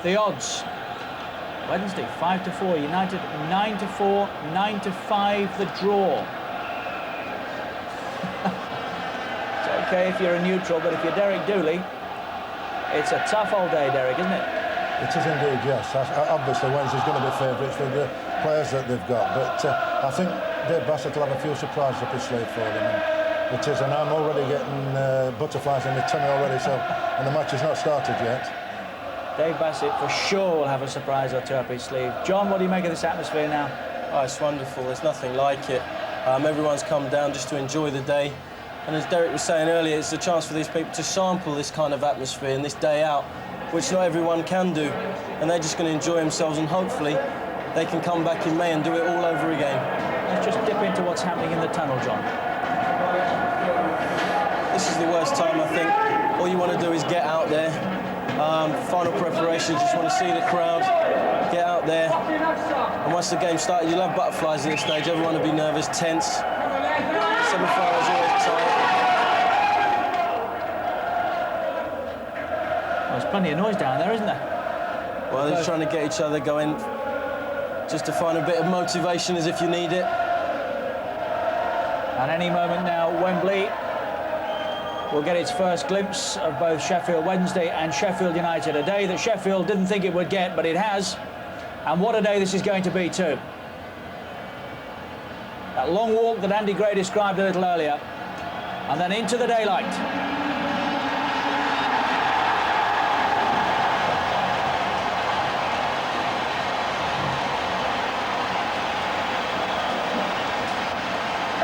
The odds. Wednesday 5-4, United 9-4, 9-5 the draw. It's okay if you're a neutral, but if you're Derek Dooley, it's a tough old day, Derek, isn't it? It is indeed, yes. Obviously, Wednesday's going to be favourites with the players that they've got, but I think Dave Bassett will have a few surprises up his sleeve for them. And it is, and I'm already getting butterflies in my tummy already, and the match has not started yet. Dave Bassett for sure will have a surprise or two up his sleeve. John, what do you make of this atmosphere now? Oh, it's wonderful. There's nothing like it. Everyone's come down just to enjoy the day. And as Derek was saying earlier, it's a chance for these people to sample this kind of atmosphere and this day out, which not everyone can do. And they're just going to enjoy themselves, and hopefully they can come back in May and do it all over again. Let's just dip into what's happening in the tunnel, John. This is the worst time, I think. All you want to do is get out there. Final preparations, just want to see the crowd, get out there. And once the game started, you'll have butterflies at this stage. Everyone will be nervous, tense. Semi-finals always tight. Well, there's plenty of noise down there, isn't there? Well, they're trying to get each other going, just to find a bit of motivation as if you need it. And any moment now, Wembley will get its first glimpse of both Sheffield Wednesday and Sheffield United. A day that Sheffield didn't think it would get, but it has. And what a day this is going to be too. That long walk that Andy Gray described a little earlier, and then into the daylight.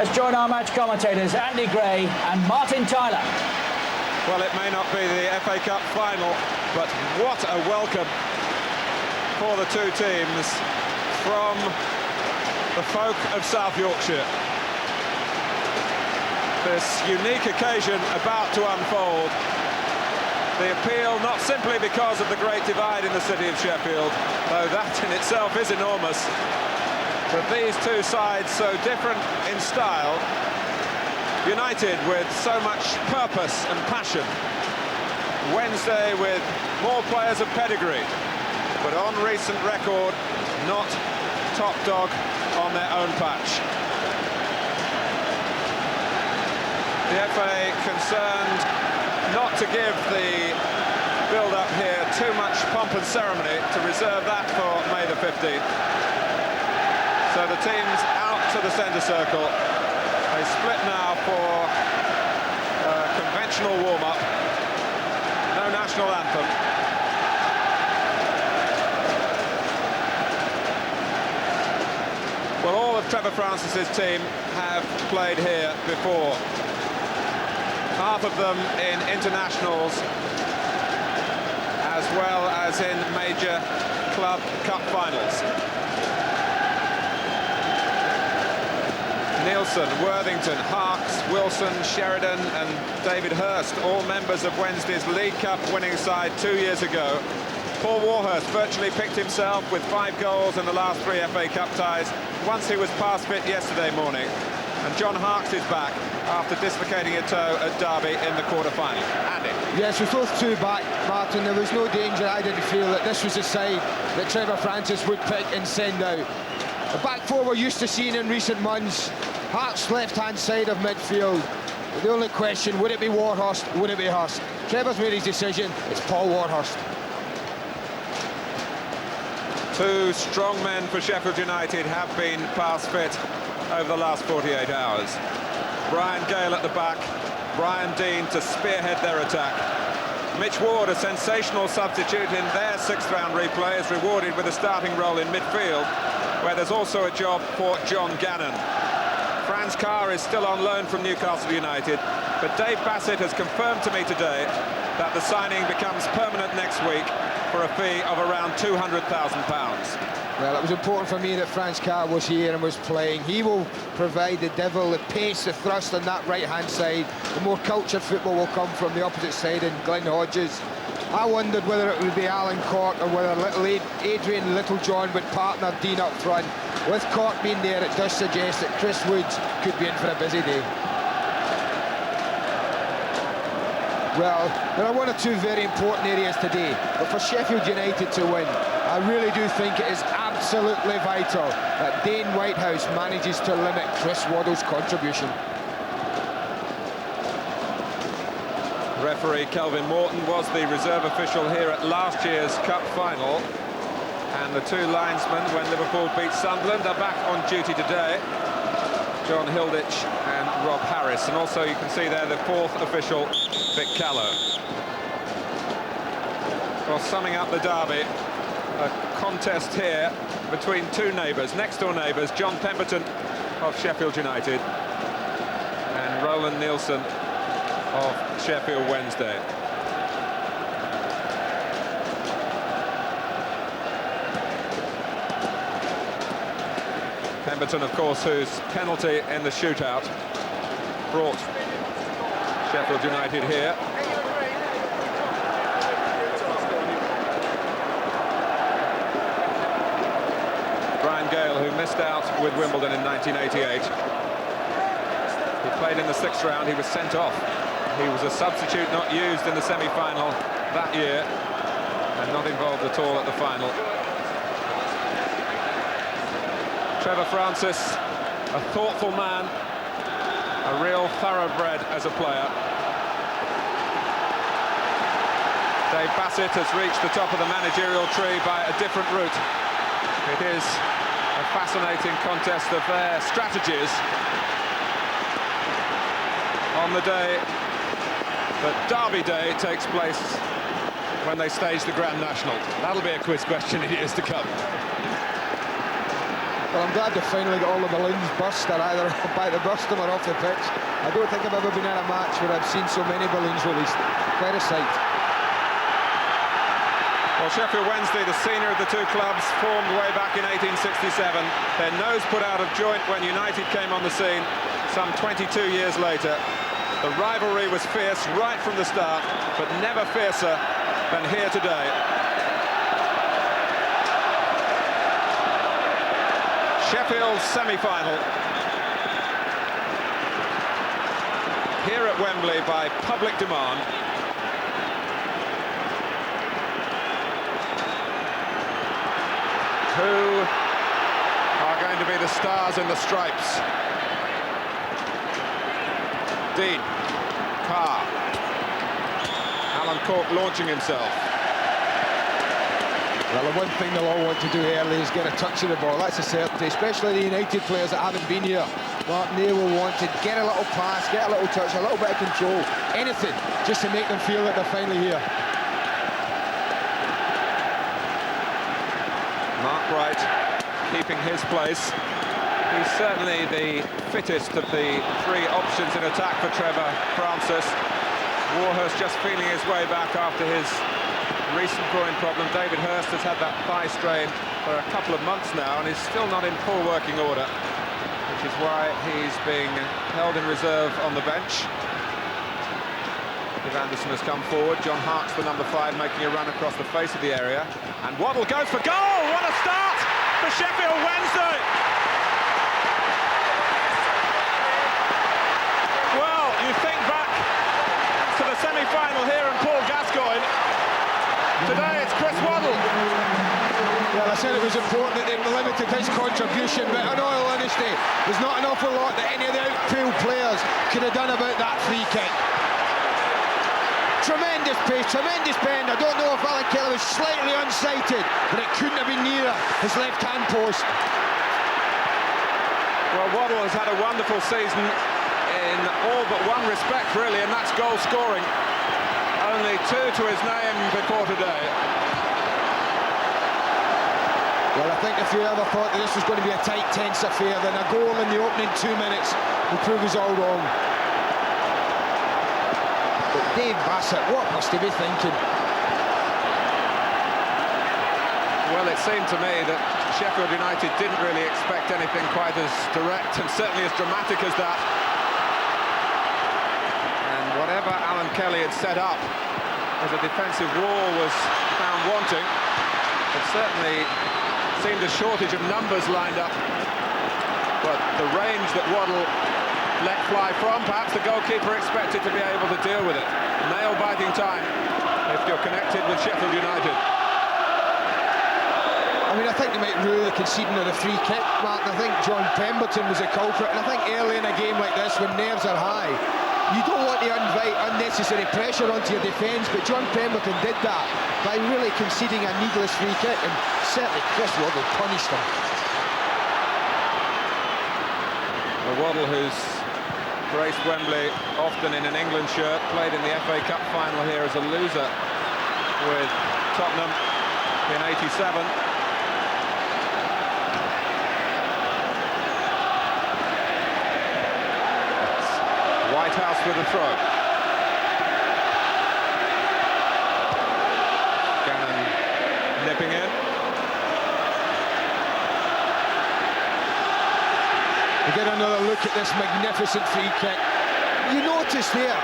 Let's join our match commentators, Andy Gray and Martin Tyler. Well, it may not be the FA Cup final, but what a welcome for the two teams from the folk of South Yorkshire. This unique occasion about to unfold. The appeal not simply because of the great divide in the city of Sheffield, though that in itself is enormous, but these two sides so different in style, united with so much purpose and passion. Wednesday with more players of pedigree, but on recent record, not top dog on their own patch. The FA concerned not to give the build-up here too much pomp and ceremony, to reserve that for May the 15th. So the teams out to the centre circle. They split now for a conventional warm-up. No national anthem. Well, all of Trevor Francis's team have played here before. Half of them in internationals, as well as in major club cup finals. Nielsen, Worthington, Harkes, Wilson, Sheridan and David Hurst, all members of Wednesday's League Cup winning side 2 years ago. Paul Warhurst virtually picked himself with 5 goals in the last 3 FA Cup ties, once he was past fit yesterday morning. And John Harkes is back after dislocating a toe at Derby in the quarter-final. Andy? Yes, with those two back, Martin, there was no danger. I didn't feel that this was a side that Trevor Francis would pick and send out. The back four we're used to seeing in recent months. Hart's left-hand side of midfield. The only question, would it be Warhurst, would it be Hurst? Trevor's made his decision, it's Paul Warhurst. Two strong men for Sheffield United have been past fit over the last 48 hours. Brian Gale at the back, Brian Deane to spearhead their attack. Mitch Ward, a sensational substitute in their 6th round replay, is rewarded with a starting role in midfield, where there's also a job for John Gannon. Franz Carr is still on loan from Newcastle United, but Dave Bassett has confirmed to me today that the signing becomes permanent next week for a fee of around £200,000. Well, it was important for me that Franz Carr was here and was playing. He will provide the devil, the pace, the thrust on that right-hand side. The more cultured football will come from the opposite side in Glenn Hodges. I wondered whether it would be Alan Cork or whether little Adrian Littlejohn would partner Dean up front. With Cork being there, it does suggest that Chris Woods could be in for a busy day. Well, there are one or two very important areas today, but for Sheffield United to win, I really do think it is absolutely vital that Dane Whitehouse manages to limit Chris Waddle's contribution. Referee Kelvin Morton was the reserve official here at last year's Cup final. And the two linesmen, when Liverpool beat Sunderland, are back on duty today. John Hilditch and Rob Harris. And also you can see there the fourth official, Vic Callow. Well, summing up the derby, a contest here between two neighbours, next-door neighbours, John Pemberton of Sheffield United and Roland Nielsen of Sheffield Wednesday. Pemberton, of course, whose penalty in the shootout brought Sheffield United here. Brian Gale, who missed out with Wimbledon in 1988. He played in the sixth round, he was sent off. He was a substitute not used in the semi-final that year and not involved at all at the final. Trevor Francis, a thoughtful man, a real thoroughbred as a player. Dave Bassett has reached the top of the managerial tree by a different route. It is a fascinating contest of their strategies on the day that Derby Day takes place when they stage the Grand National. That'll be a quiz question in years to come. Well, I'm glad they finally got all the balloons burst, or either by the burst them or off the pitch. I don't think I've ever been in a match where I've seen so many balloons released. Quite a sight. Well, Sheffield Wednesday, the senior of the two clubs, formed way back in 1867. Their nose put out of joint when United came on the scene some 22 years later. The rivalry was fierce right from the start, but never fiercer than here today. Sheffield's semi-final here at Wembley by public demand. Who are going to be the stars in the stripes? Dean, Carr, Alan Cork launching himself. Well, the one thing they'll all want to do early is get a touch of the ball. That's a certainty, especially the United players that haven't been here. Martin, they will want to get a little pass, get a little touch, a little bit of control, anything, just to make them feel that they're finally here. Mark Wright keeping his place. He's certainly the fittest of the three options in attack for Trevor Francis. Warhurst just feeling his way back after his recent groin problem. David Hurst has had that thigh strain for a couple of months now and is still not in full working order, which is why he's being held in reserve on the bench. Steve Anderson has come forward. John Hart's the number 5, making a run across the face of the area. And Waddle goes for goal! What a start for Sheffield Wednesday! Well, you think back to the semi-final here in Paul Gascoigne. Today it's Chris Waddle. Well, I said it was important that they limited his contribution, but in all honesty, there's not an awful lot that any of the outfield players could have done about that free kick. Tremendous pace, tremendous bend. I don't know if Alan Kelly was slightly unsighted, but it couldn't have been nearer his left-hand post. Well, Waddle has had a wonderful season in all but one respect, really, and that's goal scoring. Only 2 to his name before today. Well, I think if you ever thought that this was going to be a tight, tense affair, then a goal in the opening 2 minutes will prove us all wrong. But Dave Bassett, what must he be thinking? Well, it seemed to me that Sheffield United didn't really expect anything quite as direct and certainly as dramatic as that. And whatever Alan Kelly had set up as a defensive wall was found wanting. It certainly seemed a shortage of numbers lined up. But the range that Waddle let fly from, perhaps the goalkeeper expected to be able to deal with it. nail-biting time if you're connected with Sheffield United. I mean, I think they might rule the conceding of the free kick, Martin. I think John Pemberton was a culprit, and I think early in a game like this, when nerves are high, you don't want to invite unnecessary pressure onto your defence, but John Pemberton did that by really conceding a needless free kick, and certainly Chris Waddle punished him. Waddle, who's graced Wembley often in an England shirt, played in the FA Cup final here as a loser with Tottenham in '87. Whitehouse with a throw. Gannon nipping in. We get another look at this magnificent free kick. You notice there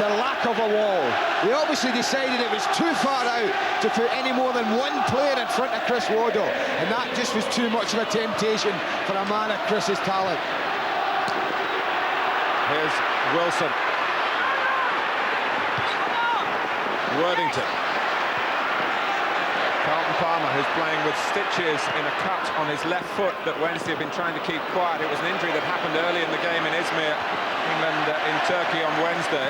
the lack of a wall. They obviously decided it was too far out to put any more than one player in front of Chris Waddle, and that just was too much of a temptation for a man of Chris's talent. Here's Wilson. Worthington. Carlton Palmer, who's playing with stitches in a cut on his left foot that Wednesday have been trying to keep quiet. It was an injury that happened early in the game in Izmir, England in Turkey on Wednesday.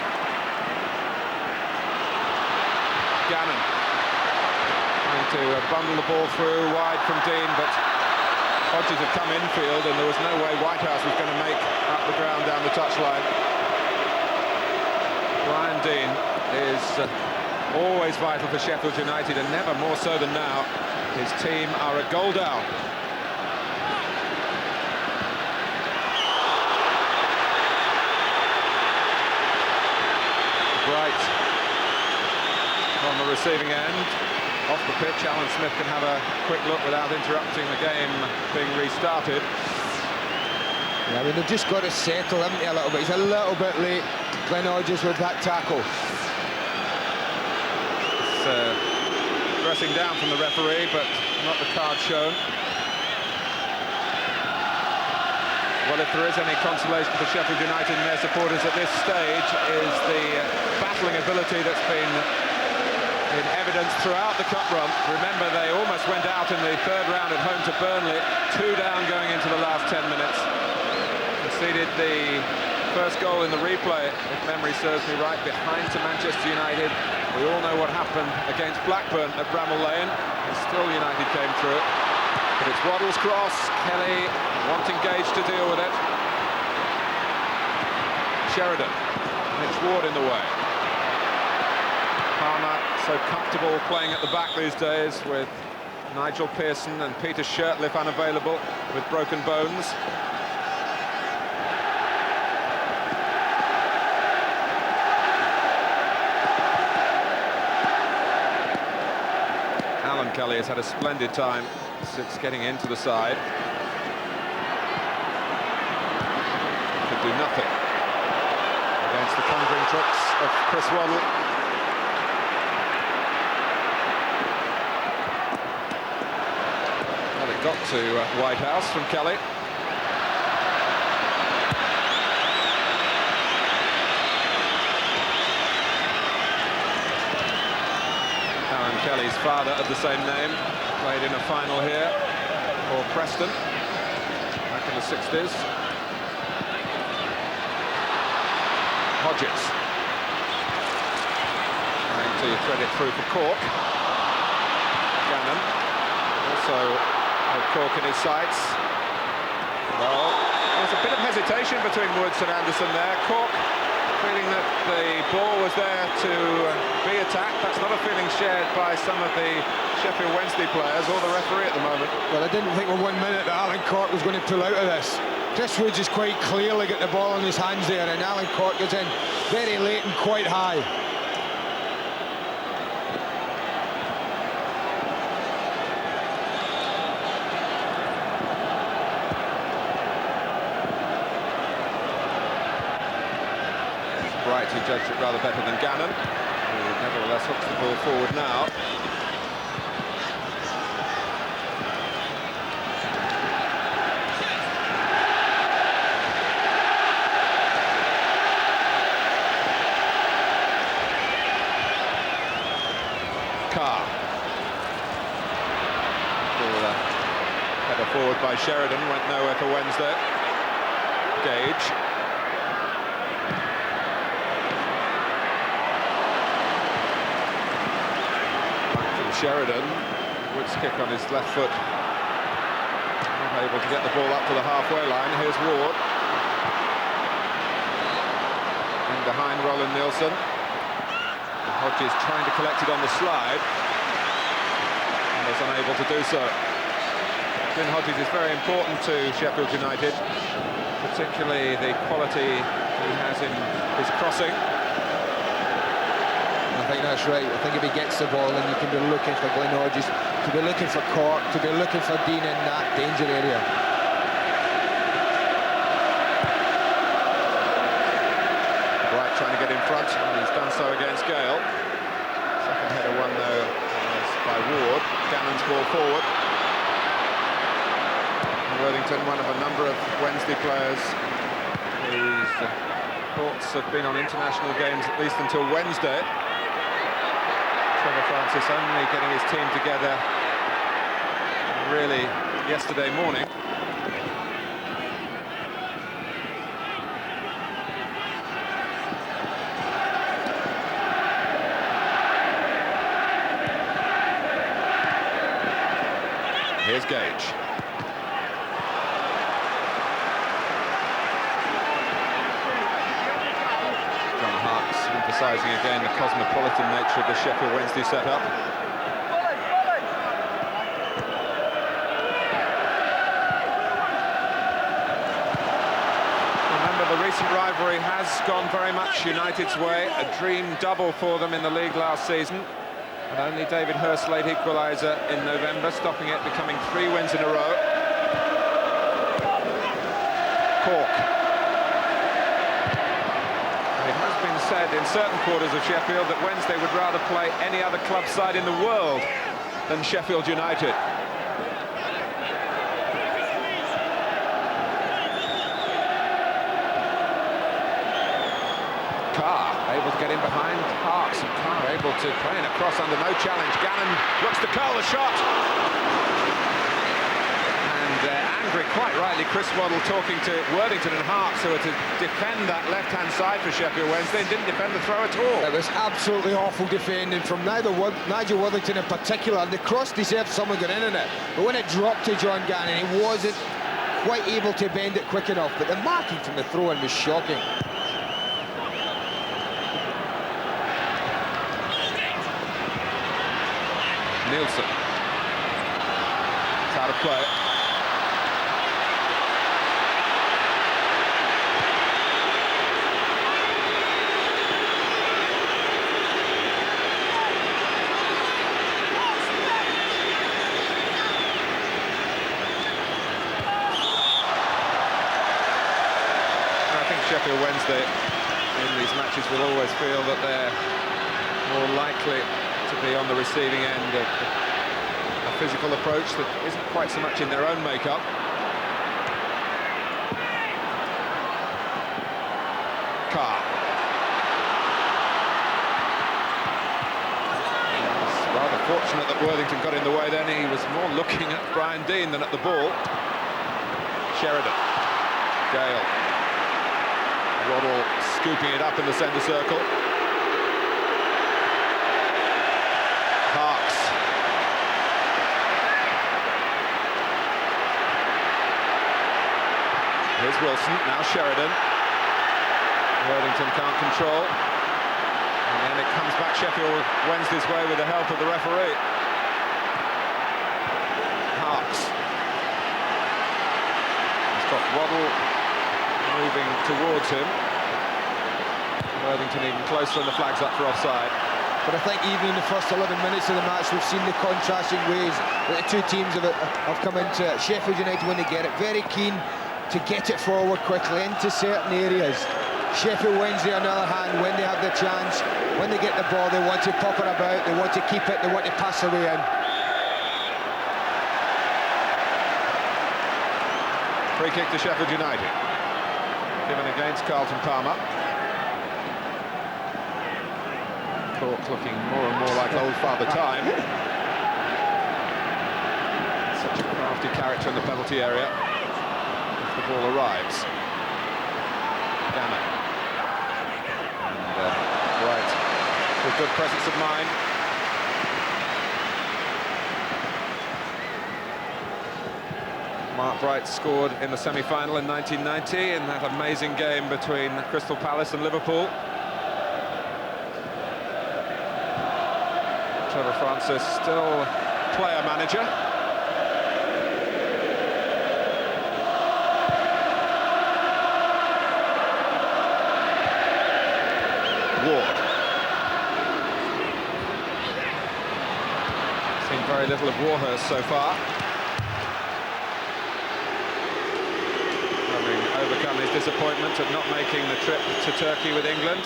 Gannon trying to bundle the ball through wide from Dean, but Hodges had come infield and there was no way Whitehouse was going to make up the ground down the touchline. Brian Dean is always vital for Sheffield United, and never more so than now. His team are a goal down. Bright on the receiving end. Off the pitch, Alan Smith can have a quick look without interrupting the game being restarted. Yeah, I mean, they've just got to settle, haven't they, a little bit. He's a little bit late, Glenn Hodges, with that tackle. Pressing down from the referee, but not the card shown. Well, if there is any consolation for Sheffield United and their supporters at this stage, is the battling ability that's been in evidence throughout the cup run. Remember, they almost went out in the third round at home to Burnley, 2 down going into the last 10 minutes. Conceded the first goal in the replay, if memory serves me right, behind to Manchester United. We all know what happened against Blackburn at Bramall Lane, and still United came through. But it's Waddle's cross. Kelly wanting Gage to deal with it. Sheridan. Mitch Ward in the way. Palmer so comfortable playing at the back these days, with Nigel Pearson and Peter Shirtliff unavailable with broken bones. Alan Kelly has had a splendid time since getting into the side. Could do nothing against the conjuring tricks of Chris Waddle. Well, it got to Whitehouse from Kelly. Kelly's father of the same name played in a final here for Preston back in the 60s. Hodges trying to thread it through for Cork. Gannon also had Cork in his sights. Well, there's a bit of hesitation between Woods and Anderson there. Cork feeling that the ball was there to be attacked. That's not a feeling shared by some of the Sheffield Wednesday players or the referee at the moment. Well, I didn't think for 1 minute that Alan Cork was going to pull out of this. Chris Woods is quite clearly got the ball in his hands there, and Alan Cork goes in very late and quite high. Bright, who judged it rather better than Gannon, who nevertheless hooks the ball forward now. Header forward by Sheridan, went nowhere for Wednesday. Gage. Back from Sheridan. Woods kick on his left foot. Not able to get the ball up to the halfway line. Here's Ward. And behind Roland Nielsen. Hodges trying to collect it on the slide. And was unable to do so. Glyn Hodges is very important to Sheffield United, particularly the quality he has in his crossing. I think that's right. I think if he gets the ball, then you can be looking for Glyn Hodges, to be looking for Cork, to be looking for Dean in that danger area. Bright trying to get in front, and he's done so against Gale. Second header won, though, by Ward. Gannon's ball forward. Worthington, one of a number of Wednesday players whose thoughts have been on international games at least until Wednesday. Trevor Francis only getting his team together really yesterday morning. Here's Gage. Emphasising again the cosmopolitan nature of the Sheffield Wednesday setup. Remember, the recent rivalry has gone very much United's way. A dream double for them in the league last season. And only David Hurst late equaliser in November, stopping it becoming 3 wins in a row. Cork. Said in certain quarters of Sheffield that Wednesday would rather play any other club side in the world than Sheffield United. Carr able to get in behind Harks, and Carr able to play in a cross under no challenge. Gannon looks to curl the shot. Angry, quite rightly, Chris Waddle talking to Worthington and Harks, who are to defend that left-hand side for Sheffield Wednesday, and didn't defend the throw at all. It was absolutely awful defending from Nigel Worthington in particular. The cross deserved someone going in it, but when it dropped to John Gannon, he wasn't quite able to bend it quick enough. But the marking from the throw-in was shocking. Nielsen. It's out of play. Sheffield Wednesday in these matches will always feel that they're more likely to be on the receiving end of a physical approach that isn't quite so much in their own makeup. Carr. It's rather fortunate that Worthington got in the way then. He was more looking at Brian Deane than at the ball. Sheridan. Gale. Waddle scooping it up in the centre circle. Harks. Here's Wilson, now Sheridan. Worthington can't control. And then it comes back Sheffield Wednesday's way with the help of the referee. Harks. He's got Waddle moving towards him. Worthington even closer, and the flag's up for offside. But I think even in the first 11 minutes of the match, we've seen the contrasting ways that the two teams have come into it. Sheffield United, when they get it, very keen to get it forward quickly into certain areas. Sheffield Wednesday, on the other hand, when they have the chance, when they get the ball, they want to pop it about, they want to keep it, they want to pass away in. Free kick to Sheffield United. Given against Carlton Palmer. Cork looking more and more like old Father Time. Such a crowd lofty character in the penalty area if the ball arrives. Gannon. And Bright with good presence of mind. Mark Bright scored in the semi-final in 1990 in that amazing game between Crystal Palace and Liverpool. Trevor Francis still player manager. Ward. Seen very little of Warhurst so far. Having overcome his disappointment of not making the trip to Turkey with England.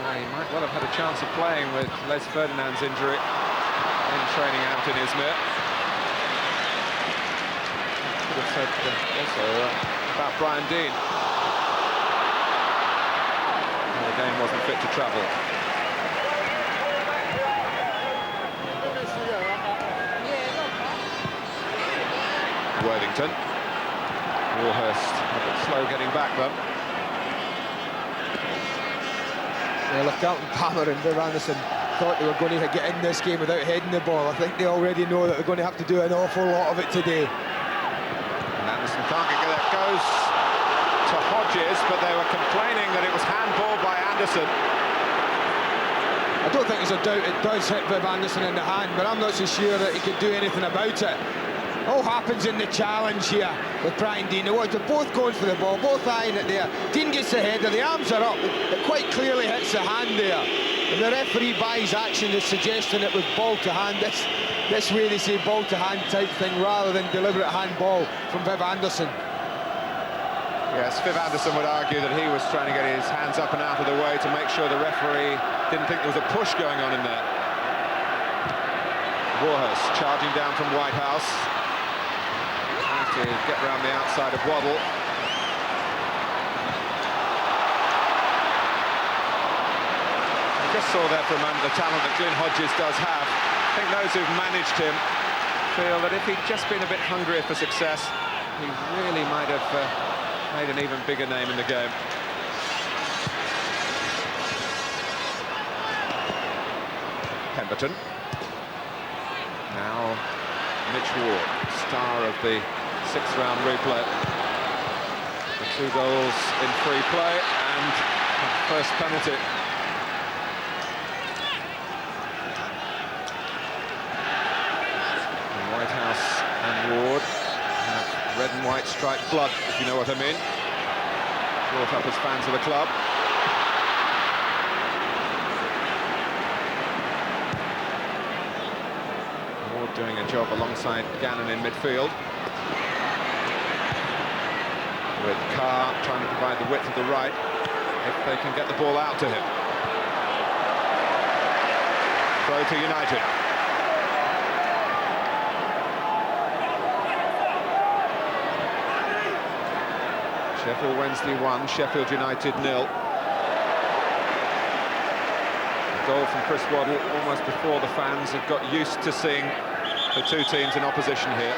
He might well have had a chance of playing with Les Ferdinand's injury in training out in Izmir. Could have said also about Brian Deane. The game wasn't fit to travel. Worthington. Warhurst a bit slow getting back though. Yeah, look, Carlton Palmer and Viv Anderson thought they were going to get in this game without heading the ball. I think they already know that they're going to have to do an awful lot of it today. And Anderson can't get that. Goes to Hodges, but they were complaining that it was handball by Anderson. I don't think there's a doubt it does hit Viv Anderson in the hand, but I'm not so sure that he could do anything about it. All happens in the challenge here with Brian Deane. They're both going for the ball, both eyeing it there. Deane gets the header, the arms are up. It quite clearly hits the hand there. And the referee by his action is suggesting it was ball to hand. This way they say ball to hand type thing rather than deliberate handball from Viv Anderson. Yes, Viv Anderson would argue that he was trying to get his hands up and out of the way to make sure the referee didn't think there was a push going on in there. Warhurst charging down from Whitehouse. To get round the outside of Waddle. I just saw there for a moment the talent that Glyn Hodges does have. I think those who've managed him feel that if he'd just been a bit hungrier for success, he really might have made an even bigger name in the game. Pemberton. Now Mitch Ward, star of the sixth-round replay. The 2 goals in free play and first penalty. And Whitehouse and Ward have red and white striped blood, if you know what I mean. Brought up as fans of the club. Ward doing a job alongside Gannon in midfield. With Carr trying to provide the width of the right, if they can get the ball out to him. Throw to United. Sheffield Wednesday 1, Sheffield United 0. A goal from Chris Waddle almost before the fans have got used to seeing the two teams in opposition here.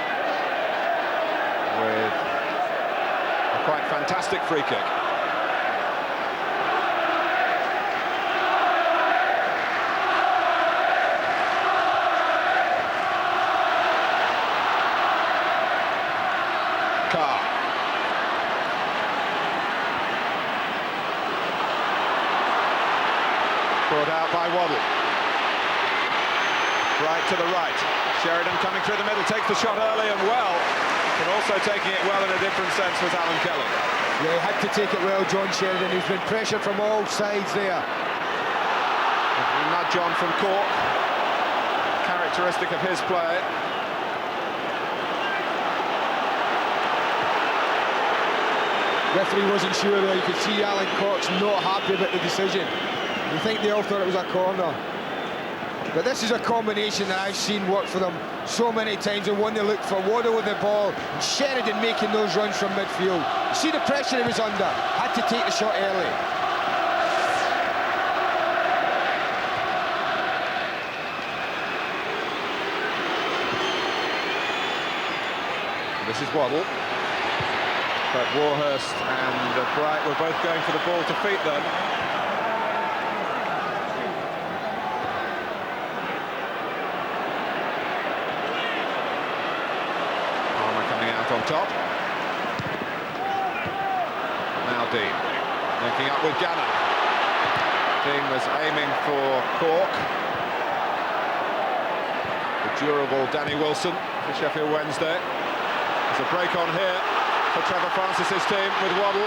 With quite fantastic free kick. Carr. Brought out by Waddle. Right to the right. Sheridan coming through the middle, takes the shot early and well. But also taking it well in a different sense was Alan Kelly. Yeah, he had to take it well, John Sheridan. He's been pressured from all sides there. A nudge on from Cork. Characteristic of his play. Referee wasn't sure there. You could see Alan Cork's not happy about the decision. You think they all thought it was a corner. But this is a combination that I've seen work for them so many times, and one they looked for. Waddle with the ball, and Sheridan making those runs from midfield. You see the pressure he was under, had to take the shot early. This is Waddle. But Warhurst and Bright were both going for the ball to feet them. Palmer coming out on top. Now Dean. Linking up with Gannon. Dean was aiming for Cork. The durable Danny Wilson for Sheffield Wednesday. There's a break on here for Trevor Francis's team with Waddle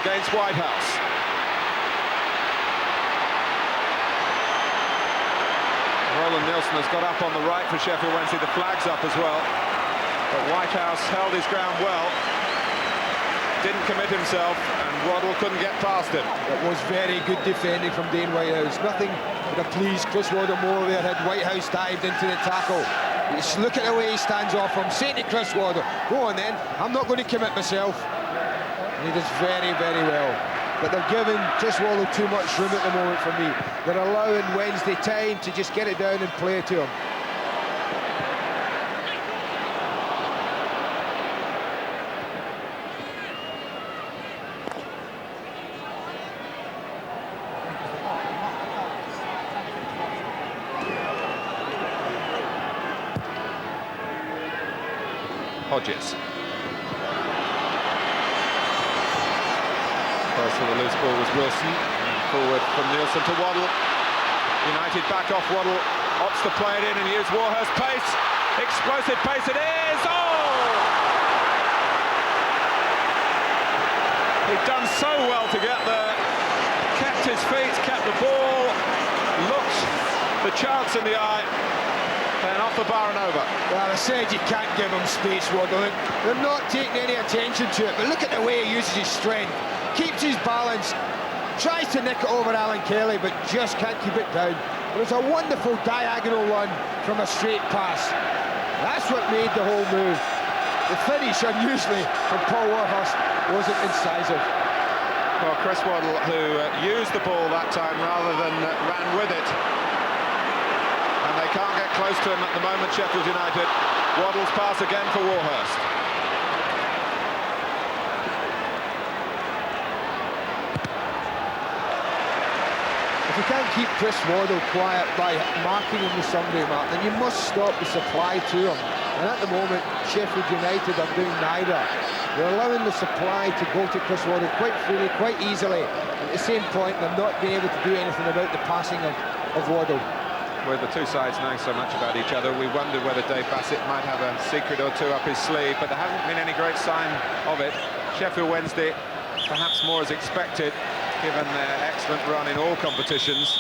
against Whitehouse. Roland Nilsson has got up on the right for Sheffield Wednesday. The flag's up as well. But Whitehouse held his ground well. Didn't commit himself, and Waddle couldn't get past him. It was very good defending from Dane Whitehouse. Nothing would have pleased Chris Waddle more there had Whitehouse dived into the tackle. Just look at the way he stands off from. Say to Chris Waddle, go on then, I'm not going to commit myself. And he does very, very well. But they're giving Chris Waddle too much room at the moment for me. They're allowing Wednesday time to just get it down and play to him. Hodges. First for the loose ball was Wilson. And forward from Nielsen to Waddle. United back off Waddle. Opts to play it in and use Warhurst pace. Explosive pace it is! Oh! He'd done so well to get there. Kept his feet, kept the ball. Looked the chance in the eye. And off the bar and over. Well, I said you can't give him space, Waddle. They're not taking any attention to it, but look at the way he uses his strength. Keeps his balance, tries to nick it over Alan Kelly, but just can't keep it down. It was a wonderful diagonal run from a straight pass. That's what made the whole move. The finish, unusually, from Paul Warhurst wasn't incisive. Well, Chris Waddle, who used the ball that time rather than ran with it. And they can't get close to him at the moment, Sheffield United. Waddle's pass again for Warhurst. If you can't keep Chris Waddle quiet by marking him with somebody, Mark, then you must stop the supply to him. And at the moment, Sheffield United are doing neither. They're allowing the supply to go to Chris Waddle quite freely, quite easily. At the same point, they're not being able to do anything about the passing of Waddle. With the two sides knowing so much about each other, we wondered whether Dave Bassett might have a secret or two up his sleeve, but there hasn't been any great sign of it. Sheffield Wednesday, perhaps more as expected, given their excellent run in all competitions,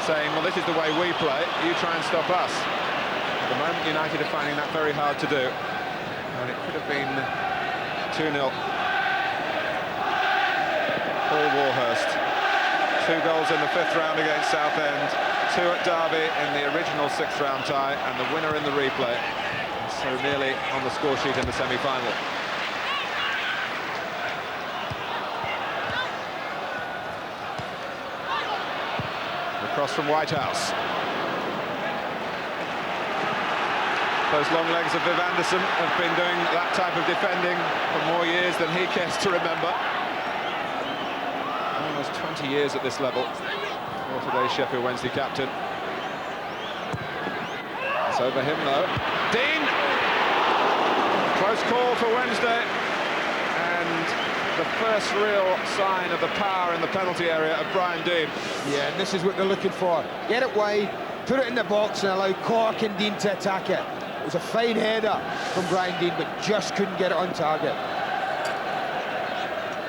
saying, well, this is the way we play, you try and stop us. At the moment, United are finding that very hard to do, and it could have been 2-0. Paul Warhurst. 2 goals in the 5th round against Southend, 2 at Derby in the original 6th round tie, and the winner in the replay. So nearly on the score sheet in the semi-final. Across from Whitehouse. Those long legs of Viv Anderson have been doing that type of defending for more years than he cares to remember. Almost 20 years at this level for today's Sheffield Wednesday captain. It's over him though. Dean! Close call for Wednesday. And the first real sign of the power in the penalty area of Brian Dean. Yeah, and this is what they're looking for. Get it wide, put it in the box and allow Cork and Dean to attack it. It was a fine header from Brian Dean, but just couldn't get it on target.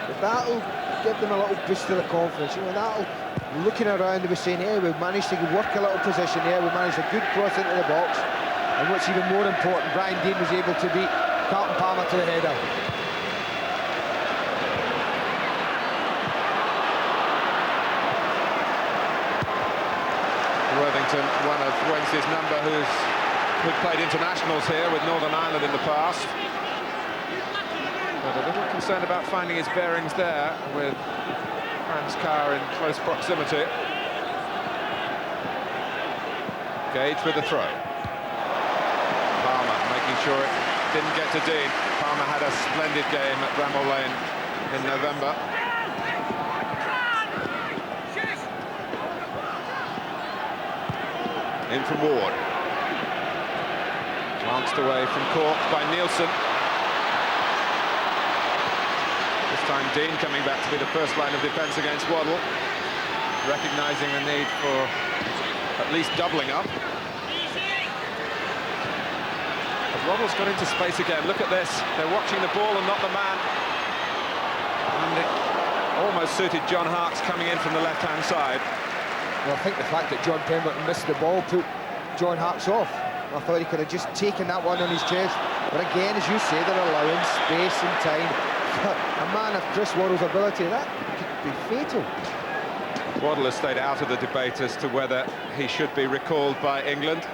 But that'll give them a little boost to the confidence. You know, that'll, looking around, they were saying, hey, we've managed to work a little position here, we managed a good cross into the box, and what's even more important, Brian Dean was able to beat Carlton Palmer to the header. Worthington, one of Wednesday's number who'd played internationals here with Northern Ireland in the past. But a little concerned about finding his bearings there with Franz Carr in close proximity. Gage with the throw. Palmer making sure it didn't get to Dean. Palmer had a splendid game at Bramall Lane in November. In from Ward. Glanced away from Cork by Nielsen. This time Dean coming back to be the first line of defence against Waddle, recognising the need for at least doubling up. But Waddle's got into space again. Look at this. They're watching the ball and not the man. And it almost suited John Harkes coming in from the left-hand side. Well, I think the fact that John Pemberton missed the ball put John Harkes off. I thought he could have just taken that one on his chest. But again, as you say, they're allowing space and time. A man of Chris Waddle's ability, that could be fatal. Waddle has stayed out of the debate as to whether he should be recalled by England.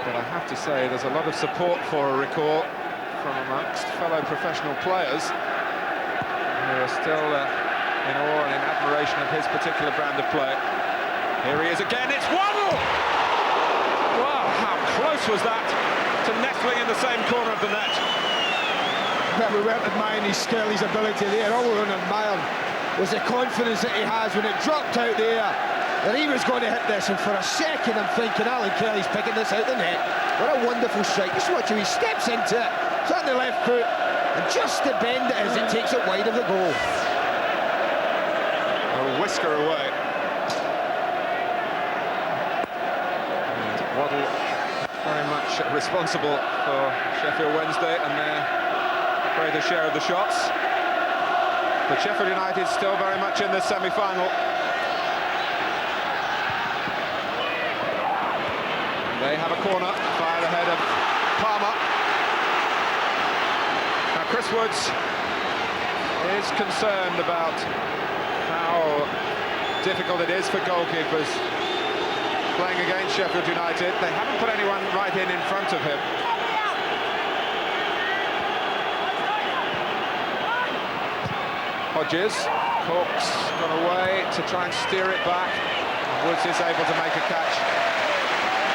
But I have to say, there's a lot of support for a recall from amongst fellow professional players who are still in awe and in admiration of his particular brand of play. Here he is again, it's Waddle! Wow, how close was that to nestling in the same corner of the net? Well, we weren't admiring his skill, his ability there. All we were admiring was the confidence that he has when it dropped out there, that he was going to hit this, and for a second I'm thinking Alan Kelly's picking this out the net. What a wonderful strike. Just watch how he steps into it, it's on the left foot, and just to bend it as it takes it wide of the goal. A whisker away. And Waddle very much responsible for Sheffield Wednesday and their greater share of the shots. But Sheffield United still very much in the semi-final. They have a corner, fired ahead of Palmer. Now Chris Woods is concerned about how difficult it is for goalkeepers playing against Sheffield United. They haven't put anyone right in front of him. Hodges, Cork's gone away to try and steer it back. Woods is able to make a catch.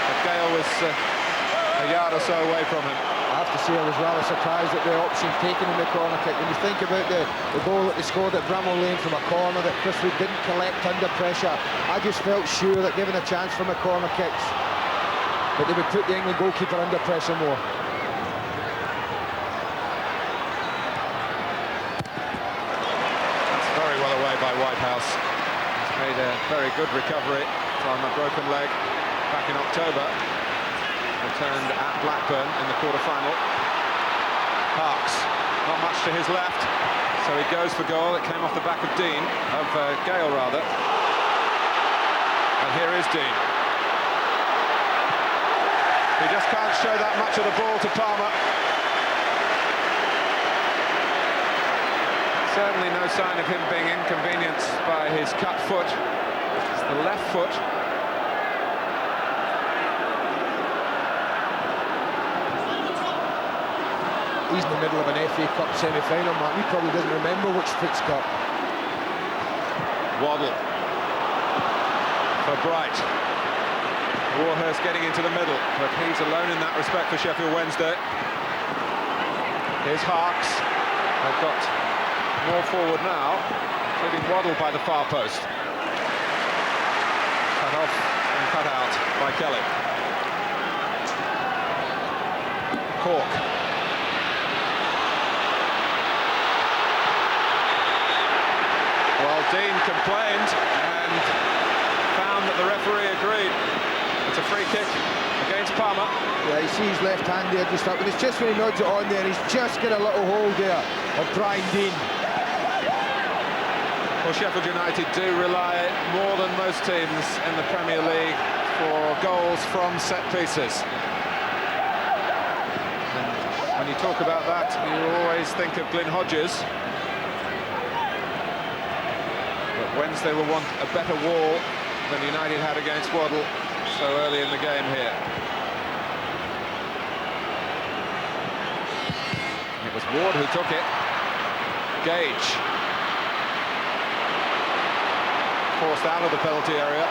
But Gale was a yard or so away from him. I have to say I was rather surprised at the option taken in the corner kick. When you think about the goal that they scored at Bramall Lane from a corner that Chris Wood didn't collect under pressure, I just felt sure that given a chance from the corner kicks, that they would put the England goalkeeper under pressure more. By Whitehouse. He's made a very good recovery from a broken leg back in October. Returned at Blackburn in the quarter-final. Harkes, not much to his left, so he goes for goal. It came off the back of Gale rather. And here is Dean. He just can't show that much of the ball to Palmer. Certainly no sign of him being inconvenienced by his cut foot. It's the left foot. He's in the middle of an FA Cup semi-final, Mark. He probably doesn't remember which foot's cut. Waddle for Bright. Warhurst getting into the middle, but he's alone in that respect for Sheffield Wednesday. Here's Harkes. They've got more forward now, including Waddle by the far post. Cut off and cut out by Kelly. Cork. Well, Dean complained and found that the referee agreed. It's a free kick against Palmer. Yeah, you see his left hand there just up, and it's just when he nods it on there, he's just got a little hold there of Brian Dean. Well, Sheffield United do rely more than most teams in the Premier League for goals from set pieces. And when you talk about that, you always think of Glyn Hodges. But Wednesday will want a better wall than United had against Waddle so early in the game here. It was Ward who took it. Gage. Forced out of the penalty area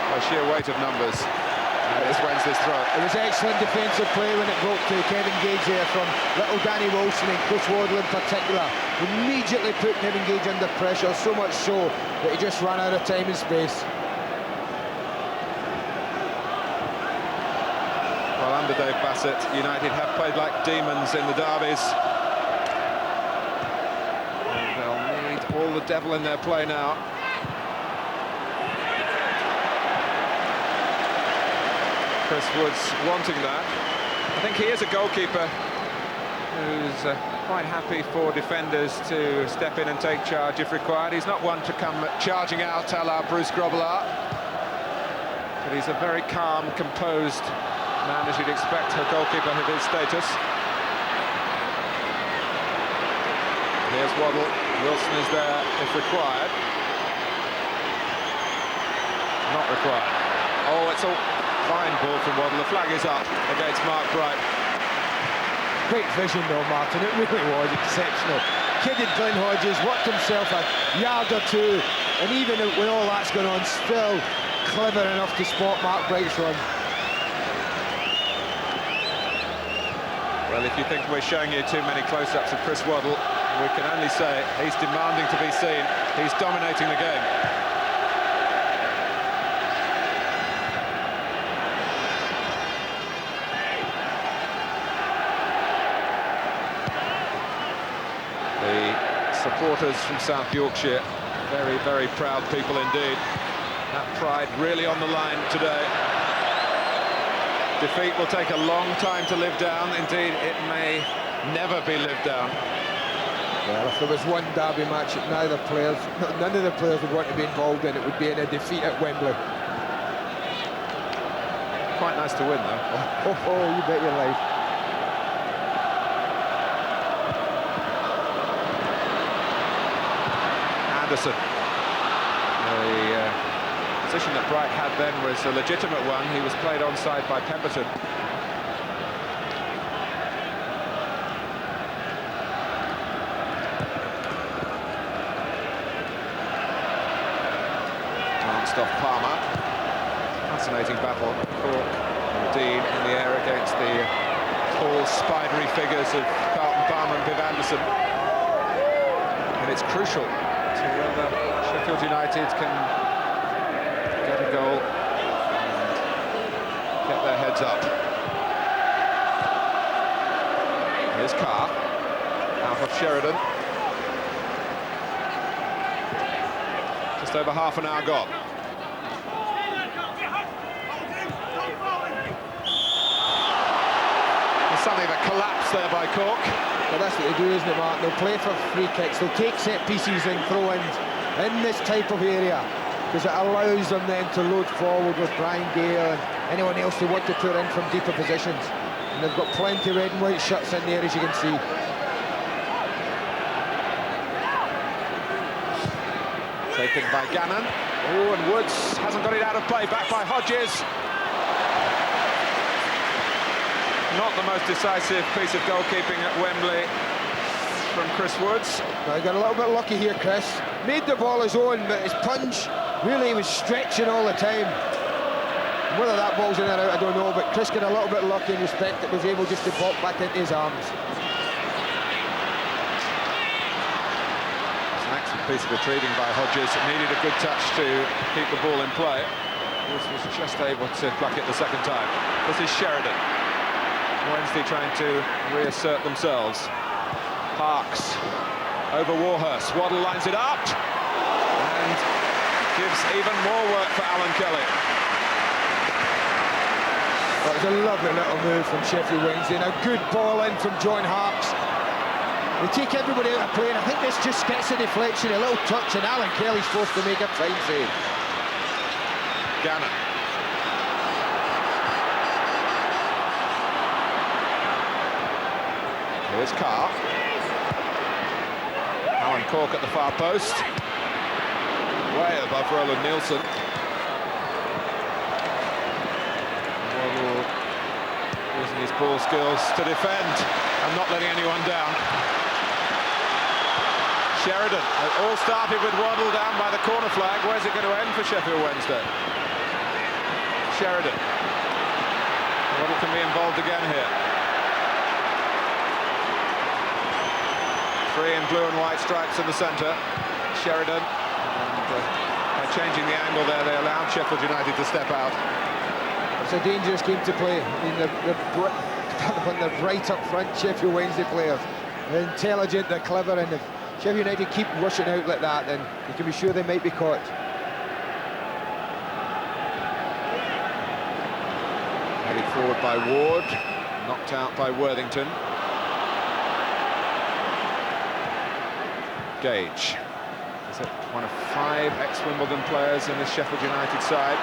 by sheer weight of numbers. And it's Wednesday's throw. It was excellent defensive play when it broke to Kevin Gage there from little Danny Wilson and Chris Waddle in particular. Immediately put Kevin Gage under pressure, so much so that he just ran out of time and space. Well, under Dave Bassett, United have played like demons in the derbies. And they'll need all the devil in their play now. Chris Woods wanting that. I think he is a goalkeeper who's quite happy for defenders to step in and take charge if required. He's not one to come charging out a la Bruce Grobbelaar, but he's a very calm, composed man, as you'd expect a goalkeeper of his status. Here's Waddle. Wilson is there if required. Not required. Oh, it's a fine ball from Waddle. The flag is up against Mark Bright. Great vision though, Martin, it really was exceptional. Kidded Glenn Hodges, worked himself a yard or two, and even when all that's going on, still clever enough to spot Mark Bright's run. Well, if you think we're showing you too many close-ups of Chris Waddle, we can only say he's demanding to be seen. He's dominating the game. The supporters from South Yorkshire, very, very proud people indeed. That pride really on the line today. Defeat will take a long time to live down. Indeed, it may never be lived down. Well, if there was one derby match that none of the players would want to be involved in, it would be in a defeat at Wembley. Quite nice to win, though. Oh, you bet your life. Anderson. The position that Bright had then was a legitimate one. He was played onside by Pemberton. Danced off Palmer. Fascinating battle. Cork and Dean in the air against the tall, spidery figures of Carlton Palmer and Viv Anderson. And it's crucial to whether Sheffield United can get a goal and get their heads up. Here's Carr, out of Sheridan. Just over half an hour gone. There's something that collapsed there by Cork. Well, that's what they do, isn't it, Mark? They'll play for free kicks, they'll take set pieces and throw-ins in this type of area, because it allows them then to load forward with Brian Gale and anyone else they want to put in from deeper positions. And they've got plenty of red and white shirts in there, as you can see. Taken by Gannon. Oh, and Woods hasn't got it out of play. Back by Hodges. Not the most decisive piece of goalkeeping at Wembley from Chris Woods. Now, he got a little bit lucky here, Chris. Made the ball his own, but his punch really was stretching all the time. Whether that ball's in or out, I don't know, but Chris got a little bit lucky in respect that was able just to pop back into his arms. It's an excellent piece of retrieving by Hodges. It needed a good touch to keep the ball in play. Woods was just able to pluck it the second time. This is Sheridan. Wednesday trying to reassert themselves. Parks over Warhurst. Waddle lines it up and gives even more work for Alan Kelly. That was a lovely little move from Sheffield Wednesday, and a good ball in from John Harkes. They take everybody out of play, and I think this just gets a deflection, a little touch, and Alan Kelly's forced to make a fine save. Gannon. Here's Carr. Alan Cork at the far post. Way above Roland Nielsen. Waddle using his ball skills to defend and not letting anyone down. Sheridan. It all started with Waddle down by the corner flag. Where's it going to end for Sheffield Wednesday? Sheridan. Waddle can be involved again here. 3 in blue and white stripes in the centre. Sheridan. And by changing the angle there, they allowed Sheffield United to step out. It's a dangerous game to play. I mean, they're right up front, Sheffield Wednesday players. They're intelligent, they're clever, and if Sheffield United keep rushing out like that, then you can be sure they might be caught. Headed forward by Ward, knocked out by Worthington. Gage. Is it one of 5 ex-Wimbledon players in this Sheffield United side?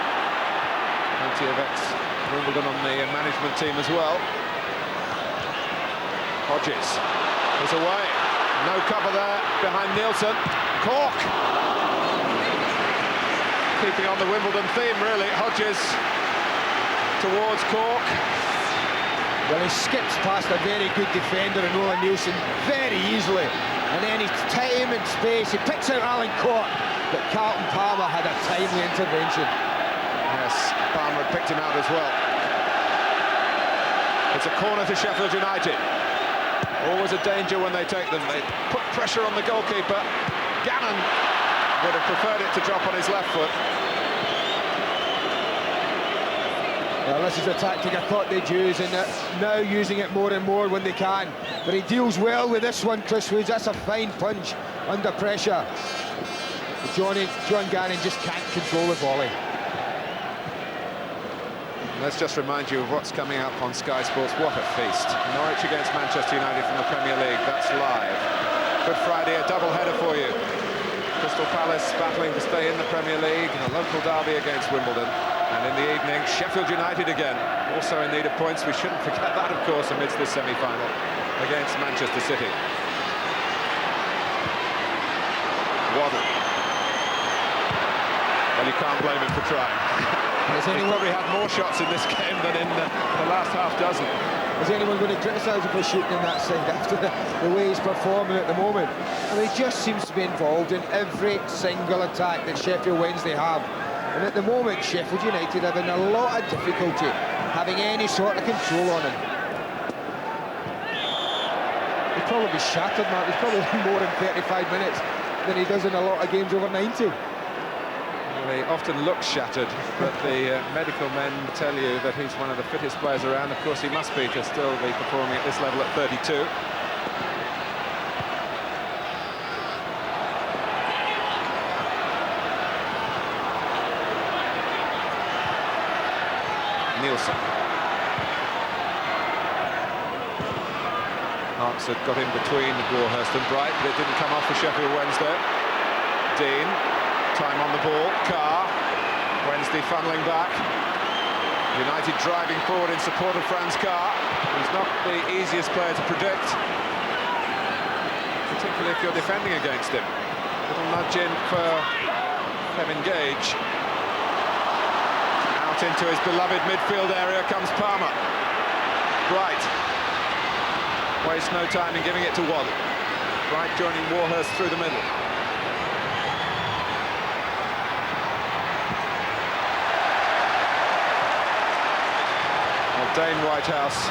Plenty of ex-Wimbledon on the management team as well. Hodges is away. No cover there behind Nielsen. Cork. Keeping on the Wimbledon theme, really. Hodges towards Cork. Well, he skips past a very good defender in Roland Nielsen very easily. And then he's time and space. He picks out Alan Cork, but Carlton Palmer had a timely intervention. Yes, Palmer had picked him out as well. It's a corner to Sheffield United. Always a danger when they take them. They put pressure on the goalkeeper. Gannon would have preferred it to drop on his left foot. Well, this is a tactic I thought they'd use, and they're now using it more and more when they can. But he deals well with this one, Chris Woods. That's a fine punch under pressure. John Gannon just can't control the volley. Let's just remind you of what's coming up on Sky Sports. What a feast. Norwich against Manchester United from the Premier League. That's live. Good Friday, a double-header for you. Crystal Palace battling to stay in the Premier League, and a local derby against Wimbledon. And in the evening, Sheffield United again, also in need of points. We shouldn't forget that, of course, amidst this semi-final against Manchester City. Waddle. Well, you can't blame him for trying. He probably had more shots in this game than in the last half dozen. Is anyone going to criticise him for shooting in that side after the way he's performing at the moment? I mean, he just seems to be involved in every single attack that Sheffield Wednesday have. And at the moment, Sheffield United are having a lot of difficulty having any sort of control on him. He's probably shattered, Mark. He's probably more in 35 minutes than he does in a lot of games over 90. Well, he often looks shattered, but the medical men tell you that he's one of the fittest players around. Of course, he must be to still be performing at this level at 32. Nielsen. Harps had got in between Warhurst and Bright, but it didn't come off for Sheffield Wednesday. Dean, time on the ball. Carr, Wednesday funneling back. United driving forward in support of Franz Carr. He's not the easiest player to predict, particularly if you're defending against him. Little nudge in for Kevin Gage. Into his beloved midfield area comes Palmer. Bright wastes no time in giving it to Waddle. Bright joining Warhurst through the middle. Well, Dane Whitehouse,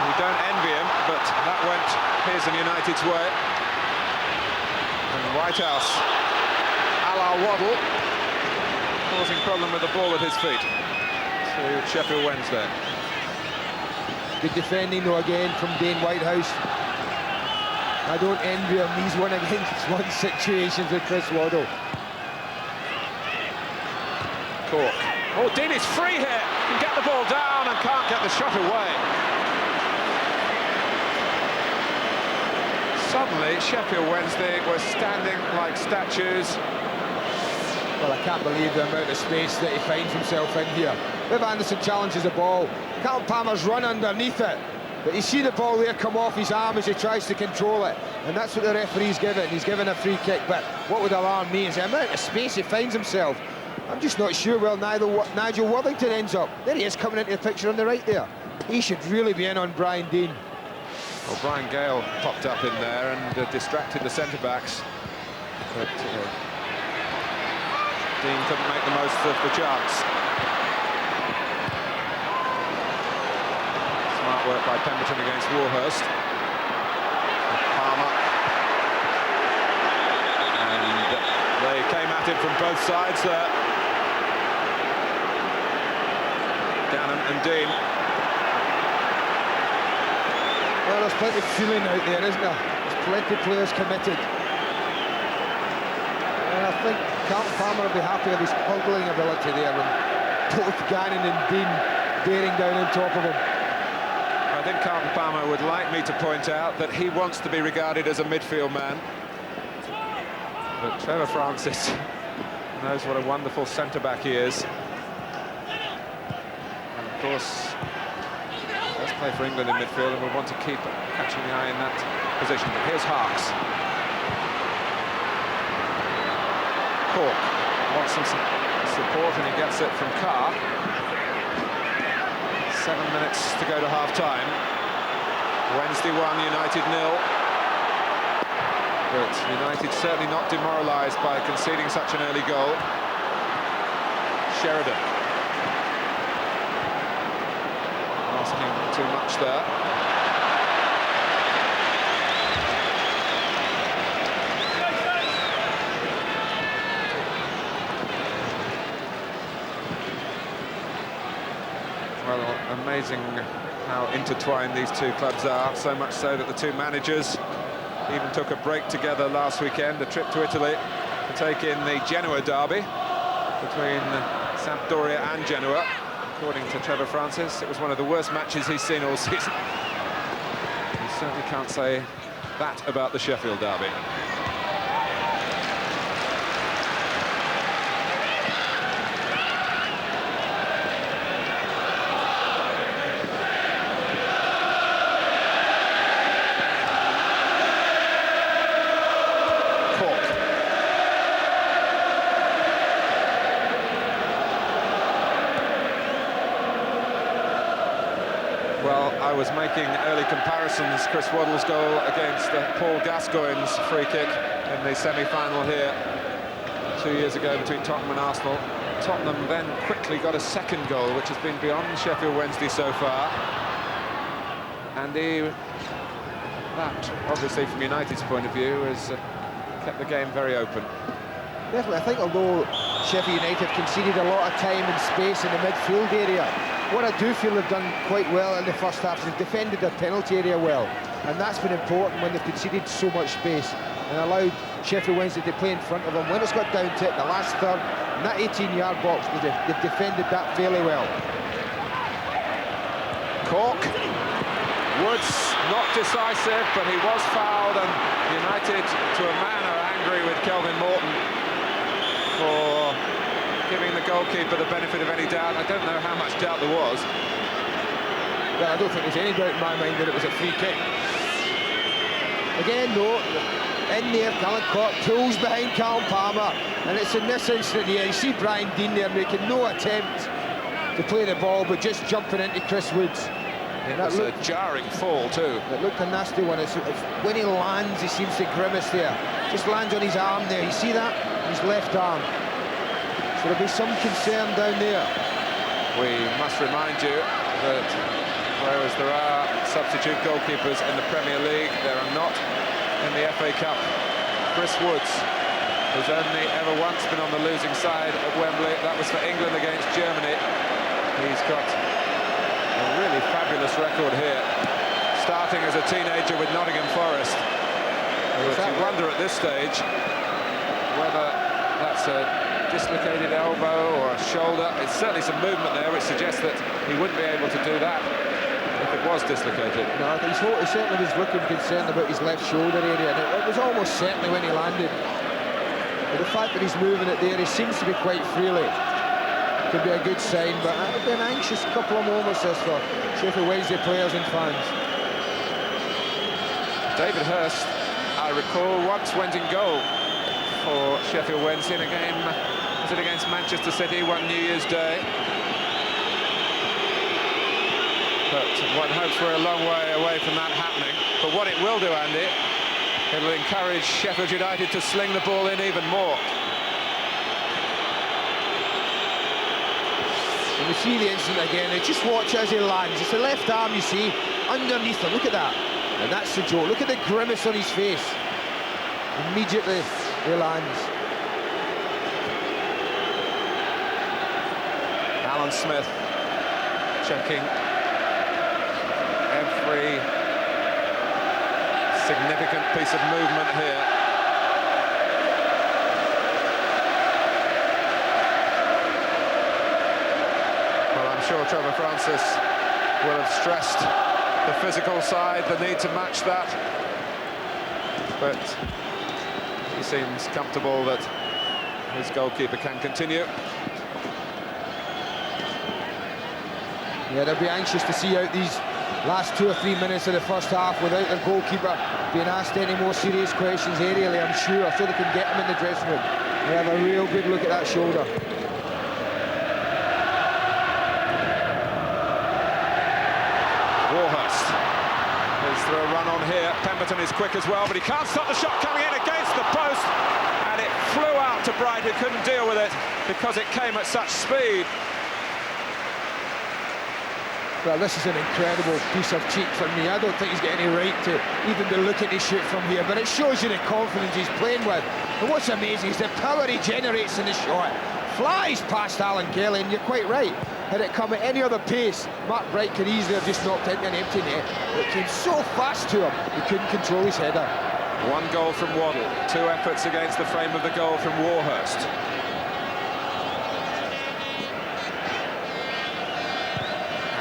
we don't envy him, but that went his and United's way. And Whitehouse, a la Waddle, causing problem with the ball at his feet to Sheffield Wednesday. Good defending though again from Dane Whitehouse. I don't envy him these one against one situations with Chris Waddle. Cork. Oh, Dean is free here. Can get the ball down and can't get the shot away. Suddenly, Sheffield Wednesday was standing like statues. Well, I can't believe the amount of space that he finds himself in here. Viv Anderson challenges the ball. Carlton Palmer's run underneath it. But you see the ball there come off his arm as he tries to control it. And that's what the referee's given. He's given a free kick. But what would alarm me is the amount of space he finds himself. I'm just not sure where Nigel Worthington ends up. There he is coming into the picture on the right there. He should really be in on Brian Dean. Well, Brian Gale popped up in there and distracted the centre-backs. But Dean couldn't make the most of the chance. work by Pemberton against Warhurst. Palmer. And they came at it from both sides there. Gannon and Dean. Well, there's plenty of feeling out there, isn't there? There's plenty of players committed. And I think Carlton Palmer will be happy with his hurdling ability there when both Gannon and Dean bearing down on top of him. I think Carlton Palmer would like me to point out that he wants to be regarded as a midfield man. But Trevor Francis knows what a wonderful centre-back he is. And of course, let's play for England in midfield and we'll want to keep catching the eye in that position. But here's Harkes. Cork wants some support and he gets it from Carr. 7 minutes to go to half-time. Wednesday 1, United 0. But United certainly not demoralised by conceding such an early goal. Sheridan. Asking too much there. Well, amazing how intertwined these two clubs are, so much so that the two managers even took a break together last weekend, a trip to Italy to take in the Genoa derby between Sampdoria and Genoa. According to Trevor Francis, it was one of the worst matches he's seen all season. You certainly can't say that about the Sheffield derby. Well, I was making early comparisons, Chris Waddle's goal against Paul Gascoigne's free kick in the semi-final here 2 years ago between Tottenham and Arsenal. Tottenham then quickly got a second goal, which has been beyond Sheffield Wednesday so far. And that, obviously, from United's point of view, has kept the game very open. Definitely, I think although Sheffield United conceded a lot of time and space in the midfield area, what I do feel they've done quite well in the first half is they've defended their penalty area well, and that's been important when they've conceded so much space and allowed Sheffield Wednesday to play in front of them. When it's got down to it in the last third, in that 18-yard box, they've defended that fairly well. Cork. Woods not decisive, but he was fouled, and United, to a man, are angry with Kelvin Morton for giving the goalkeeper the benefit of any doubt. I don't know how much doubt there was. Well, I don't think there's any doubt in my mind that it was a free kick. Again, though, in there, Callum Cork pulls behind Carlton Palmer, and it's in this incident here, you see Brian Dean there making no attempt to play the ball, but just jumping into Chris Woods. It was a jarring fall, too. It looked a nasty one. When he lands, he seems to grimace there. Just lands on his arm there. You see that? His left arm. So there'll be some concern down there. We must remind you that whereas there are substitute goalkeepers in the Premier League, there are not in the FA Cup. Chris Woods, who's only ever once been on the losing side at Wembley, that was for England against Germany. He's got a really fabulous record here, starting as a teenager with Nottingham Forest. But you wonder at this stage whether that's a dislocated elbow or a shoulder. It's certainly some movement there which suggests that he wouldn't be able to do that if it was dislocated. No, he certainly was looking concerned about his left shoulder area, and it was almost certainly when he landed. But the fact that he's moving it there, he seems to be quite freely, could be a good sign, but it'll be an anxious couple of moments this for Sheffield Wednesday players and fans. David Hirst, I recall, once went in goal for Sheffield Wednesday in a game, was it against Manchester City, one New Year's Day? But one hopes we're a long way away from that happening. But what it will do, Andy, it'll encourage Sheffield United to sling the ball in even more. And we see the incident again. And just watch as he lands. It's the left arm, you see, underneath him. Look at that. And that's the joke. Look at the grimace on his face. Immediately he lands. Alan Smith checking every significant piece of movement here. Well, I'm sure Trevor Francis will have stressed the physical side, the need to match that, but he seems comfortable that his goalkeeper can continue. Yeah, they'll be anxious to see out these last 2 or 3 minutes of the first half without their goalkeeper being asked any more serious questions aerially, I'm sure, so they can get him in the dressing room. They have a real good look at that shoulder. Warhurst is through a run on here. Pemberton is quick as well, but he can't stop the shot coming in against the post, and it flew out to Bright, who couldn't deal with it because it came at such speed. Well, this is an incredible piece of cheek for me. I don't think he's got any right to even be looking to shoot from here, but it shows you the confidence he's playing with. And what's amazing is the power he generates in the shot. Flies past Alan Kelly, and you're quite right. Had it come at any other pace, Mark Bright could easily have just knocked into an empty net. It came so fast to him, he couldn't control his header. 1 goal from Waddle, 2 efforts against the frame of the goal from Warhurst.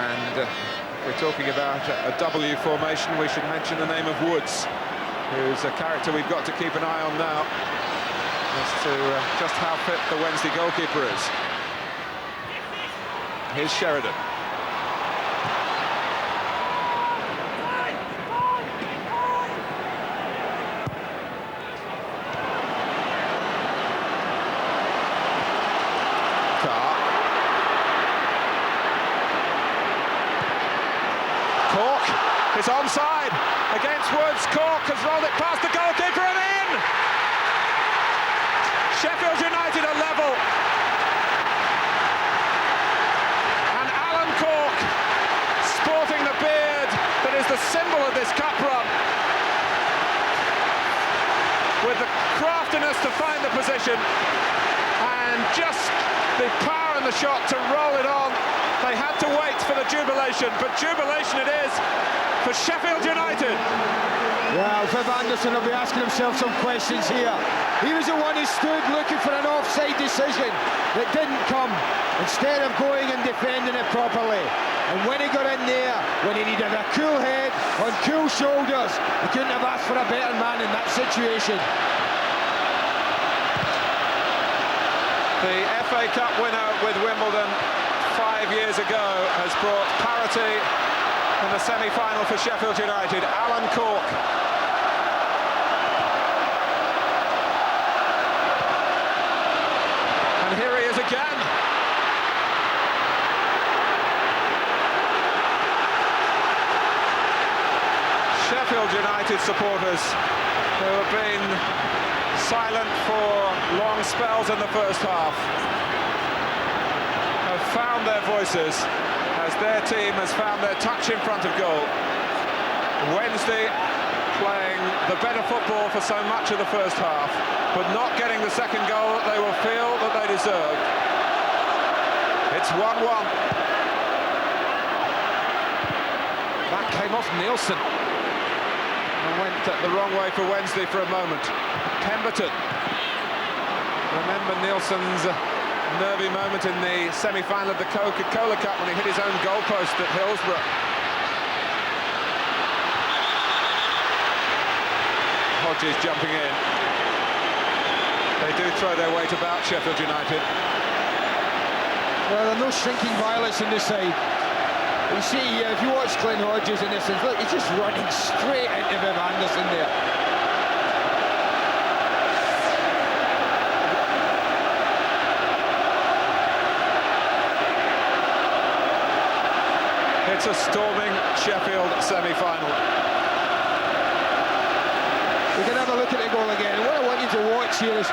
And we're talking about a W formation. We should mention the name of Woods, who's a character we've got to keep an eye on now as to just how fit the Wednesday goalkeeper is. Here's Sheridan. Carr. Cork is onside against Woods. Cork has rolled it past the goalkeeper and in! Sheffield United are level. And Alan Cork, sporting the beard that is the symbol of this cup run, with the craftiness to find the position and just the power in the shot to roll it on. They had to wait for the jubilation, but jubilation it is for Sheffield United. Well, Viv Anderson will be asking himself some questions here. He was the one who stood looking for an offside decision that didn't come, instead of going and defending it properly. And when he got in there, when he needed a cool head on cool shoulders, he couldn't have asked for a better man in that situation. The FA Cup winner with Wimbledon 5 years ago has brought parity in the semi-final for Sheffield United. Alan Cork. And here he is again. Sheffield United supporters who have been silent for long spells in the first half have found their voices as their team has found their touch in front of goal. Wednesday playing the better football for so much of the first half, but not getting the second goal that they will feel that they deserve. It's 1-1. That came off Nielsen and went the wrong way for Wednesday for a moment. Pemberton. Remember Nielsen's nervy moment in the semi-final of the Coca-Cola Cup when he hit his own goalpost at Hillsborough. Hodges jumping in. They do throw their weight about, Sheffield United. Well, there are no shrinking violets in this side. You see, if you watch Glenn Hodges in this, look, he's just running straight into Viv Anderson there. It's a storming Sheffield semi-final. We can have a look at the goal again. And what I want you to watch here is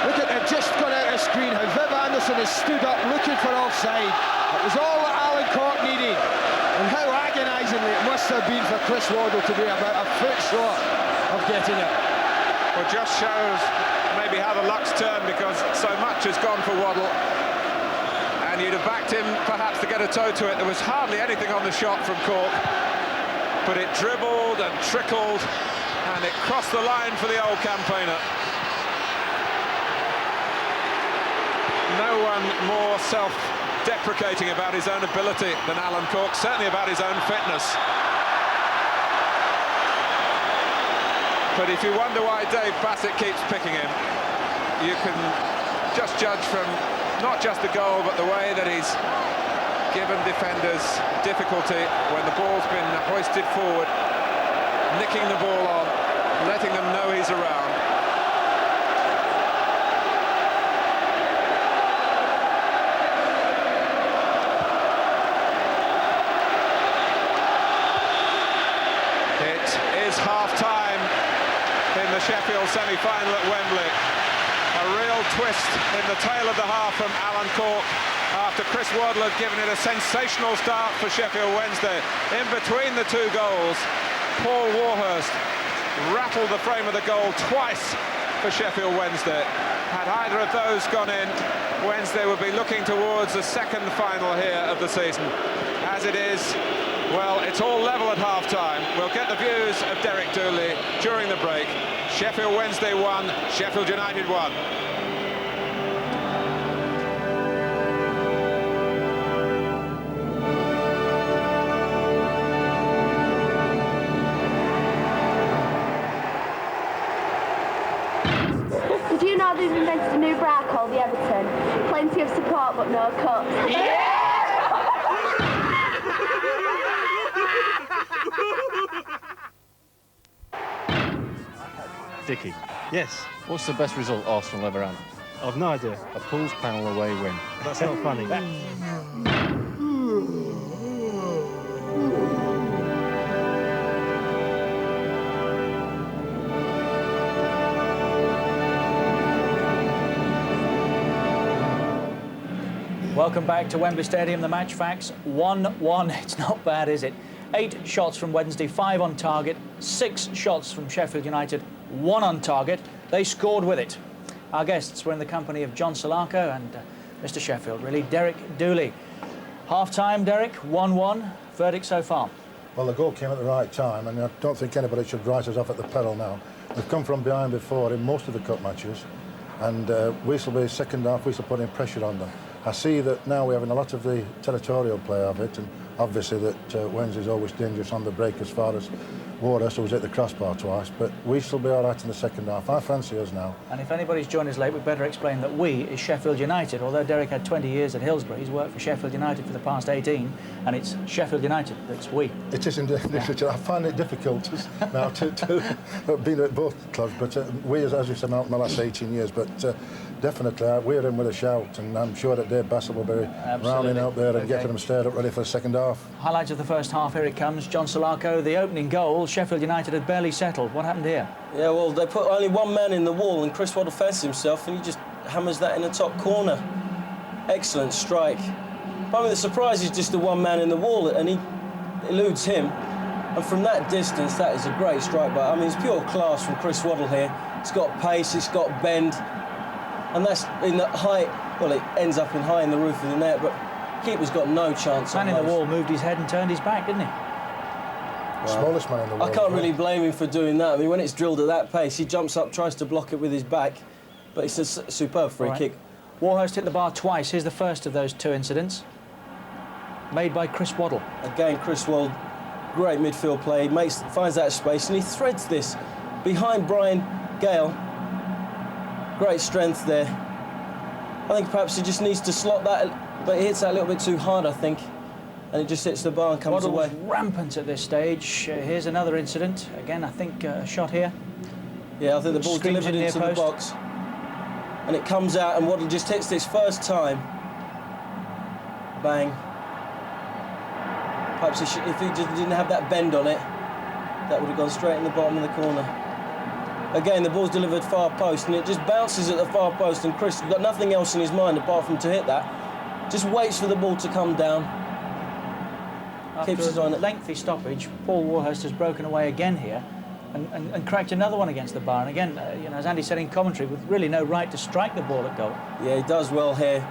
Look at it, just gone out of screen. How Viv Anderson has stood up looking for offside. It was all that Alan Cork needed. And how agonisingly it must have been for Chris Waddle to be about a foot short of getting it. Well, just shows maybe how the luck's turned, because so much has gone for Waddle. And you'd have backed him perhaps to get a toe to it. There was hardly anything on the shot from Cork, but it dribbled and trickled, and it crossed the line for the old campaigner. No one more self-deprecating about his own ability than Alan Cork, certainly about his own fitness. But if you wonder why Dave Bassett keeps picking him, you can just judge from not just the goal, but the way that he's given defenders difficulty when the ball's been hoisted forward, nicking the ball on, letting them know he's around. It is half-time in the Sheffield semi-final at Wembley. A real twist in the tail of the half from Alan Cork after Chris Waddle had given it a sensational start for Sheffield Wednesday. In between the two goals, Paul Warhurst rattled the frame of the goal twice for Sheffield Wednesday. Had either of those gone in, Wednesday would be looking towards the second final here of the season. As it is, well, it's all level at half-time. We'll get the views of Derek Dooley during the break. Sheffield Wednesday 1, Sheffield United 1. Did you know they've invented a new bra called the Everton? Plenty of support but no cuts. Yeah! Dickie, Yes, what's the best result Arsenal ever had? I've no idea. A Pools panel away win. That's not funny. Welcome back to Wembley Stadium. The match facts: 1-1. It's not bad, is it? 8 shots from Wednesday, 5 on target, 6 shots from Sheffield United, 1 on target. They scored with it. Our guests were in the company of John Solarco and Mr. Sheffield, really, Derek Dooley. Half-time, Derek, 1-1. Verdict so far? Well, the goal came at the right time, and I don't think anybody should write us off at the peril now. We've come from behind before in most of the cup matches, and Weaselby's second half, Weaselby putting pressure on them. I see that now we're having a lot of the territorial play of it, and obviously that Wednesday's always dangerous on the break as far as Warhurst, who was at the crossbar twice, but we shall be all right in the second half. I fancy us now. And if anybody's joined us late, we'd better explain that we is Sheffield United. Although Derek had 20 years at Hillsborough, he's worked for Sheffield United for the past 18, and it's Sheffield United that's we. It is indeed. Yeah. I find it difficult now to being at both clubs, but we, as you said, in the last 18 years, but definitely we're in with a shout, and I'm sure that Dave Bassett will be rounding out there and getting them stirred up ready for the second half. Highlights of the first half, here it comes. John Solarco, the opening goal. Sheffield United had barely settled. What happened here? Yeah, well, they put only one man in the wall, and Chris Waddle fancies himself, and he just hammers that in the top corner. Excellent strike. But I mean, the surprise is just the one man in the wall, and he eludes him. And from that distance, that is a great strike. But I mean, it's pure class from Chris Waddle here. It's got pace, it's got bend, and that's in the height. Well, it ends up in high in the roof of the net, but keeper's got no chance. Man in the wall moved his head and turned his back, didn't he? Smallest man in the world. I can't really blame him for doing that. I mean, when it's drilled at that pace, he jumps up, tries to block it with his back, but it's a superb free kick. Warhurst hit the bar twice. Here's the first of those 2 incidents, made by Chris Waddle. Again, Chris Waddle, great midfield play, finds that space, and he threads this behind Brian Gale. Great strength there. I think perhaps he just needs to slot that, but he hits that a little bit too hard, I think. And it just hits the bar and comes Waddle away. was rampant at this stage. Here's another incident. Again, I think a shot here. Yeah, I think the ball's Screams delivered in into near the box. And it comes out, and Waddle just hits this first time. Bang. Perhaps if he just didn't have that bend on it, that would have gone straight in the bottom of the corner. Again, the ball's delivered far post, and it just bounces at the far post, and Chris has got nothing else in his mind apart from to hit that. Just waits for the ball to come down. Keeps his eye on a it. lengthy stoppage, Paul Warhurst has broken away again here and cracked another one against the bar. And again, you know, as Andy said in commentary, with really no right to strike the ball at goal. Yeah, he does well here.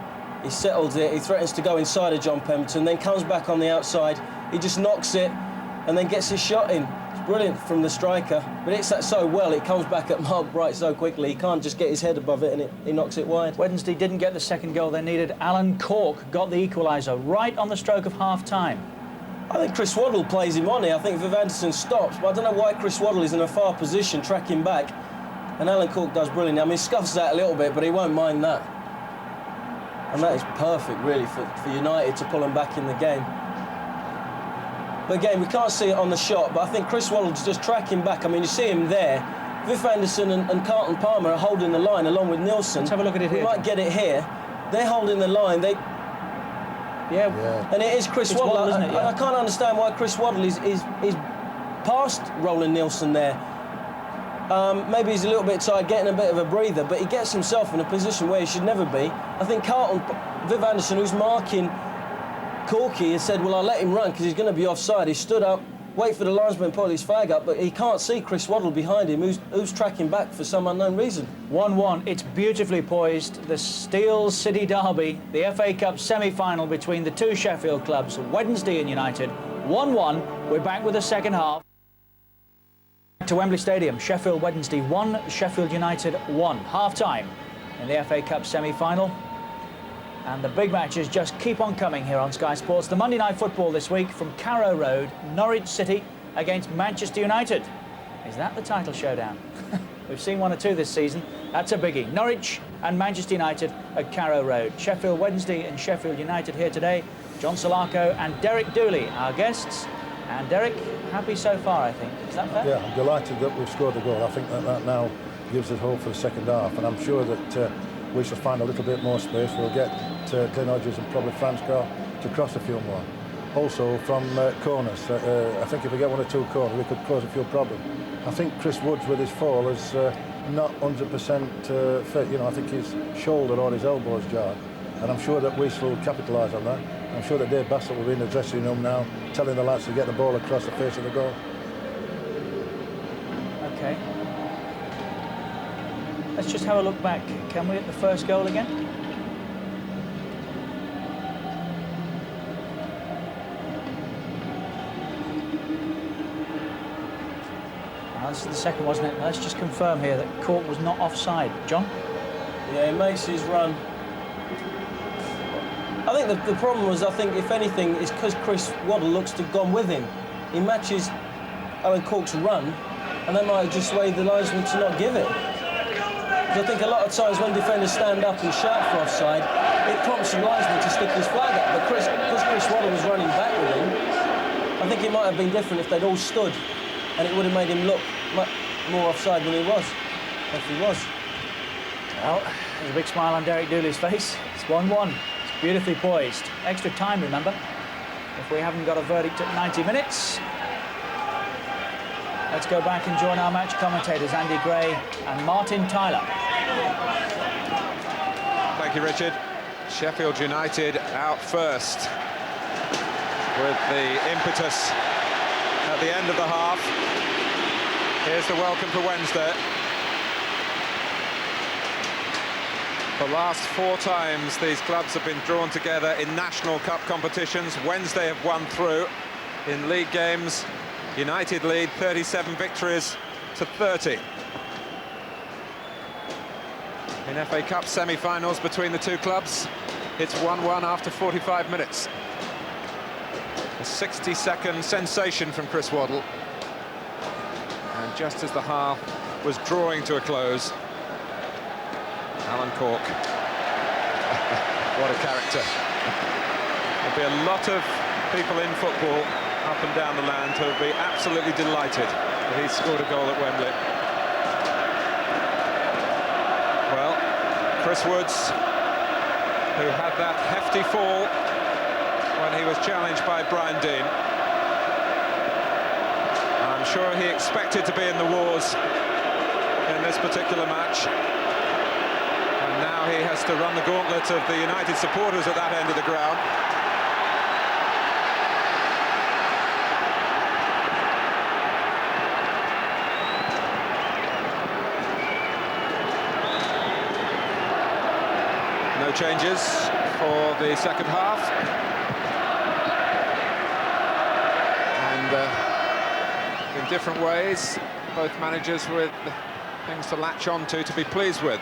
He settles it, he threatens to go inside of John Pemberton, then comes back on the outside. He just knocks it and then gets his shot in. It's brilliant from the striker, but it's that so well, it comes back at Mark Bright so quickly. He can't just get his head above it, and he knocks it wide. Wednesday didn't get the second goal they needed. Alan Cork got the equaliser right on the stroke of half-time. I think Chris Waddle plays him on here. I think Viv Anderson stops, but I don't know why Chris Waddle is in a far position, tracking back. And Alan Cork does brilliantly. I mean, he scuffs that a little bit, but he won't mind that. And that is perfect, really, for United to pull them back in the game. But again, we can't see it on the shot, but I think Chris Waddle's just tracking back. I mean, you see him there. Viv Anderson and Carlton Palmer are holding the line along with Nielsen. Let's have a look at it here. We might get it here. They're holding the line. Yeah. And it is Chris Waddle. Waddle, isn't it? Yeah. I can't understand why Chris Waddle is past Roland Nielsen there. Maybe he's a little bit tired, getting a bit of a breather, but he gets himself in a position where he should never be. I think Viv Anderson, who's marking Corky, has said, well, I'll let him run because he's going to be offside. He stood up, wait for the linesman to pull his flag up, but he can't see Chris Waddle behind him, who's tracking back for some unknown reason. 1-1, it's beautifully poised. The Steel City Derby, the FA Cup semi-final between the two Sheffield clubs, Wednesday and United. 1-1, we're back with the second half. To Wembley Stadium, Sheffield Wednesday 1, Sheffield United 1. Half-time in the FA Cup semi-final. And the big matches just keep on coming here on Sky Sports. The Monday Night Football this week from Carrow Road, Norwich City against Manchester United. Is that the title showdown? We've seen one or two this season. That's a biggie. Norwich and Manchester United at Carrow Road. Sheffield Wednesday and Sheffield United here today. John Solarco and Derek Dooley, our guests. And Derek, happy so far, I think. Is that fair? Yeah, I'm delighted that we've scored the goal. I think that now gives us hope for the second half, and I'm sure that we shall find a little bit more space. We'll get Glenn Hodges and probably Franz Carr to cross a few more. Also from corners, I think if we get one or two corners, we could cause a few problems. I think Chris Woods with his fall is not 100% fit. You know, I think his shoulder or his elbow is jarred, and I'm sure that we shall capitalise on that. I'm sure that Dave Bassett will be in the dressing room now, telling the lads to get the ball across the face of the goal. Okay. Let's just have a look back, can we, at the first goal again? This is the second, wasn't it? Let's just confirm here that Cork was not offside. John? Yeah, he makes his run. I think the problem was, I think, if anything, is because Chris Waddle looks to have gone with him. He matches Alan Cork's run, and that might have just swayed the linesman to not give it. Because I think a lot of times when defenders stand up and shout for offside, it prompts the linesman to stick his flag up. But because Chris Waddle was running back with him, I think it might have been different if they'd all stood, and it would have made him look much more offside than he was, if he was. Well, there's a big smile on Derek Dooley's face. It's 1-1. It's beautifully poised. Extra time, remember, if we haven't got a verdict at 90 minutes. Let's go back and join our match commentators, Andy Gray and Martin Tyler. Thank you, Richard. Sheffield United out first with the impetus at the end of the half. Here's the welcome for Wednesday. The last 4 times these clubs have been drawn together in National Cup competitions, Wednesday have won through. In league games, United lead 37 victories to 30. In FA Cup semi-finals between the two clubs, it's 1-1 after 45 minutes. A 60-second sensation from Chris Waddle. And just as the half was drawing to a close, Alan Cork. What a character. There'll be a lot of people in football up and down the land who will be absolutely delighted that he's scored a goal at Wembley. Well, Chris Woods, who had that hefty fall when he was challenged by Brian Deane. I'm sure he expected to be in the wars in this particular match. And now he has to run the gauntlet of the United supporters at that end of the ground. No changes for the second half. And in different ways, both managers with things to latch on to be pleased with.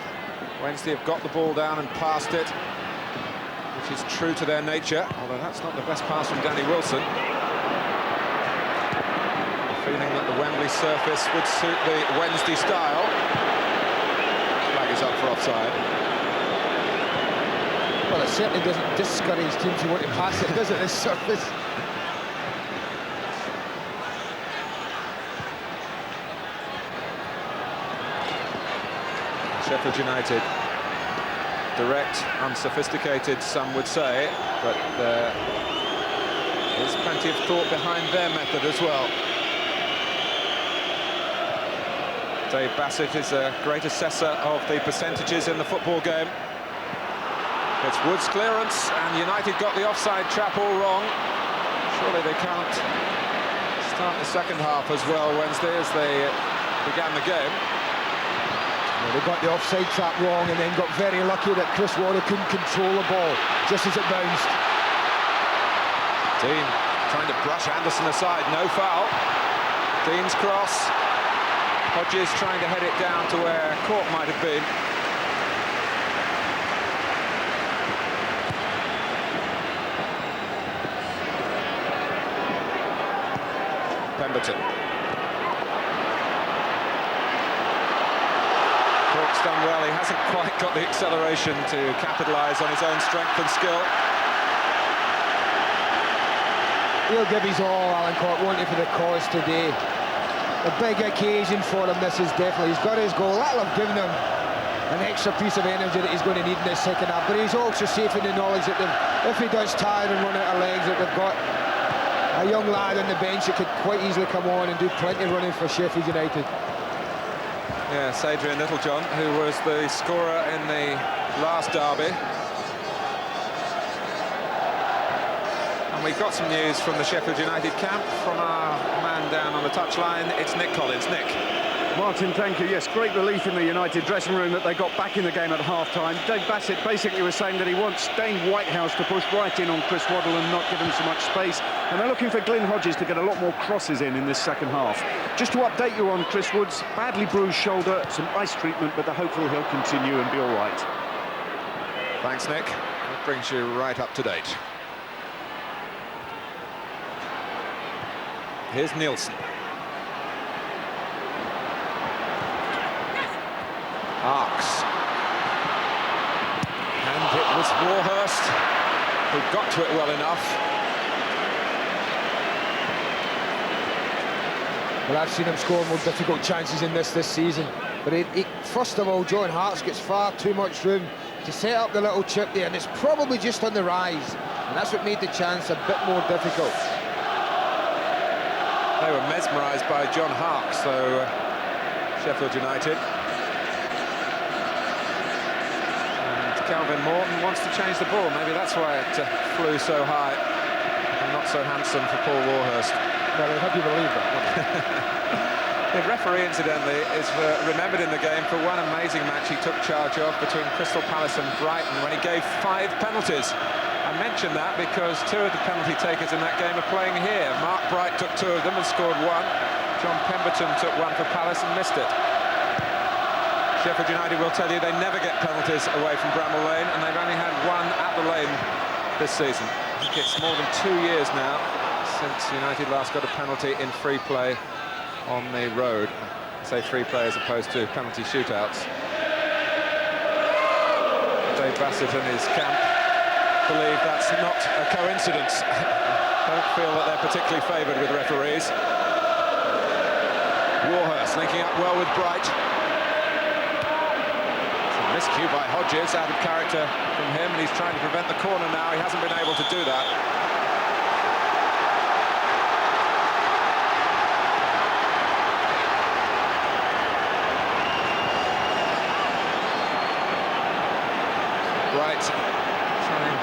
Wednesday have got the ball down and passed it, which is true to their nature, although that's not the best pass from Danny Wilson. Feeling that the Wembley surface would suit the Wednesday style. Flag is up for offside. Well, it certainly doesn't discourage teams who want to pass it, does it, this surface? Sheffield United, direct, unsophisticated, some would say, but there is plenty of thought behind their method as well. Dave Bassett is a great assessor of the percentages in the football game. It's Wood's clearance, and United got the offside trap all wrong. Surely they can't start the second half as well Wednesday as they began the game. Well, they got the offside trap wrong and then got very lucky that Chris Waddle couldn't control the ball just as it bounced. Dean trying to brush Anderson aside, no foul. Dean's cross. Hodges trying to head it down to where Cork might have been. Pemberton. Cork's done well, he hasn't quite got the acceleration to capitalise on his own strength and skill. He'll give his all, Alan Cork, won't he, for the cause today. A big occasion for him, this is definitely. He's got his goal, that'll have given him an extra piece of energy that he's going to need in this second half, but he's also safe in the knowledge that if he does tire and run out of legs, that they've got a young lad on the bench that could quite easily come on and do plenty of running for Sheffield United. Yes, Adrian Littlejohn, who was the scorer in the last derby. And we've got some news from the Sheffield United camp, from our man down on the touchline. It's Nick Collins. Nick. Martin, thank you. Yes, great relief in the United dressing room that they got back in the game at half-time. Dave Bassett basically was saying that he wants Dane Whitehouse to push right in on Chris Waddle and not give him so much space. And they're looking for Glyn Hodges to get a lot more crosses in this second half. Just to update you on Chris Wood's badly bruised shoulder, some ice treatment, but they're hopeful he'll continue and be all right. Thanks, Nick. That brings you right up to date. Here's Nielsen. Arks. And it was Warhurst who got to it well enough. Well, I've seen him score more difficult chances in this season. But first of all, John Hart's gets far too much room to set up the little chip there, and it's probably just on the rise. And that's what made the chance a bit more difficult. They were mesmerised by John Hark, so Sheffield United. And Calvin Morton wants to change the ball. Maybe that's why it flew so high and not so handsome for Paul Warhurst. Well, I hope you believe that. The referee, incidentally, is remembered in the game for one amazing match he took charge of between Crystal Palace and Brighton when he gave 5 penalties. I mention that because 2 of the penalty takers in that game are playing here. Mark Bright took 2 of them and scored 1. John Pemberton took 1 for Palace and missed it. Sheffield United will tell you they never get penalties away from Bramall Lane, and they've only had 1 at the Lane this season. I think it's more than 2 years now since United last got a penalty in free play on the road. I say free play as opposed to penalty shootouts. Dave Bassett and his camp believe that's not a coincidence. Don't feel that they're particularly favoured with referees. Warhurst linking up well with Bright. It's a miscue by Hodges, out of character from him, and he's trying to prevent the corner now. He hasn't been able to do that.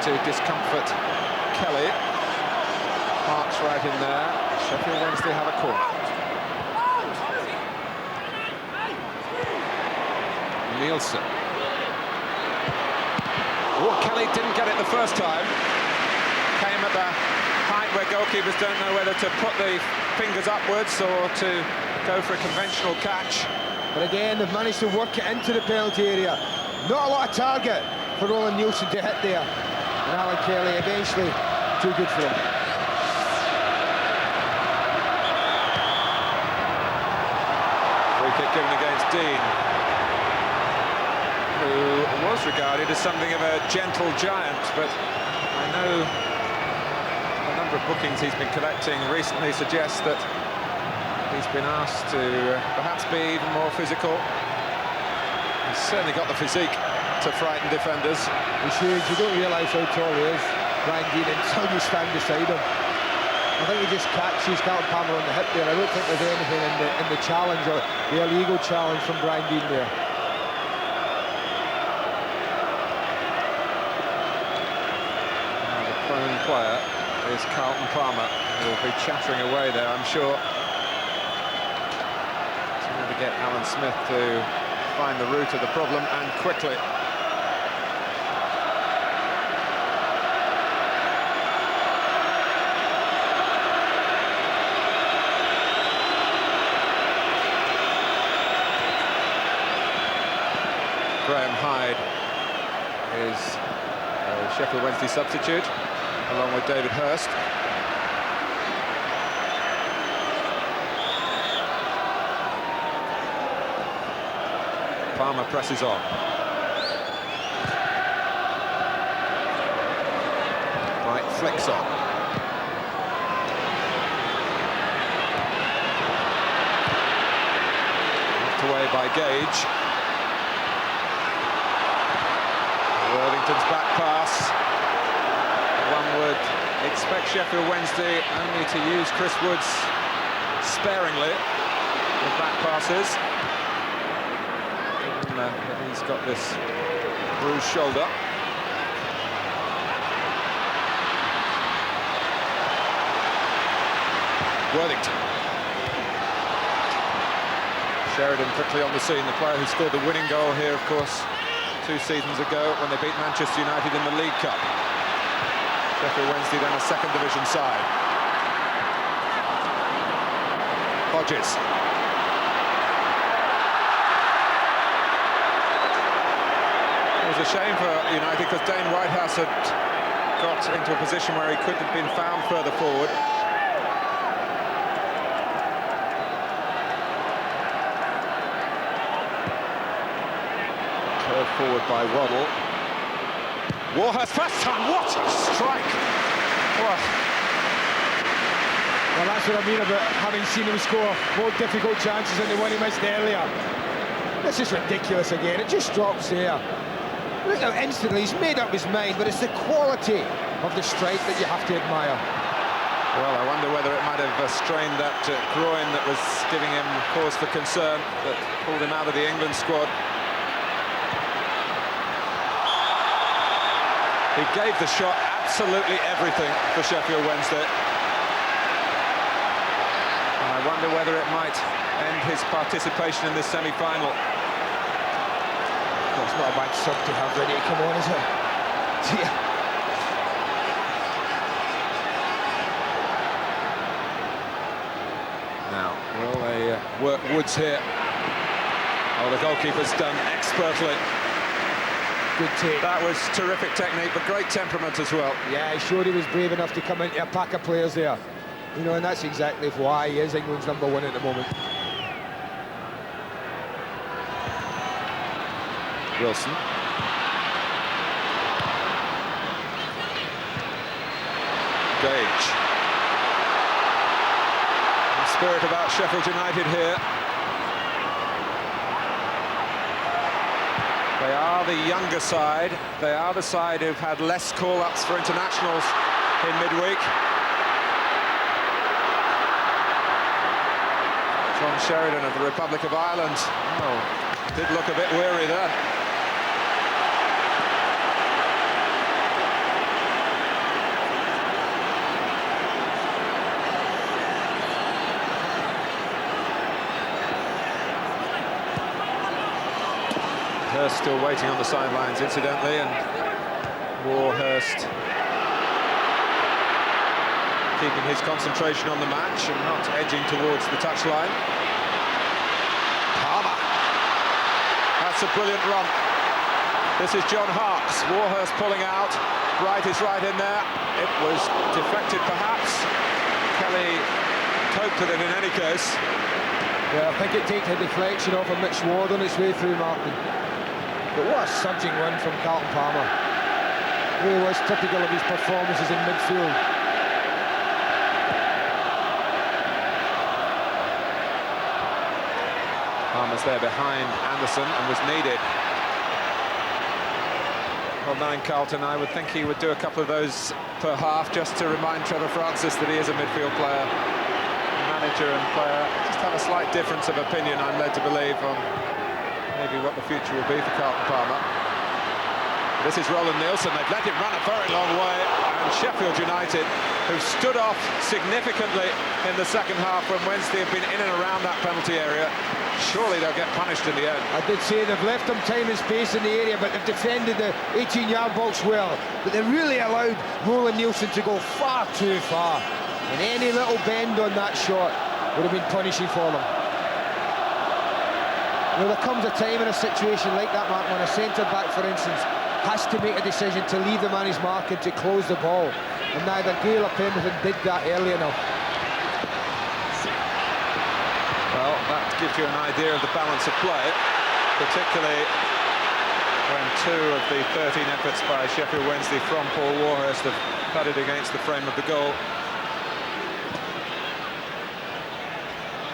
to discomfort Kelly. Marks right in there. Sheffield Wednesday have a corner. Nielsen. Oh, Kelly didn't get it the first time. Came at the height where goalkeepers don't know whether to put the fingers upwards or to go for a conventional catch. But again, they've managed to work it into the penalty area. Not a lot of target for Roland Nielsen to hit there. And Alan Kelly eventually too good for him. Free kick given against Dean, who was regarded as something of a gentle giant, but I know a number of bookings he's been collecting recently suggest that he's been asked to perhaps be even more physical. He's certainly got the physique to frighten defenders. He's huge. You don't realise how tall he is, Brian Dean, until you stand beside him. I think he just catches Carlton Palmer on the hip there. I don't think there's anything in the challenge or the illegal challenge from Brian Dean there. The prone player is Carlton Palmer, who will be chattering away there, I'm sure. Trying to get Alan Smith to find the root of the problem, and quickly. Graham Hyde is a Sheffield Wednesday substitute, along with David Hurst. Palmer presses on. Right, flicks on. Knocked away by Gage. Worthington's back pass. One would expect Sheffield Wednesday only to use Chris Woods sparingly with back passes. Given that he's got this bruised shoulder. Worthington. Sheridan quickly on the scene, the player who scored the winning goal here, of course, 2 seasons ago when they beat Manchester United in the League Cup. Sheffield Wednesday then a second division side. Hodges. It was a shame for United because Dane Whitehouse had got into a position where he could have been found further forward. Forward by Waddle. Warhurst first time, what a strike! Well, that's what I mean about having seen him score more difficult chances than the one he missed earlier. This is ridiculous again, it just drops there. Look how instantly he's made up his mind, but it's the quality of the strike that you have to admire. Well, I wonder whether it might have strained that groin that was giving him cause for concern, that pulled him out of the England squad. He gave the shot absolutely everything for Sheffield Wednesday. And I wonder whether it might end his participation in this semi-final. Well, it's not a bad sub to have ready to come on, is it? Yeah. Now, will they work Woods here? Oh, the goalkeeper's done expertly. Good take. That was terrific technique, but great temperament as well. Yeah, he showed he was brave enough to come into a pack of players there. You know, and that's exactly why he is England's #1 at the moment. Wilson. Gage. Some spirit about Sheffield United here. They are the younger side. They are the side who've had less call-ups for internationals in midweek. John Sheridan of the Republic of Ireland. Oh, did look a bit weary there. Hurst still waiting on the sidelines, incidentally, and Warhurst keeping his concentration on the match and not edging towards the touchline. Palmer. That's a brilliant run. This is John Harkes. Warhurst pulling out. Wright is right in there. It was deflected, perhaps. Kelly coped with it in any case. Yeah, I think it takes a deflection off of Mitch Ward on its way through, Martin. But what a surging run from Carlton Palmer. Really was typical of his performances in midfield. Palmer's there behind Anderson and was needed. Well, knowing Carlton, I would think he would do a couple of those per half just to remind Trevor Francis that he is a midfield player. Manager and player just have a slight difference of opinion, I'm led to believe, on maybe what the future will be for Carlton Palmer. This is Roland Nielsen. They've let him run a very long way, and Sheffield United, who stood off significantly in the second half when Wednesday have been in and around that penalty area, surely they'll get punished in the end. I did say they've left them time and space in the area, but they've defended the 18-yard box well. But they really allowed Roland Nielsen to go far too far. And any little bend on that shot would have been punishing for them. You know, there comes a time in a situation like that, Mark, when a centre-back, for instance, has to make a decision to leave the man he's marking to close the ball. And neither Gale or Pemberton did that early enough. Well, that gives you an idea of the balance of play, particularly when 2 of the 13 efforts by Sheffield Wednesday from Paul Warhurst have thudded against the frame of the goal.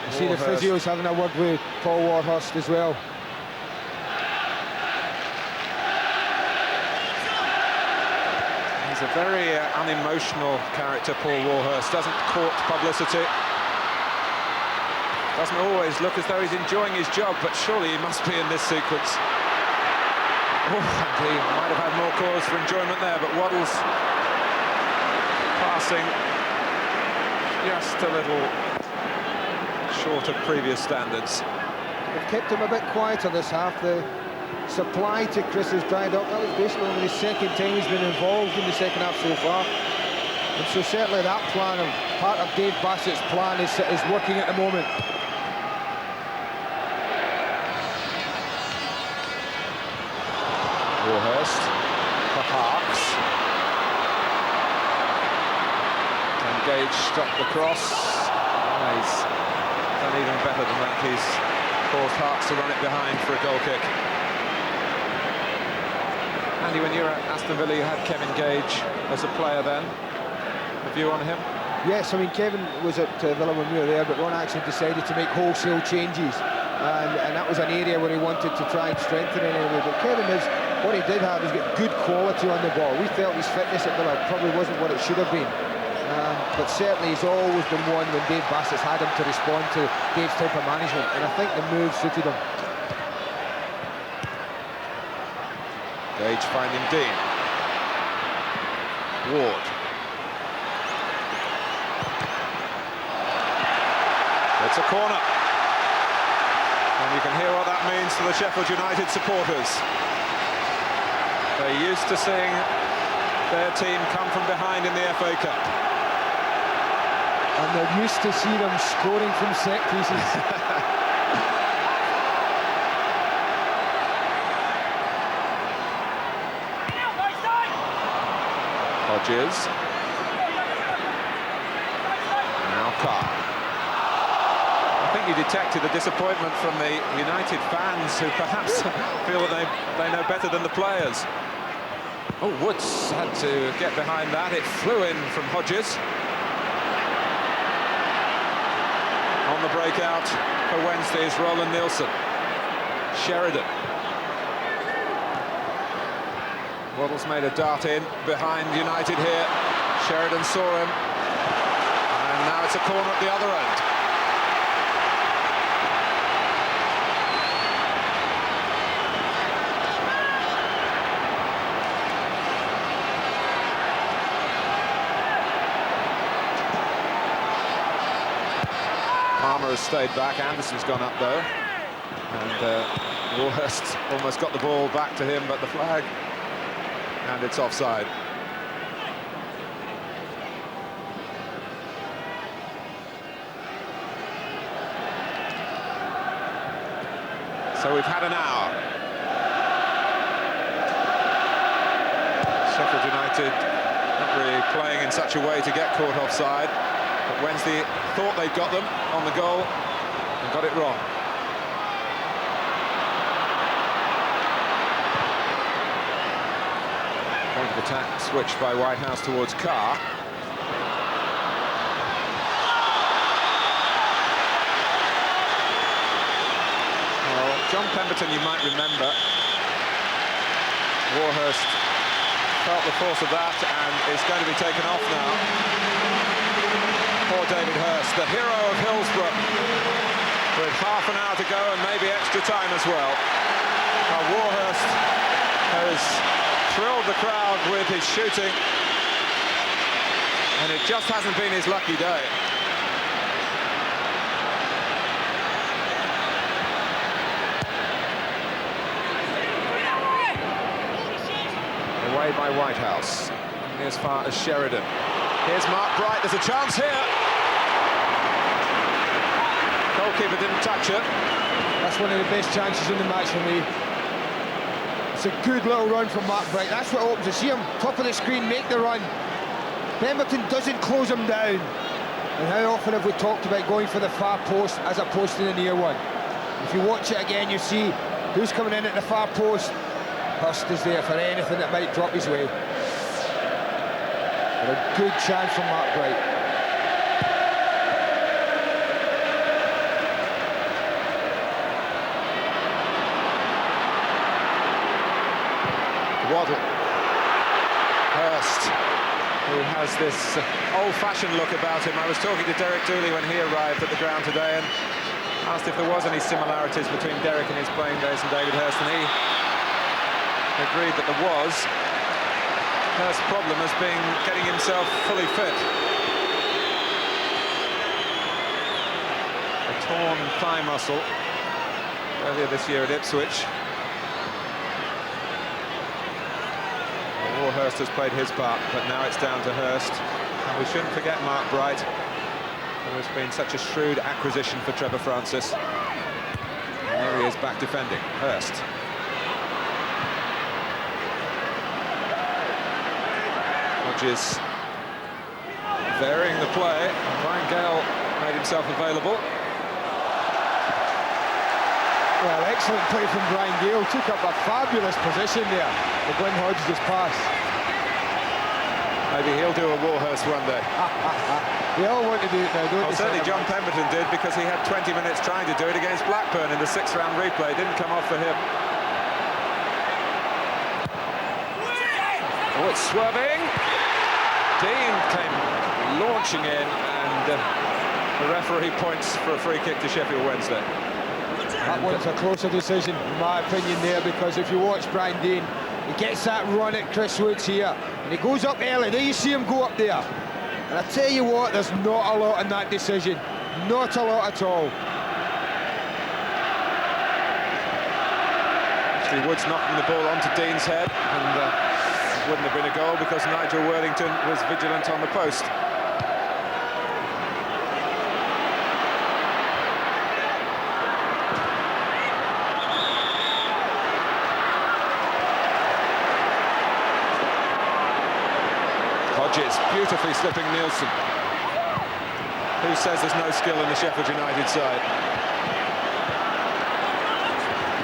You see the physios having a word with Paul Warhurst as well. He's a very unemotional character, Paul Warhurst. Doesn't court publicity. Doesn't always look as though he's enjoying his job, but surely he must be in this sequence. Oh, and he might have had more cause for enjoyment there, but Waddle's passing just a little short of previous standards. They've kept him a bit quieter this half. The supply to Chris has dried up. That was basically only the second time he's been involved in the second half so far. And so certainly that plan, of part of Dave Bassett's plan, is working at the moment. Warhurst for Harkes. And Gage stopped the cross. Oh, he's done even better than that. He's forced Harkes to run it behind for a goal kick. Andy, when you were at Aston Villa, you had Kevin Gage as a player then. A view on him? Yes, I mean, Kevin was at Villa when we were there, but Ron actually decided to make wholesale changes. And that was an area where he wanted to try and strengthen it anyway. But Kevin is, what he did have is get good quality on the ball. We felt his fitness at Villa probably wasn't what it should have been. But certainly he's always been one when Dave Bassett's had him to respond to Dave's type of management. And I think the move suited him. Gage finding Dean. Ward. It's a corner. And you can hear what that means to the Sheffield United supporters. They're used to seeing their team come from behind in the FA Cup. And they're used to see them scoring from set pieces. Hodges. Now Carr. I think you detected the disappointment from the United fans, who perhaps feel that they know better than the players. Oh, Woods had to get behind that. It flew in from Hodges. On the breakout for Wednesday is Roland Nielsen. Sheridan. Waddle's made a dart in behind United here. Sheridan saw him. And now it's a corner at the other end. Palmer has stayed back. Anderson's gone up though. And Warhurst almost got the ball back to him, but the flag, and it's offside. So we've had an hour. Sheffield United not really playing in such a way to get caught offside, but Wednesday thought they'd got them on the goal and got it wrong. Point of attack switched by Whitehouse towards Carr. Well, John Pemberton, you might remember, Warhurst felt the force of that and is going to be taken off now. Poor David Hirst, the hero of Hillsborough, with half an hour to go and maybe extra time as well. Warhurst has thrilled the crowd with his shooting, and it just hasn't been his lucky day. Away by Whitehouse, as far as Sheridan. Here's Mark Bright, there's a chance here. Goalkeeper didn't touch it. That's one of the best chances in the match for me. It's a good little run from Mark Bright. That's what opens. You see him, top of the screen, make the run. Pemberton doesn't close him down. And how often have we talked about going for the far post as opposed to the near one? If you watch it again, you see who's coming in at the far post. Hirst is there for anything that might drop his way. But a good chance from Mark Bright. Waddle. Hirst, who has this old-fashioned look about him. I was talking to Derek Dooley when he arrived at the ground today and asked if there was any similarities between Derek in his playing days and David Hirst, and he agreed that there was. Hirst's problem has been getting himself fully fit. A torn thigh muscle earlier this year at Ipswich. Warhurst has played his part, but now it's down to Hirst. And we shouldn't forget Mark Bright, who has been such a shrewd acquisition for Trevor Francis. And there he is back defending. Hirst. Hodges varying the play. Brian Gale made himself available. Well, excellent play from Brian Gale. Took up a fabulous position there for Glenn Hodges' pass. Maybe he'll do a Warhurst one day. They all want to do it now, don't they? Certainly John Pemberton did, because he had 20 minutes trying to do it against Blackburn in the 6th round replay. Didn't come off for him. Oh, it's swerving. Dean came launching in, and the referee points for a free kick to Sheffield Wednesday. That one's a closer decision, in my opinion, there, because if you watch Brian Dean, he gets that run at Chris Woods here, and he goes up early. There you see him go up there. And I tell you what, there's not a lot in that decision. Not a lot at all. Actually, Woods knocking the ball onto Dean's head, and it wouldn't have been a goal because Nigel Worthington was vigilant on the post. Hodges beautifully slipping Nielsen. Who says there's no skill in the Sheffield United side?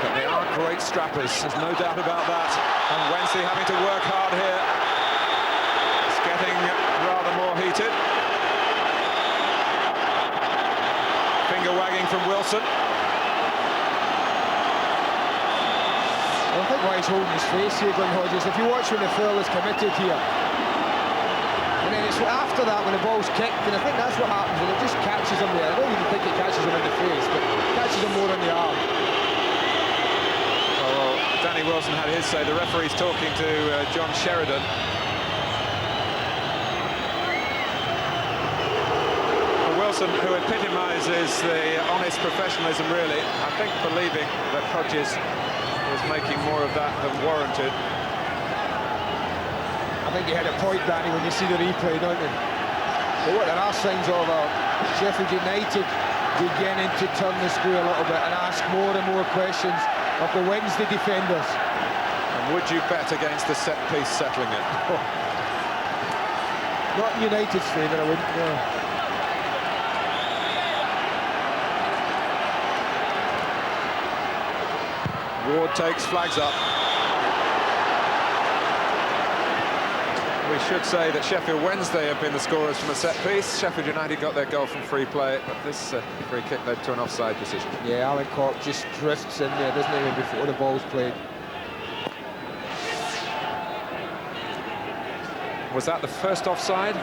But they are great strappers, there's no doubt about that. And Wednesday having to work hard here. It's getting rather more heated. Finger wagging from Wilson. I don't think why he's holding his face here, Glenn Hodges. If you watch when the foul is committed here, and then it's after that when the ball's kicked, and I think that's what happens, and it just catches him there. I don't even think it catches him in the face, but it catches him more on the arm. Well, Danny Wilson had his say. The referee's talking to John Sheridan. Well, Wilson Anderson, who epitomises the honest professionalism, really. I think believing that Hodges was making more of that than warranted. I think you had a point, Danny, when you see the replay, don't you? But what there are signs of Sheffield United beginning to turn the screw a little bit and ask more and more questions of the Wednesday defenders. And would you bet against the set piece settling it? Not in United's favour, I wouldn't, no. Ward takes, flags up. We should say that Sheffield Wednesday have been the scorers from a set piece. Sheffield United got their goal from free play, but this free kick led to an offside decision. Yeah, Alan Cork just drifts in there, doesn't he, before the ball's played. Was that the first offside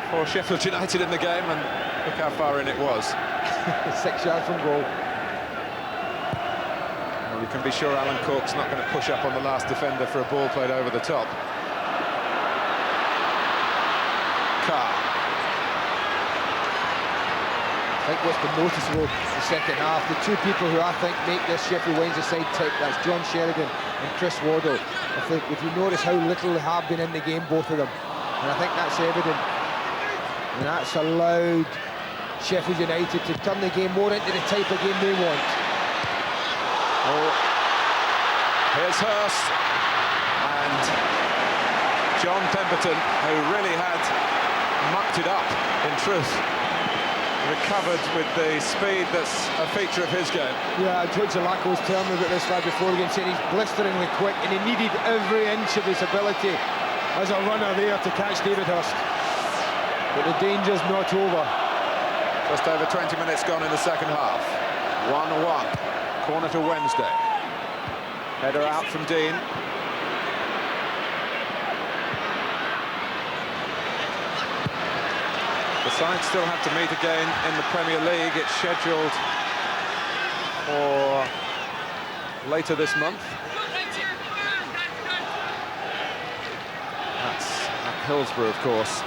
for Sheffield United in the game? And look how far in it was. 6 yards from goal. Well, you can be sure Alan Cork's not going to push up on the last defender for a ball played over the top. Carr. I think what's been noticeable in the second half, the two people who I think make this Sheffield Wednesday side tick, that's John Sheridan and Chris Waddle. I think if you notice how little they have been in the game, both of them, and I think that's evident. And that's allowed Sheffield United to turn the game more into the type of game they want. Oh, here's Hurst and John Pemberton, who really had mucked it up, in truth. Recovered with the speed that's a feature of his game. Yeah, George Zalako was telling me about this lad before the game, saying he's blisteringly quick and he needed every inch of his ability as a runner there to catch David Hurst. But the danger's not over. Just over 20 minutes gone in the second half. 1-1. Corner to Wednesday. Header out from Dean. The sides still have to meet again in the Premier League. It's scheduled for later this month. That's at Hillsborough, of course.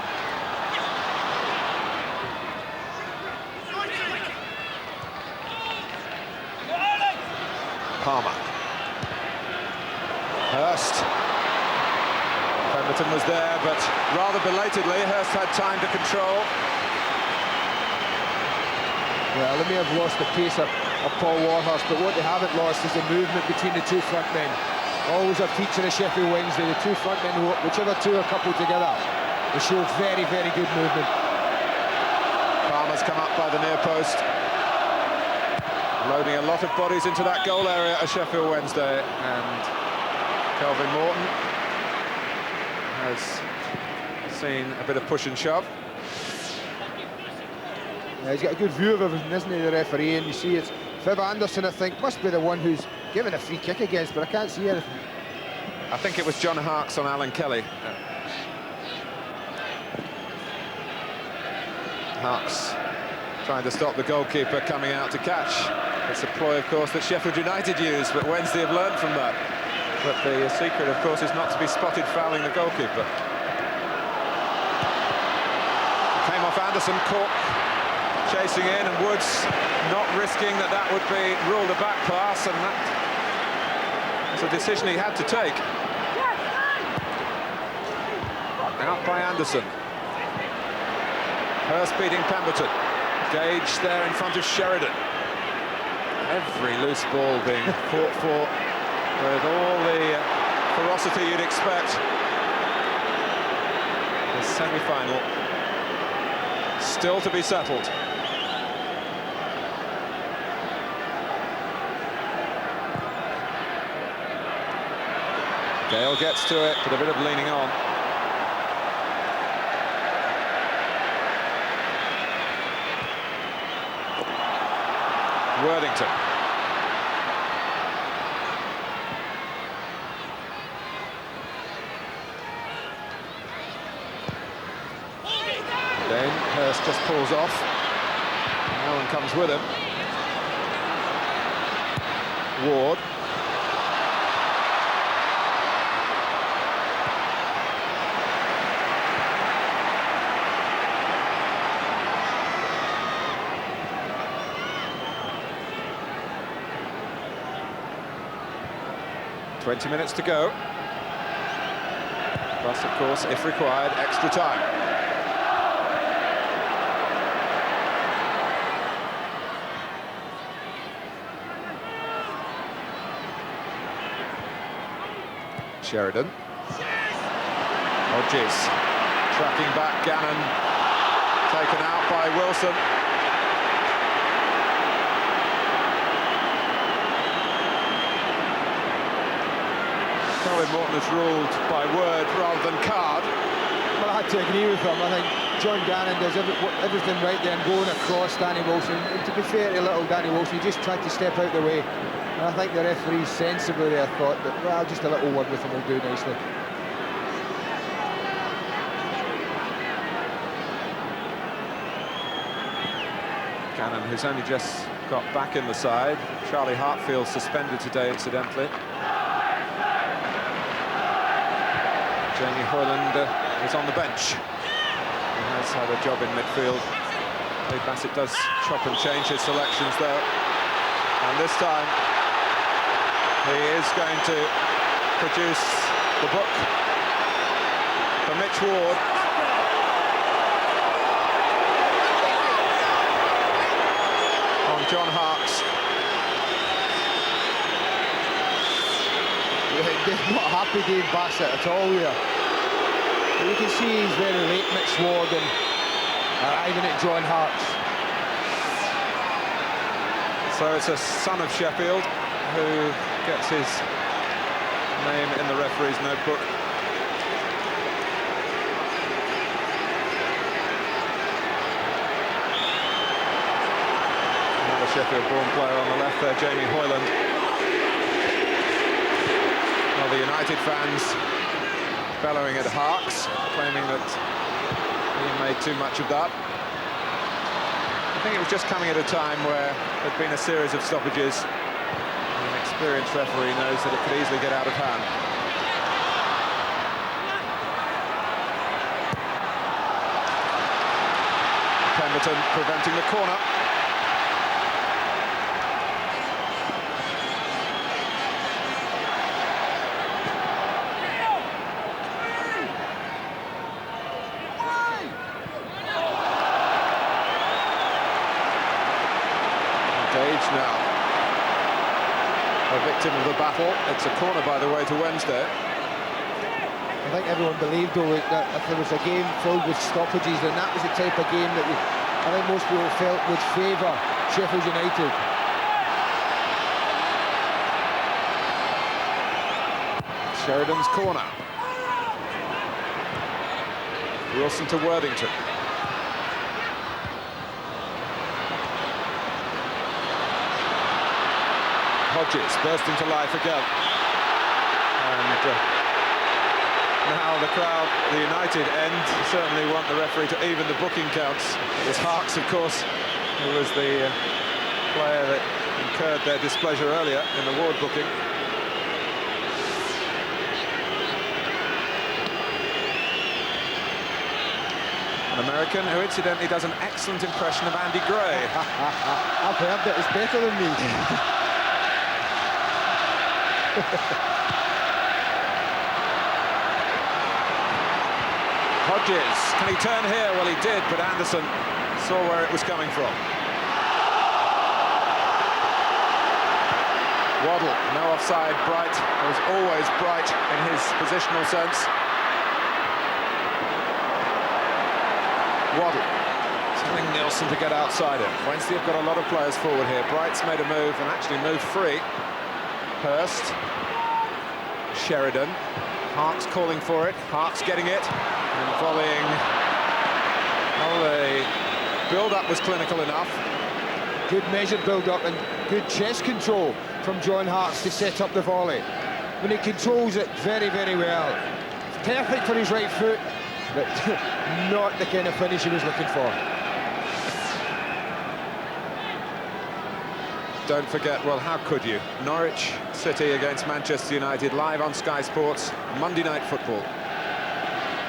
Palmer. Hurst. Pemberton was there, but rather belatedly, Hurst had time to control. Well, they may have lost the pace of Paul Warhurst, but what they haven't lost is the movement between the two front men. Always a feature of Sheffield Wednesday, the two front men, whichever two are coupled together, they show very, very good movement. Palmer's come up by the near post. Loading a lot of bodies into that goal area at Sheffield Wednesday, and Kelvin Morton has seen a bit of push and shove. Yeah, he's got a good view of everything, isn't he, the referee? And you see it's Viv Anderson, I think, must be the one who's given a free kick against, but I can't see anything. I think it was John Harkes on Alan Kelly. Harkes trying to stop the goalkeeper coming out to catch. It's a ploy, of course, that Sheffield United used, but Wednesday have learned from that. But the secret, of course, is not to be spotted fouling the goalkeeper. Came off Anderson, Cork chasing in, and Woods not risking that would be ruled a back pass, and that was a decision he had to take. Out by Anderson. Hurst beating Pemberton. Gage there in front of Sheridan. Every loose ball being fought for with all the ferocity you'd expect. The semi-final still to be settled. Gale gets to it, but a bit of leaning on. Worthington. Then Hurst just pulls off. No one comes with him. Ward. 20 minutes to go. Plus, of course, if required, extra time. Sheridan. Hodges tracking back Gannon, taken out by Wilson. Colin Morton has ruled by word rather than card. Well, I had to agree with him. I think John Gannon does everything right there and going across Danny Wilson. And to be fair to little Danny Wilson, he just tried to step out the way. And I think the referee sensibly there thought that, well, just a little word with him will do nicely. Gannon, who's only just got back in the side. Charlie Hartfield suspended today, incidentally. Jamie Hoyland is on the bench. He has had a job in midfield. Dave Bassett does chop and change his selections, though. And this time, he is going to produce the book for Mitch Ward. On John Harkes. Not happy Dave Bassett at all here. But you can see he's very late, Mitch Ward, and arriving at John Harkes. So it's a son of Sheffield who gets his name in the referee's notebook. Another Sheffield-born player on the left there, Jamie Hoyland. Well, the United fans bellowing at Harkes, claiming that he made too much of that. I think it was just coming at a time where there'd been a series of stoppages. An experienced referee knows that it could easily get out of hand. Pemberton preventing the corner. Now, a victim of the battle. It's a corner, by the way, to Wednesday. I think everyone believed, though, that if there was a game filled with stoppages, then that was the type of game that I think most people felt would favour Sheffield United. Sheridan's corner. Wilson to Worthington. Hodges burst into life again. And now the crowd, the United end, certainly want the referee to even the booking counts. It was Harkes, of course, who was the player that incurred their displeasure earlier in the Ward booking. An American who incidentally does an excellent impression of Andy Gray. I've heard that it's better than me. Hodges, can he turn here? Well, he did, but Anderson saw where it was coming from. Waddle, no offside. Bright was always bright in his positional sense. Waddle telling Nielsen to get outside him. Wednesday have got a lot of players forward here. Bright's made a move and actually moved free. Hurst, Sheridan, Harkes calling for it, Harkes getting it, and volleying. Well, the build-up was clinical enough. Good measured build-up and good chest control from John Harkes to set up the volley. When he controls it very, very well. It's perfect for his right foot, but not the kind of finish he was looking for. Don't forget, well, how could you? Norwich City against Manchester United, live on Sky Sports, Monday Night Football.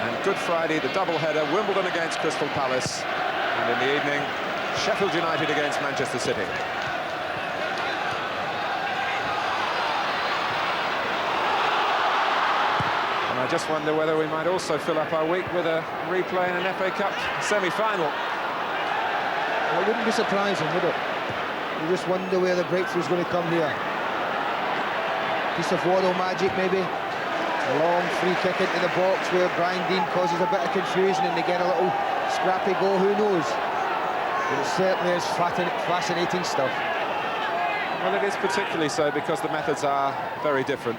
And Good Friday, the double-header, Wimbledon against Crystal Palace. And in the evening, Sheffield United against Manchester City. And I just wonder whether we might also fill up our week with a replay in an FA Cup semi-final. Well, it wouldn't be surprising, would it? You just wonder where the breakthrough's going to come here. Piece of Waddle magic, maybe. A long free kick into the box where Brian Deane causes a bit of confusion and they get a little scrappy goal, who knows? But it certainly is fascinating stuff. Well, it is particularly so because the methods are very different.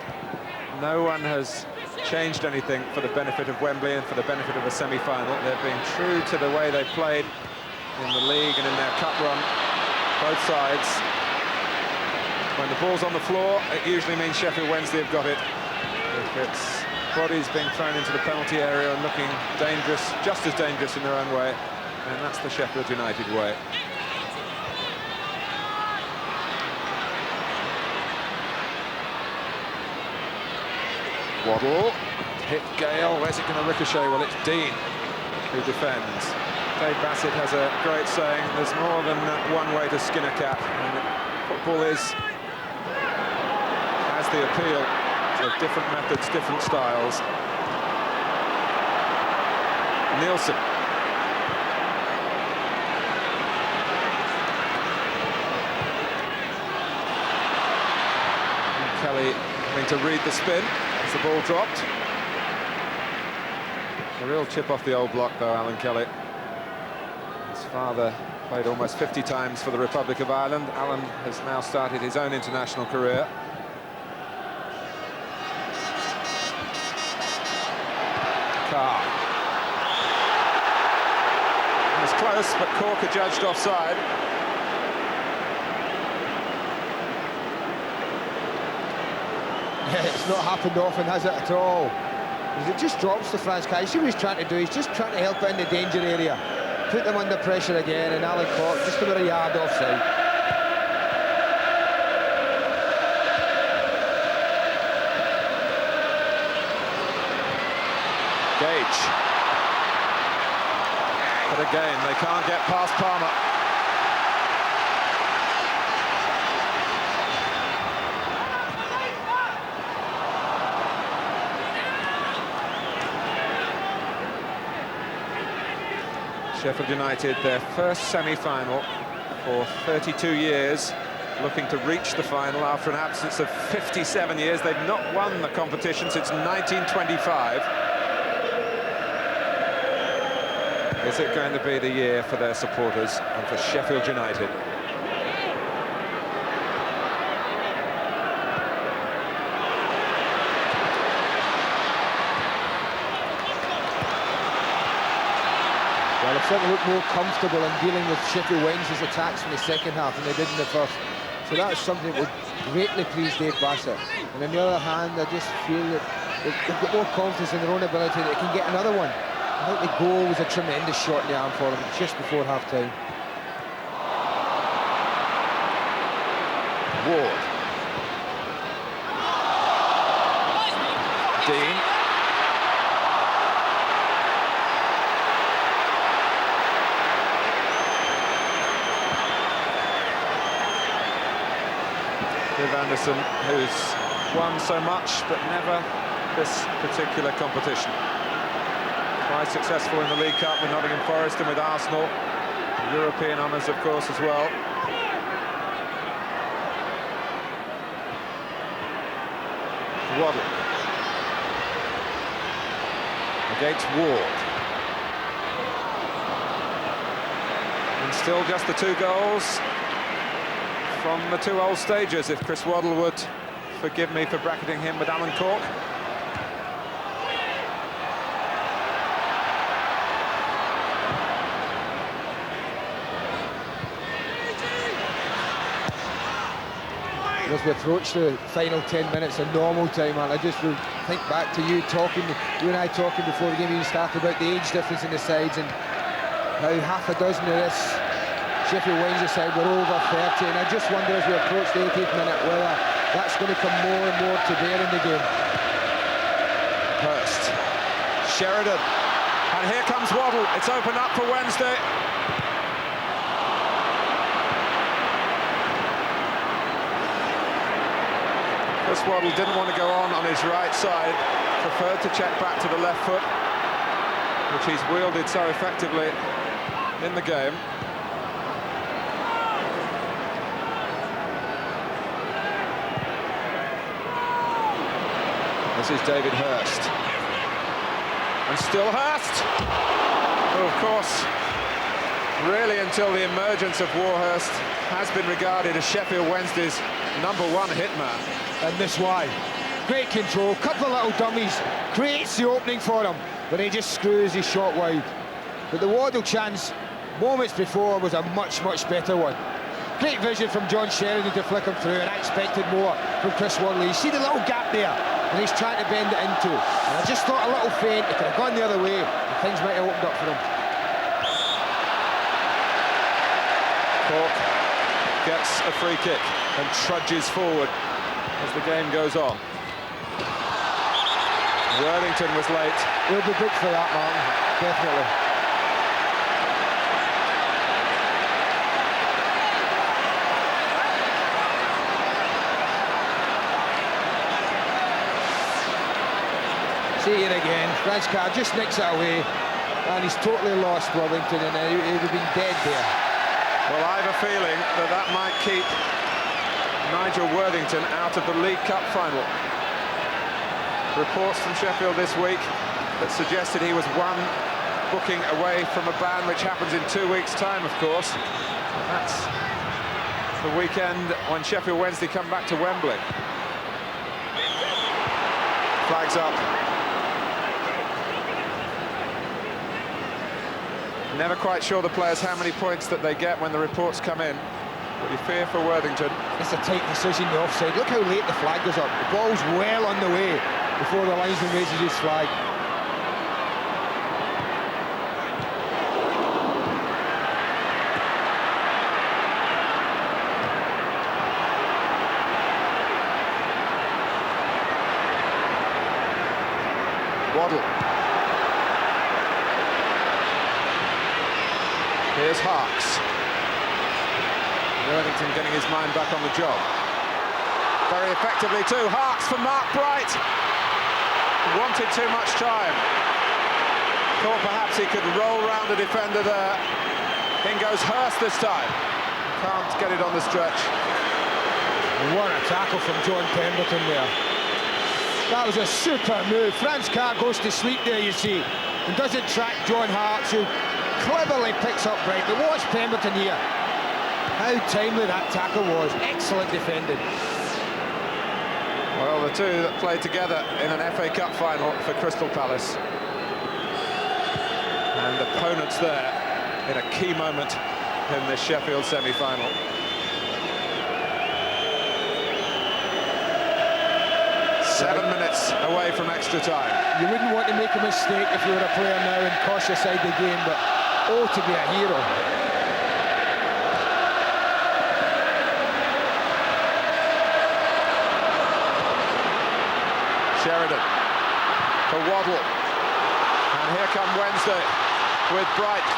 No one has changed anything for the benefit of Wembley and for the benefit of a semi-final. They've been true to the way they played in the league and in their cup run, both sides. When the ball's on the floor, it usually means Sheffield Wednesday have got it. If it's bodies being thrown into the penalty area and looking dangerous, just as dangerous in their own way, and that's the Sheffield United way. Waddle, hit Gale, where's it going to ricochet? Well, it's Deane who defends. Dave Bassett has a great saying, there's more than one way to skin a cat, and football has the appeal of different methods, different styles. Nielsen. Kelly having to read the spin as the ball dropped. A real chip off the old block, though, Alan Kelly. His father played almost 50 times for the Republic of Ireland. Alan has now started his own international career. Carr. It was close, but Cork adjudged offside. It's not happened often, has it, at all? It just drops to Frans Kai. You see what he's trying to do? He's just trying to help in the danger area. Put them under pressure again, and Alan Cork just about a yard offside. Gage. But again, they can't get past Palmer. Sheffield United, their first semi-final for 32 years, looking to reach the final after an absence of 57 years. They've not won the competition since 1925. Is it going to be the year for their supporters and for Sheffield United? Well, they've certainly looked more comfortable in dealing with Sheffield Wednesday's attacks in the second half than they did in the first. So that's something that would greatly please Dave Bassett. And on the other hand, I just feel that they've got more confidence in their own ability that they can get another one. I think the goal was a tremendous shot in the arm for them just before half-time. Ward. Deane. Viv Anderson, who's won so much, but never this particular competition. Quite successful in the League Cup with Nottingham Forest and with Arsenal. European honours, of course, as well. Waddle. Against Ward. And still just the 2 goals from the 2 old stagers, if Chris Waddle would forgive me for bracketing him with Alan Cork. As we approach the final 10 minutes of normal time, and I just will think back to you and I talking before the game even started about the age difference in the sides and how half a dozen of this Sheffield Wednesday side were over 30, and I just wonder as we approach the 80th minute whether that's going to come more and more to bear in the game. Hurst, Sheridan, and here comes Waddle. It's opened up for Wednesday. Chris Waddle didn't want to go on his right side, preferred to check back to the left foot, which he's wielded so effectively in the game. This is David Hirst. And still Hirst! Oh, of course, really until the emergence of Warhurst has been regarded as Sheffield Wednesday's #1 hitman. And this why. Great control, couple of little dummies, creates the opening for him, but he just screws his shot wide. But the Waddle chance moments before was a much, much better one. Great vision from John Sheridan to flick him through, and I expected more from Chris Waddle. You see the little gap there, and he's trying to bend it into. And I just thought a little feint, it could have gone the other way, and things might have opened up for him. Cork gets a free kick and trudges forward as the game goes on. Worthington was late. He'll be big for that, Martin, definitely. See it again, French Carr just nicks it away, and he's totally lost Worthington, and he would have been dead there. Well, I have a feeling that that might keep Nigel Worthington out of the League Cup final. Reports from Sheffield this week that suggested he was one booking away from a ban, which happens in 2 weeks' time, of course. That's the weekend when Sheffield Wednesday come back to Wembley. Flags up. Never quite sure the players how many points that they get when the reports come in, but you fear for Worthington. It's a tight decision, the offside. Look how late the flag goes up. The ball's well on the way before the linesman raises his flag. Waddle. Here's Harkes. Worthington getting his mind back on the job. Very effectively too. Harkes for Mark Bright. Wanted too much time. Thought perhaps he could roll round the defender there. In goes Hirst this time. Can't get it on the stretch. What a tackle from John Pemberton there. That was a super move. Franz Carr goes to sleep there, you see, and doesn't track John Harkes, who cleverly picks up Bright. But watch Pemberton here. How timely that tackle was. Excellent defending. Well, the two that played together in an FA Cup final for Crystal Palace. And opponents there in a key moment in this Sheffield semi-final. Seven minutes away from extra time. You wouldn't want to make a mistake if you were a player now and cost your side the game, but oh, to be a hero. Sheridan for Waddle. And here come Wednesday with Bright.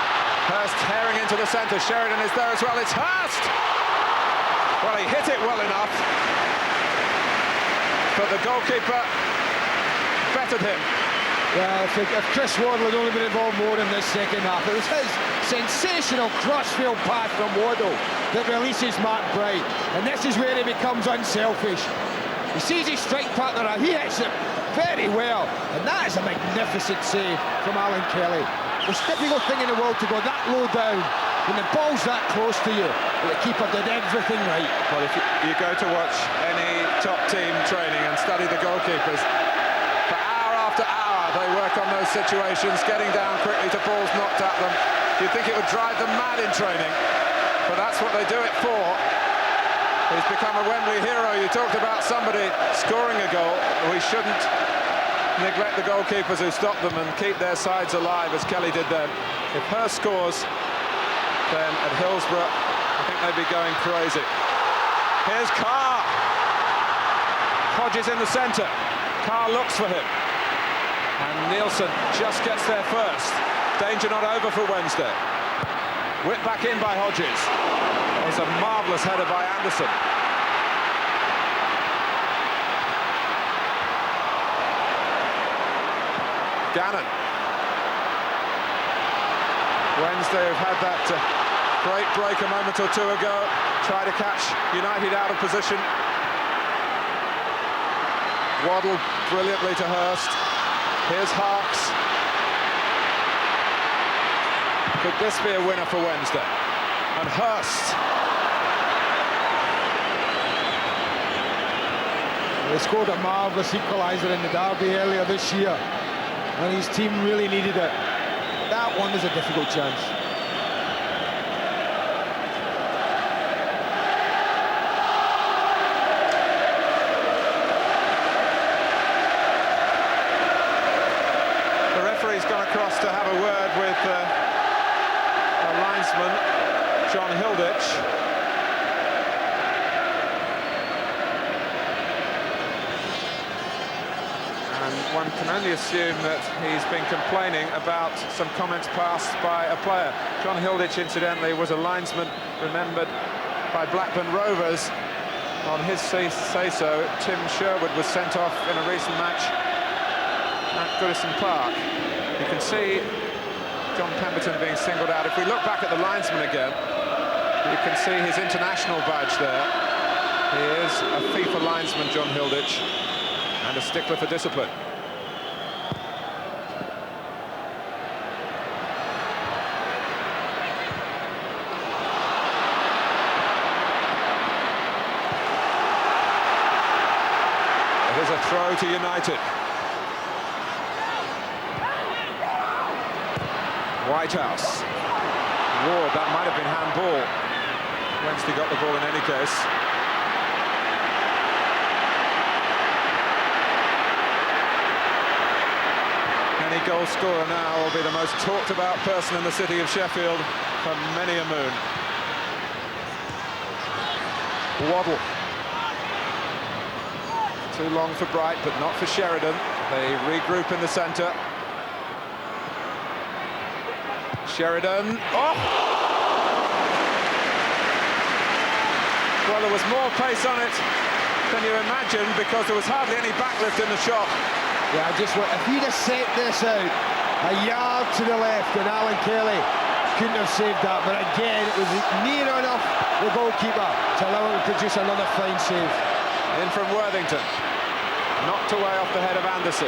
Hirst tearing into the centre. Sheridan is there as well. It's Hirst! Well, he hit it well enough, but the goalkeeper bettered him. Well, if Chris Waddle had only been involved more in this second half, it was his sensational crossfield pass from Waddle that releases Mark Bright, and this is where he becomes unselfish. He sees his strike partner, he hits it very well, and that is a magnificent save from Alan Kelly. The typical thing in the world to go that low down when the ball's that close to you. The keeper did everything right. Well, if you go to watch any top team training and study the goalkeepers, for hour after hour they work on those situations, getting down quickly to balls knocked at them. You'd think it would drive them mad in training, but that's what they do it for. He's become a Wembley hero. You talked about somebody scoring a goal. We shouldn't neglect the goalkeepers who stop them and keep their sides alive, as Kelly did then. If Hirst scores, then at Hillsborough, I think they'd be going crazy. Here's Carr. Hodges in the centre. Carr looks for him. And Nielsen just gets there first. Danger not over for Wednesday. Whipped back in by Hodges. It was a marvellous header by Anderson. Gannon. Wednesday have had that great break a moment or two ago. Try to catch United out of position. Waddle brilliantly to Hurst. Here's Harkes. Could this be a winner for Wednesday? And Hurst. They scored a marvellous equaliser in the derby earlier this year, and his team really needed it. That one was a difficult chance. The referee's gone across to have a word with a linesman, John Hilditch. One can only assume that he's been complaining about some comments passed by a player. John Hilditch, incidentally, was a linesman remembered by Blackburn Rovers. On his say-so, Tim Sherwood was sent off in a recent match at Goodison Park. You can see John Pemberton being singled out. If we look back at the linesman again, you can see his international badge there. He is a FIFA linesman, John Hilditch, and a stickler for discipline. It is a throw to United. Whitehouse. Ward, that might have been handball. Wednesday got the ball in any case. Any goal scorer now will be the most talked about person in the city of Sheffield for many a moon. Waddle. Too long for Bright, but not for Sheridan. They regroup in the centre. Sheridan. Oh! Well, there was more pace on it than you imagined because there was hardly any backlift in the shot. Yeah, if he'd have set this out a yard to the left, and Alan Kelly couldn't have saved that. But again, it was near enough the goalkeeper to allow him to produce another fine save. In from Worthington. Knocked away off the head of Anderson.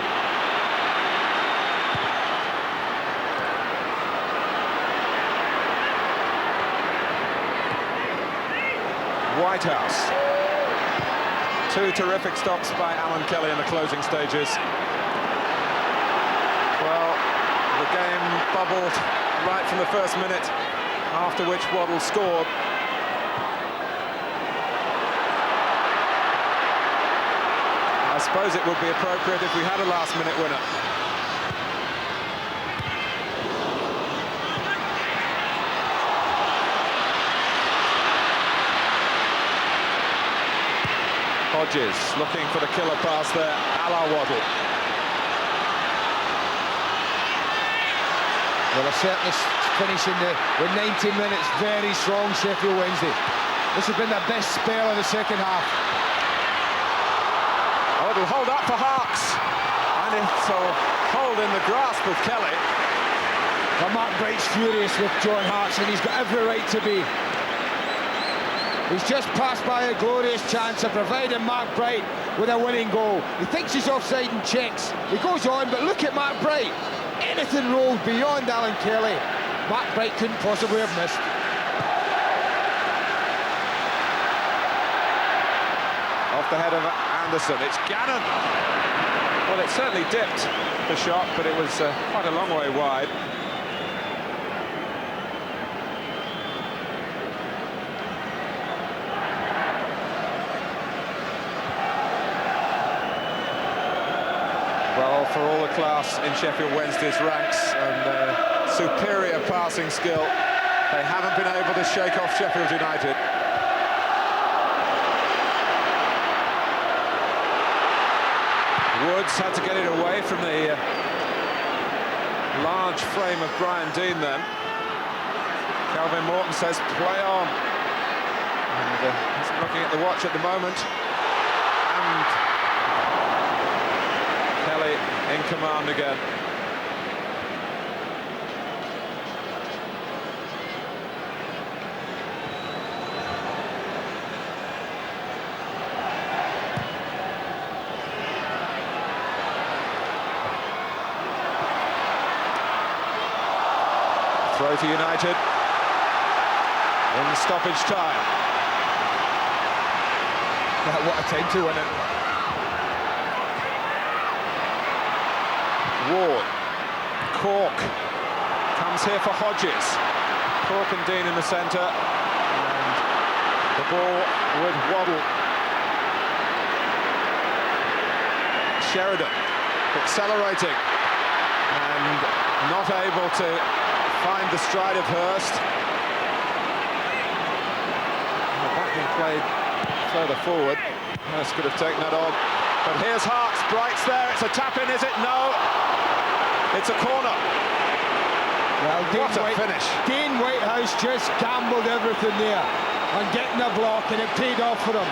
Whitehouse. Two terrific stops by Alan Kelly in the closing stages. Well, the game bubbled right from the first minute, after which Waddle scored. I suppose it would be appropriate if we had a last-minute winner. Hodges looking for the killer pass there, a la Waddle. Well, they're certainly finishing the 90 minutes very strong, Sheffield Wednesday. This has been their best spell of the second half. Oh, it'll hold up for Harkes, and it's a hold in the grasp of Kelly. Well, Mark Bright's furious with John Harkes, and he's got every right to be. He's just passed by a glorious chance of providing Mark Bright with a winning goal. He thinks he's offside and checks. He goes on, but look at Mark Bright. Anything rolled beyond Alan Kelly, Mark Bright couldn't possibly have missed. Off the head of Anderson, it's Gannon. Well, it certainly dipped the shot, but it was quite a long way wide. Well, for all the class in Sheffield Wednesday's ranks and superior passing skill, they haven't been able to shake off Sheffield United. Woods had to get it away from the large frame of Brian Deane then. Calvin Morton says play on. And he's looking at the watch at the moment. And Kelly in command again. to United in stoppage time. What a time to win it. Ward, Cork comes here for Hodges. Cork and Dean in the centre, and the ball with Waddle. Sheridan accelerating and not able to find the stride of Hurst. The back being played further forward. Hurst could have taken that on. But here's Harks, Bright's there, it's a tap-in, is it? No! It's a corner. Well, What a finish. Dean Whitehouse just gambled everything there on getting a block, and it paid off for him.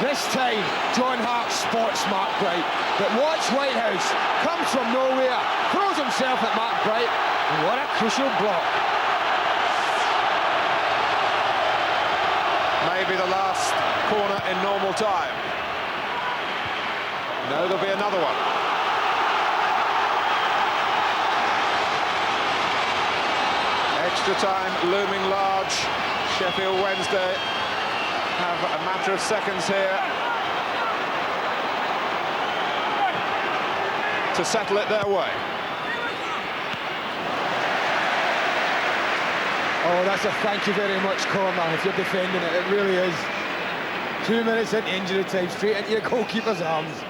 This time, John Hart spots Mark Bright. But watch Whitehouse, comes from nowhere, throws himself at Mark Bright, and what a crucial block. Maybe the last corner in normal time. No, there'll be another one. Extra time looming large. Sheffield Wednesday have a matter of seconds here to settle it their way. Oh, that's a thank you very much corner if you're defending it. It really is. 2 minutes into injury time, straight into your goalkeeper's arms.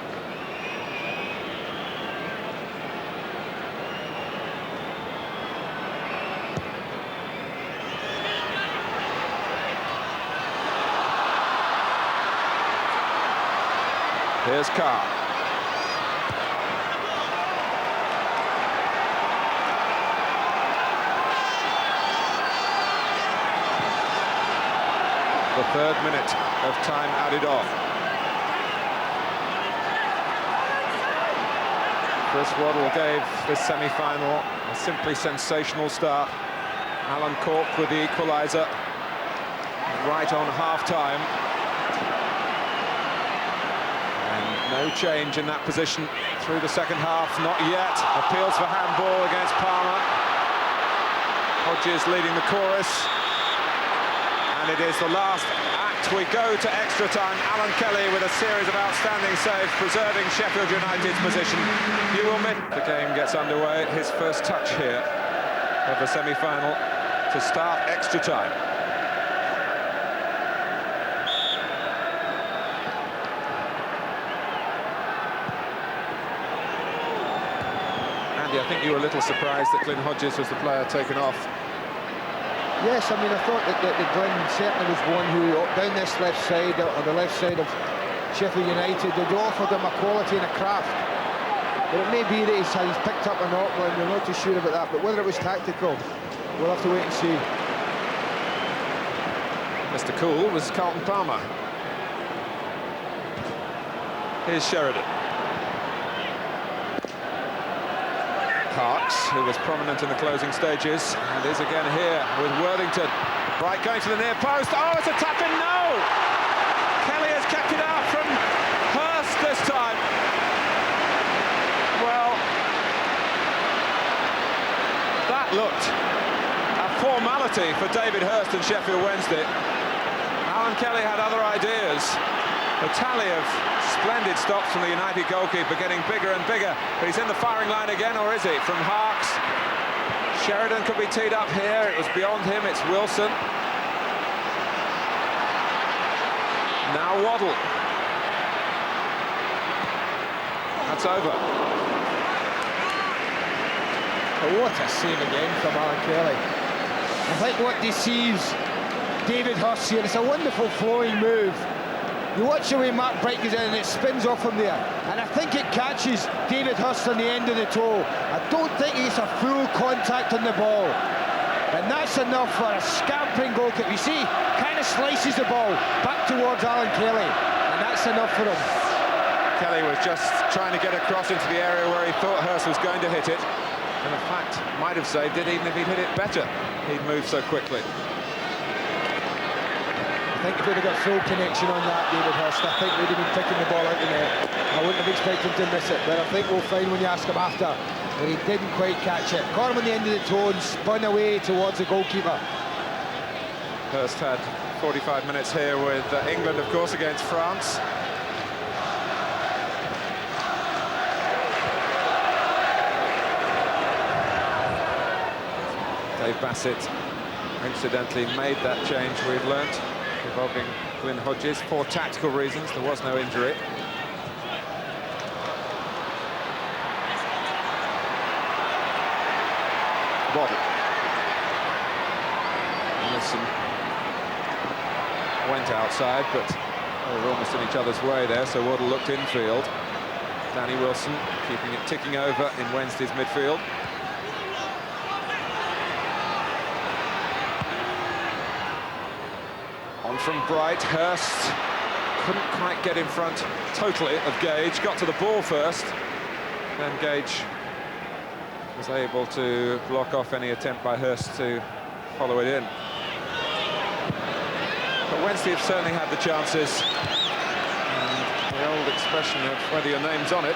Here's Carr. The third minute of time added on. Chris Waddle gave this semi-final a simply sensational start. Alan Cork with the equaliser right on half-time. No change in that position through the second half, not yet. Appeals for handball against Palmer. Hodges leading the chorus. And it is the last act. We go to extra time. Alan Kelly with a series of outstanding saves, preserving Sheffield United's position. You will miss. The game gets underway. His first touch here of the semi-final to start extra time. I think you were a little surprised that Glyn Hodges was the player taken off. Yes, I mean, I thought that Glyn certainly was one who, down this left side, or the left side of Sheffield United, they'd offered him a quality and a craft. But it may be that he's picked up an Auckland, we're not too sure about that, but whether it was tactical, we'll have to wait and see. Mr. Cool was Carlton Palmer. Here's Sheridan. Harks, who was prominent in the closing stages, and is again here with Worthington. Bright going to the near post. Oh, it's a tap-in, no! Kelly has kept it out from Hurst this time. Well, that looked a formality for David Hurst and Sheffield Wednesday. Alan Kelly had other ideas. The tally of splendid stops from the United goalkeeper getting bigger and bigger. But he's in the firing line again, or is he? From Harks. Sheridan could be teed up here. It was beyond him. It's Wilson. Now Waddle. That's over. Oh, what a save again from Alan Kelly. I think what deceives David Hurst here, it's a wonderful flowing move. You watch the way Mark Bright goes in and it spins off him there. And I think it catches David Hurst on the end of the toe. I don't think he's a full contact on the ball. And that's enough for a scampering goalkeeper. You see, kind of slices the ball back towards Alan Kelly. And that's enough for him. Kelly was just trying to get across into the area where he thought Hurst was going to hit it. And in fact, might have saved it even if he'd hit it better. He'd moved so quickly. I think if we'd have got full connection on that, David Hirst, I think we'd have been picking the ball out the net. I wouldn't have expected him to miss it, but I think we'll find when you ask him after that he didn't quite catch it. Caught him on the end of the toe and spun away towards the goalkeeper. Hirst had 45 minutes here with England, of course, against France. Dave Bassett incidentally made that change, we've learnt, involving Glyn Hodges for tactical reasons. There was no injury. Waddle. Wilson went outside, but they were almost in each other's way there, so Waddle looked infield. Danny Wilson keeping it ticking over in Wednesday's midfield. On from Bright, Hirst couldn't quite get in front totally of Gage, got to the ball first, then Gage was able to block off any attempt by Hirst to follow it in. But Wednesday have certainly had the chances. And the old expression of whether your name's on it.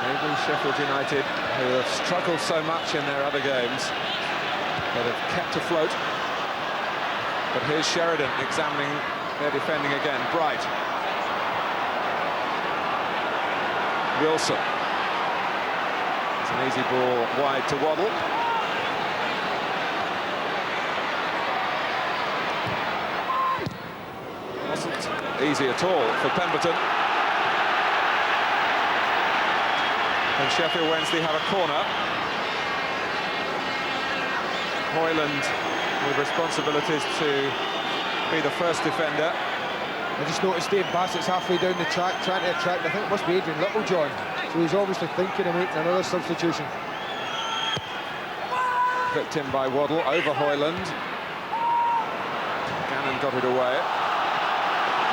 Maybe Sheffield United, who have struggled so much in their other games, but have kept afloat. But here's Sheridan examining their defending again. Bright. Wilson. It's an easy ball wide to Waddle. Wasn't easy at all for Pemberton. And Sheffield Wednesday have a corner. Hoyland with responsibilities to be the first defender. I just noticed Dave Bassett's halfway down the track trying to attract, I think it must be Adrian Littlejohn, so he's obviously thinking of making another substitution. Clipped in by Waddle over Hoyland. Gannon got it away.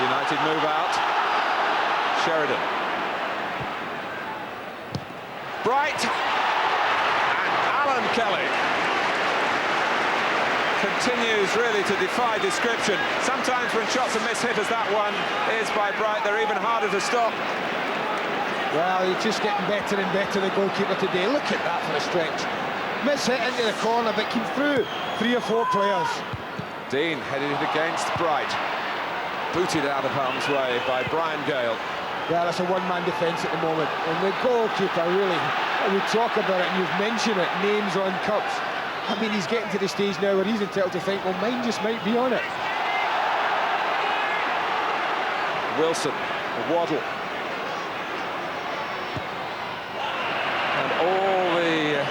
United move out. Sheridan. Bright. And Alan Kelly continues really to defy description. Sometimes when shots are mishit as that one is by Bright, they're even harder to stop. Well, he's just getting better and better, the goalkeeper today. Look at that for a stretch. Mishit into the corner, but came through 3 or 4 players. Dean headed it against Bright. Booted out of harm's way by Brian Gale. Yeah, that's a one-man defence at the moment. And the goalkeeper, really, we talk about it and you've mentioned it, names on cups. I mean, he's getting to the stage now where he's entitled to think, well, mine just might be on it. Wilson, Waddle. And all the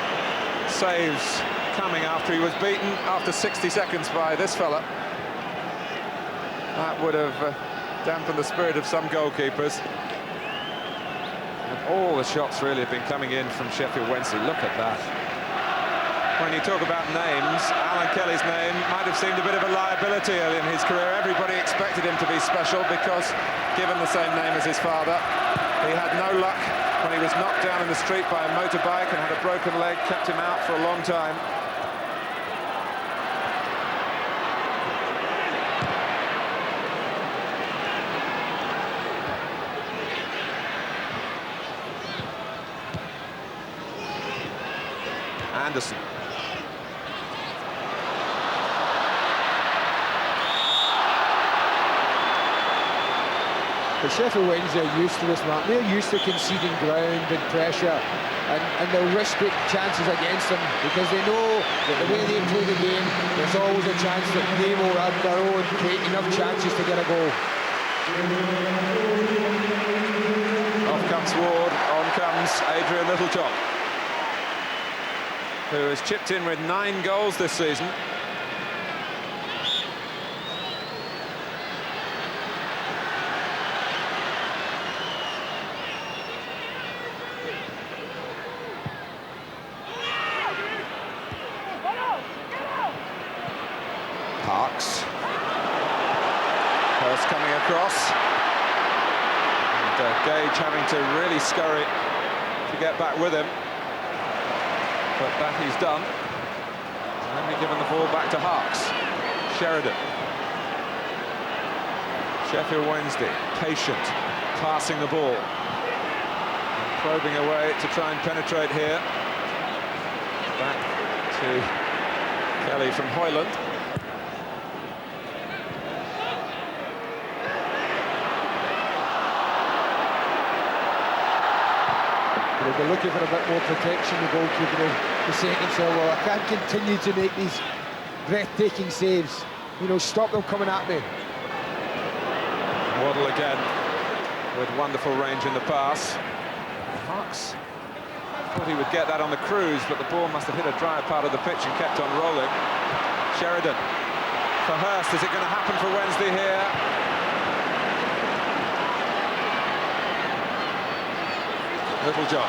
saves coming after he was beaten after 60 seconds by this fella. That would have dampened the spirit of some goalkeepers. And all the shots really have been coming in from Sheffield Wednesday. Look at that. When you talk about names, Alan Kelly's name might have seemed a bit of a liability early in his career. Everybody expected him to be special because, given the same name as his father, he had no luck when he was knocked down in the street by a motorbike and had a broken leg, kept him out for a long time. Anderson. But Sheffield Wednesday are used to this, Mark. They're used to conceding ground and pressure, and they'll risk big chances against them because they know that the way they play the game, there's always a chance that they will on their own create enough chances to get a goal. Off comes Ward, on comes Adrian Littlejohn, who has chipped in with 9 goals this season. Parks. Hirst coming across. And Gage having to really scurry to get back with him. But that he's done. And then given the ball back to Harks. Sheridan. Sheffield Wednesday, patient, passing the ball. And probing away to try and penetrate here. Back to Kelly from Hoyland. They're looking for a bit more protection, the goalkeeper. The second so well, I can't continue to make these breathtaking saves. You know, stop them coming at me. Waddle again with wonderful range in the pass. Harks thought he would get that on the cruise, but the ball must have hit a drier part of the pitch and kept on rolling. Sheridan for Hurst. Is it going to happen for Wednesday here? Littlejohn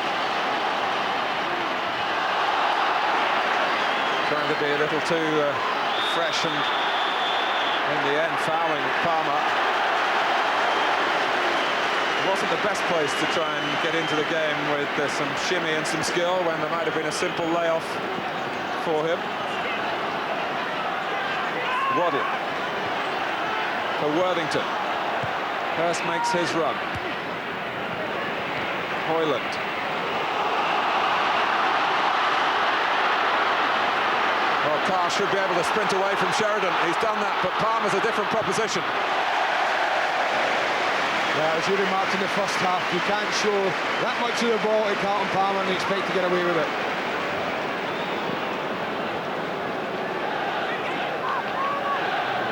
trying to be a little too fresh, and in the end fouling Palmer. It wasn't the best place to try and get into the game with some shimmy and some skill when there might have been a simple layoff for him. Waddle for Worthington. Hurst makes his run. Hoyland. Well, Carr should be able to sprint away from Sheridan. He's done that, but Palmer's a different proposition. Yeah, as you remarked in the first half, you can't show that much of the ball to Carlton Palmer and expect to get away with it.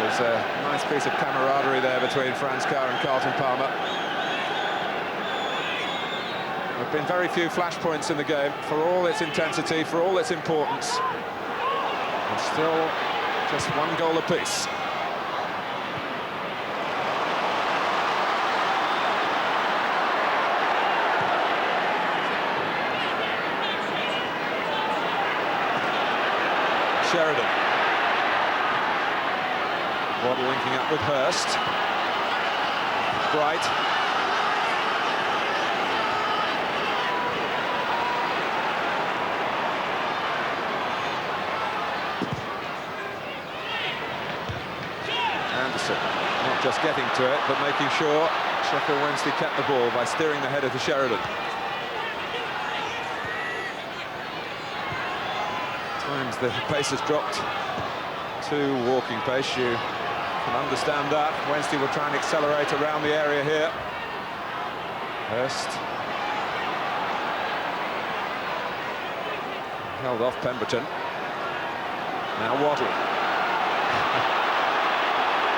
There's a nice piece of camaraderie there between Franz Carr and Carlton Palmer. There have been very few flashpoints in the game, for all its intensity, for all its importance. And still just one goal apiece. Sheridan. Waddle linking up with Hurst. Bright. Anderson, not just getting to it, but making sure Sheffield Wednesday kept the ball by steering the header to Sheridan. Times the pace has dropped to walking pace. You can understand that. Wednesday will try and accelerate around the area here. Hurst held off Pemberton. Now Waddle.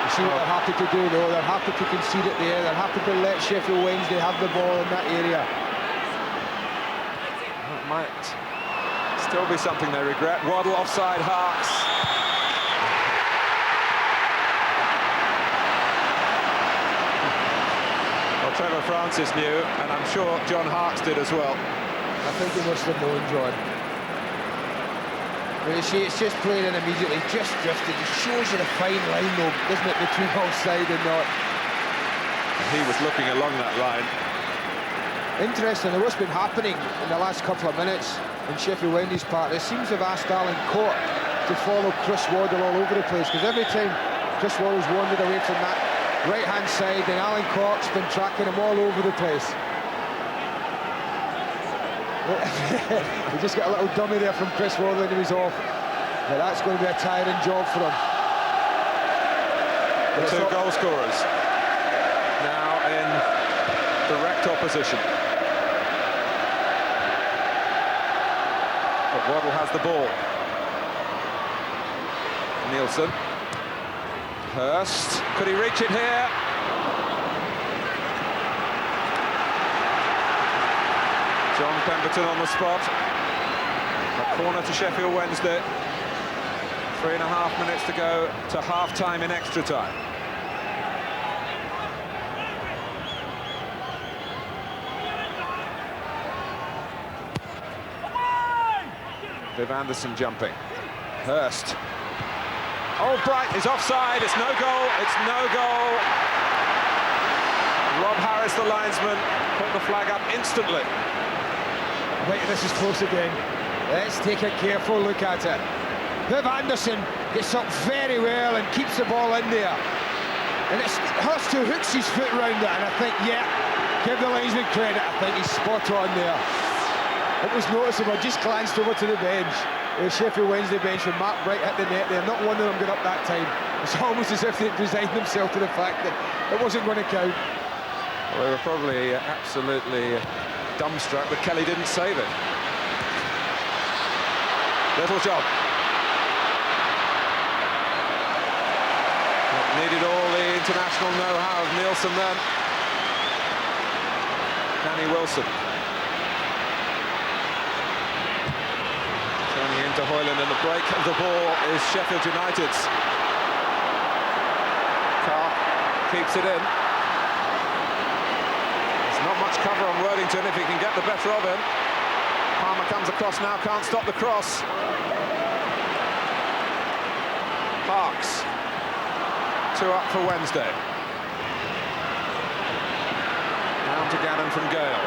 You see what they're happy to do, though. They're happy to concede it there. They're happy to let Sheffield Wednesday have the ball in that area. That might still be something they regret. Waddle offside, Harks. Well, Trevor Francis knew, and I'm sure John Harks did as well. I think he must have known, John. But you see, it's just playing in immediately, just drifted. It shows you the fine line, though, doesn't it, between offside and not. He was looking along that line. Interesting, what's been happening in the last couple of minutes in Sheffield Wednesday's part, it seems to have asked Alan Court to follow Chris Waddle all over the place, because every time Chris Waddle's wandered away from that right-hand side, and Alan Court's been tracking him all over the place. We just got a little dummy there from Chris Waddle and he was off. But that's going to be a tiring job for him. The two goal scorers now in direct opposition. But Waddle has the ball. Nielsen. Hurst. Could he reach it here? John Pemberton on the spot. A corner to Sheffield Wednesday. 3.5 minutes to go to half-time in extra time. Viv Anderson jumping. Hurst. Oh, Bright is offside. It's no goal. It's no goal. Rob Harris, the linesman, put the flag up instantly. Wait, this is close again. Let's take a careful look at it. Viv Anderson gets up very well and keeps taps the ball in there. And it's Hurst who hooks his foot round it, and I think, yeah, give the linesman credit, I think he's spot on there. It was noticeable, just glanced over to the bench, the Sheffield Wednesday bench, when Mark Bright hit the net there. Not one of them got up that time. It's almost as if they'd resigned themselves to the fact that it wasn't going to count. Well, they were probably absolutely dumbstruck that Kelly didn't save it. Little job. Needed all the international know-how of Nielsen then. Danny Wilson. Turning into Hoyland, and the break of the ball is Sheffield United's. Carr keeps it in. There's not much cover on Worthington if he can get the better of him. Palmer comes across now, can't stop the cross. Parks. 2 up for Wednesday. Down to Gannon from Gale.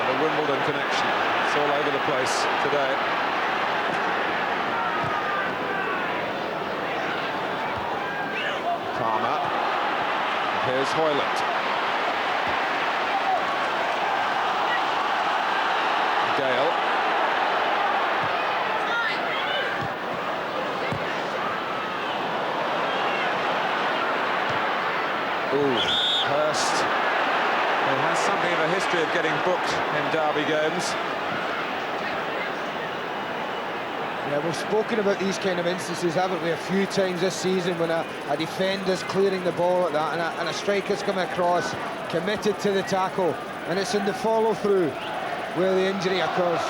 The Wimbledon connection. It's all over the place today. Palmer. Here's Hoyland. Gale. Ooh, Hurst, who has something of a history of getting booked in derby games. Yeah, we've spoken about these kind of instances, haven't we, a few times this season, when a defender's clearing the ball like that, and a striker's coming across, committed to the tackle, and it's in the follow-through where the injury occurs.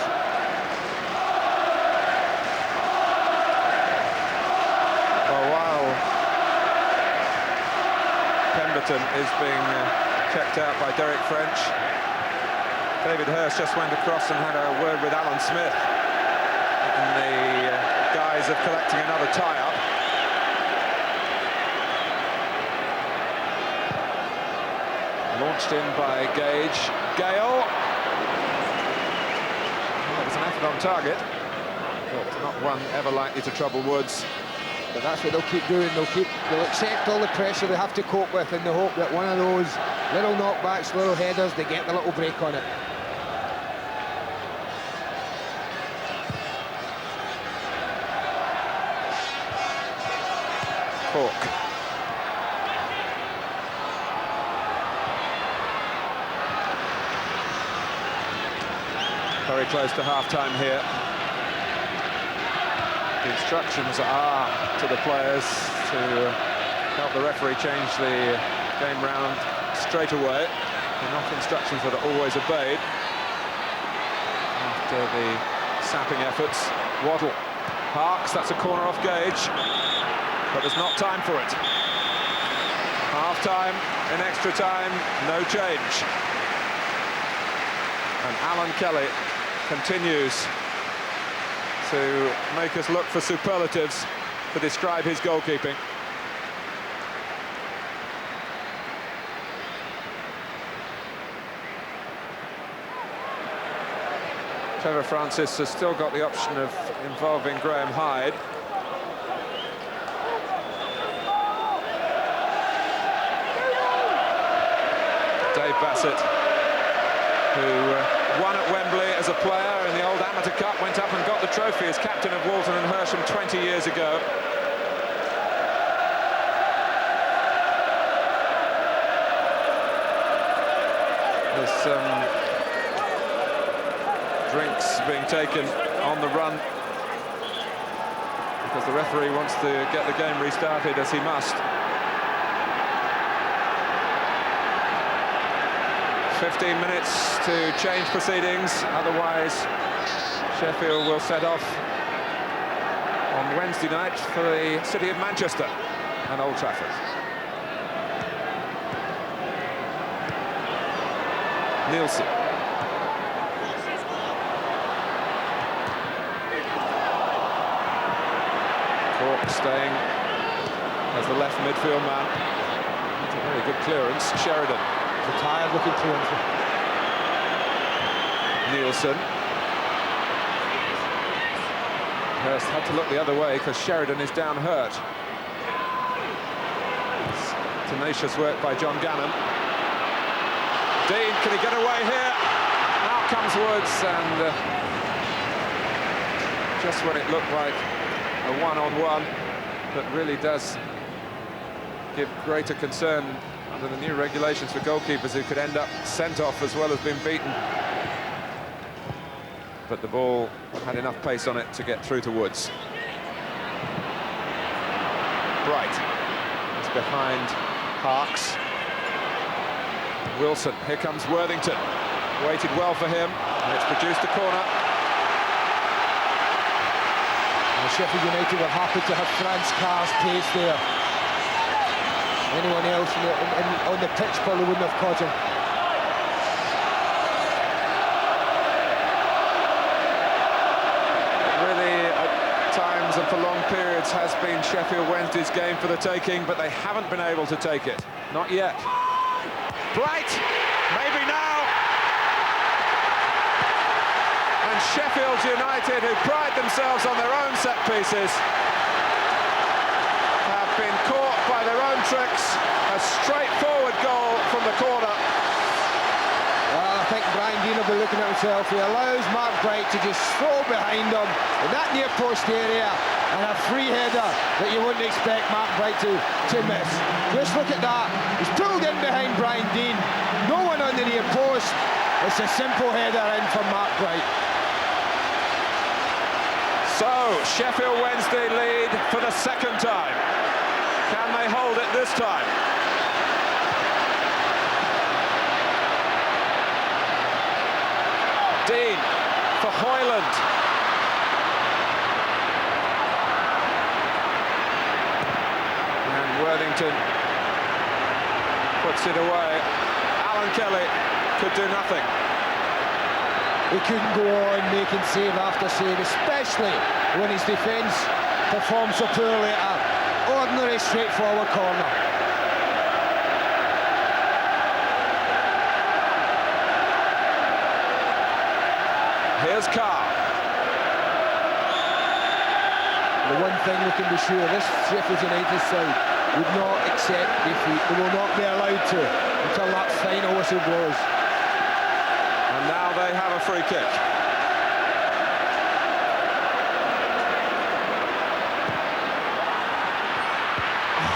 Is being checked out by Derek French. David Hurst just went across and had a word with Alan Smith in the guise of collecting another tie-up. Launched in by Gage. Gale. That was an effort on target, but not one ever likely to trouble Woods. But that's what they'll keep doing. They'll accept all the pressure they have to cope with in the hope that one of those little knockbacks, little headers, they get the little break on it. Cork. Very close to half-time here. The instructions are to the players to help the referee change the game round straight away. They're not instructions that are always obeyed. After the sapping efforts, Waddle. Parks, that's a corner off Gage, but there's not time for it. Half-time, in extra time, no change. And Alan Kelly continues to make us look for superlatives to describe his goalkeeping. Trevor Francis has still got the option of involving Graham Hyde. Dave Bassett, who won at Wembley as a player in the old Amateur Cup, went up and got the trophy as captain of Walton and Hersham 20 years ago. There's some drinks being taken on the run because the referee wants to get the game restarted, as he must. 15 minutes to change proceedings, otherwise Sheffield will set off on Wednesday night for the city of Manchester and Old Trafford. Nielsen. Cork staying as the left midfield man. That's a very good clearance. Sheridan. It's a tired-looking clearance. Nielsen. Hurst had to look the other way because Sheridan is down hurt. Tenacious work by John Gannon. Dean, can he get away here? Out comes Woods, and just when it looked like a one-on-one, that really does give greater concern under the new regulations for goalkeepers, who could end up sent off as well as being beaten. But the ball had enough pace on it to get through to Woods. Bright is behind Harkes. Wilson, here comes Worthington. Waited well for him, and it's produced a corner. And Sheffield United were happy to have Franz Carr's pace there. Anyone else on the pitch probably wouldn't have caught him. And for long periods has been Sheffield Wednesday's game for the taking, but they haven't been able to take it. Not yet. Bright, maybe now. And Sheffield United, who pride themselves on their own set pieces, have been caught by their own tricks. A straightforward goal from the corner. Well, I think Brian Deane will be looking at himself. He allows Mark Bright to just throw behind him in that near post area, and a free header that you wouldn't expect Mark Bright to miss. Just look at that. He's pulled in behind Brian Deane. No one on the near post. It's a simple header in from Mark Bright. So, Sheffield Wednesday lead for the second time. Can they hold it this time? Dean for Hoyland. And Worthington puts it away. Alan Kelly could do nothing. He couldn't go on making save after save, especially when his defence performed so poorly at an ordinary straightforward corner. Here's Carr. The one thing we can be sure, this Sheffield United side would not accept defeat. They will not be allowed to until that final whistle blows. And now they have a free kick.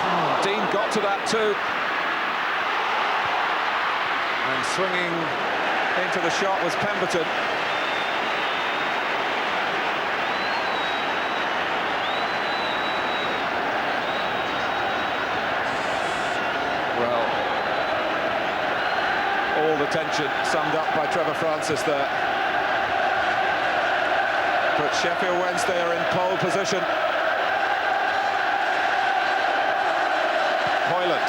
Oh, Dean got to that too. And swinging into the shot was Pemberton. All the tension summed up by Trevor Francis there. But Sheffield Wednesday are in pole position. Hoyland.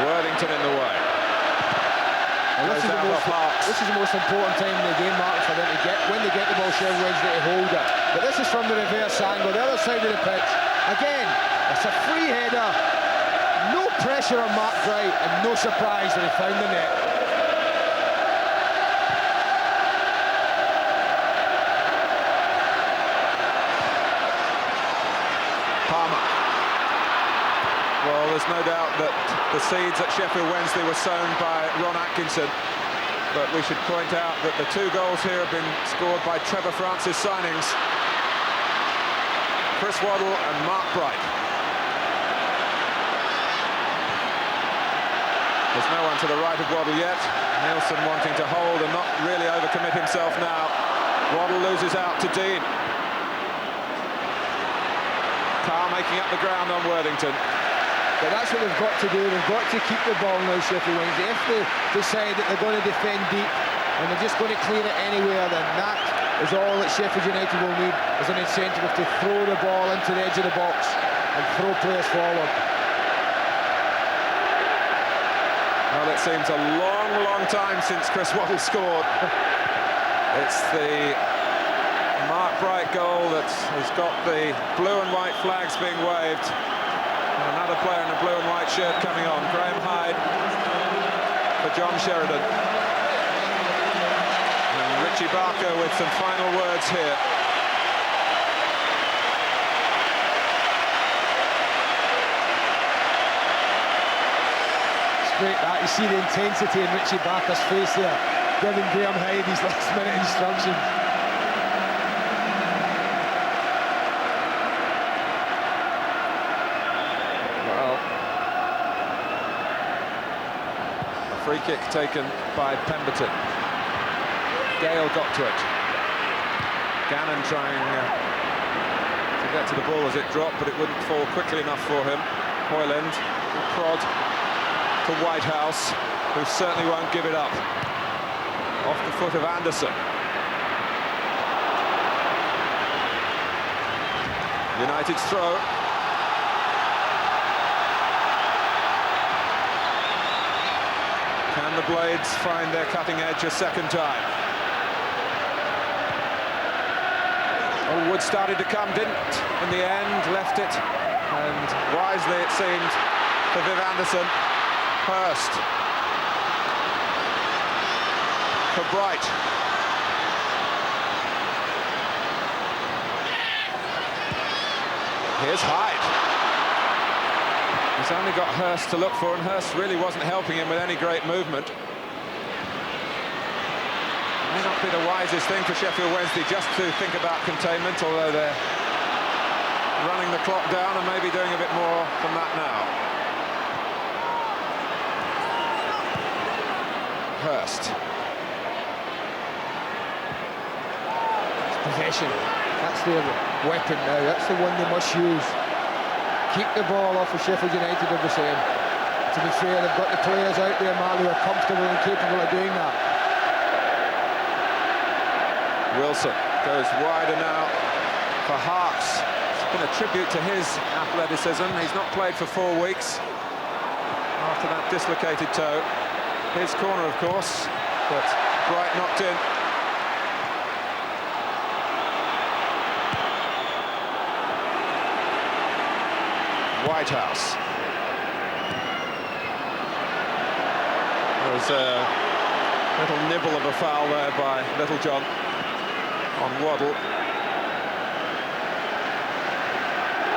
Worthington in the way. And this is the most important time in the game, Mark, for them to get, when they get the ball, Sheffield Wednesday to hold it. But this is from the reverse angle, the other side of the pitch. Again, it's a free header. No pressure on Mark Bright, and no surprise that he found the net. Palmer. Well, there's no doubt that the seeds at Sheffield Wednesday were sown by Ron Atkinson, but we should point out that the two goals here have been scored by Trevor Francis signings, Chris Waddle and Mark Bright. There's no one to the right of Waddle yet. Nielsen wanting to hold and not really overcommit himself now. Waddle loses out to Dean. Carr making up the ground on Worthington. But that's what they've got to do. They've got to keep the ball now, Sheffield Wednesday. If they decide that they're going to defend deep and they're just going to clear it anywhere, then that is all that Sheffield United will need as an incentive to throw the ball into the edge of the box and throw players forward. Well, it seems a long, long time since Chris Waddle scored. It's the Mark Bright goal that has got the blue and white flags being waved. And another player in a blue and white shirt coming on, Graham Hyde for John Sheridan. And Richie Barker with some final words here. great that. You see the intensity in Richie Barker's face there, giving Graham Hyde his last-minute instructions. Well, a free kick taken by Pemberton. Gale got to it. Gannon trying to get to the ball as it dropped, but it wouldn't fall quickly enough for him. Hoyland will prod to Whitehouse, who certainly won't give it up. Off the foot of Anderson. United's throw. Can the Blades find their cutting edge a second time? Oh, Wood started to come, didn't in the end, left it, and wisely it seemed for Viv Anderson. Hurst for Bright. Here's Hyde. He's only got Hurst to look for, and Hurst really wasn't helping him with any great movement. May not be the wisest thing for Sheffield Wednesday just to think about containment, although they're running the clock down and maybe doing a bit more than that now. Hurst. It's possession. That's their weapon now. That's the one they must use. Keep the ball off of Sheffield United, they're the same. To be fair, they've got the players out there, Mark, who are comfortable and capable of doing that. Wilson goes wider now for Harkes. It's been a tribute to his athleticism. He's not played for 4 weeks after that dislocated toe. His corner, of course, but Bright knocked in. Whitehouse. There was a little nibble of a foul there by Littlejohn on Waddle,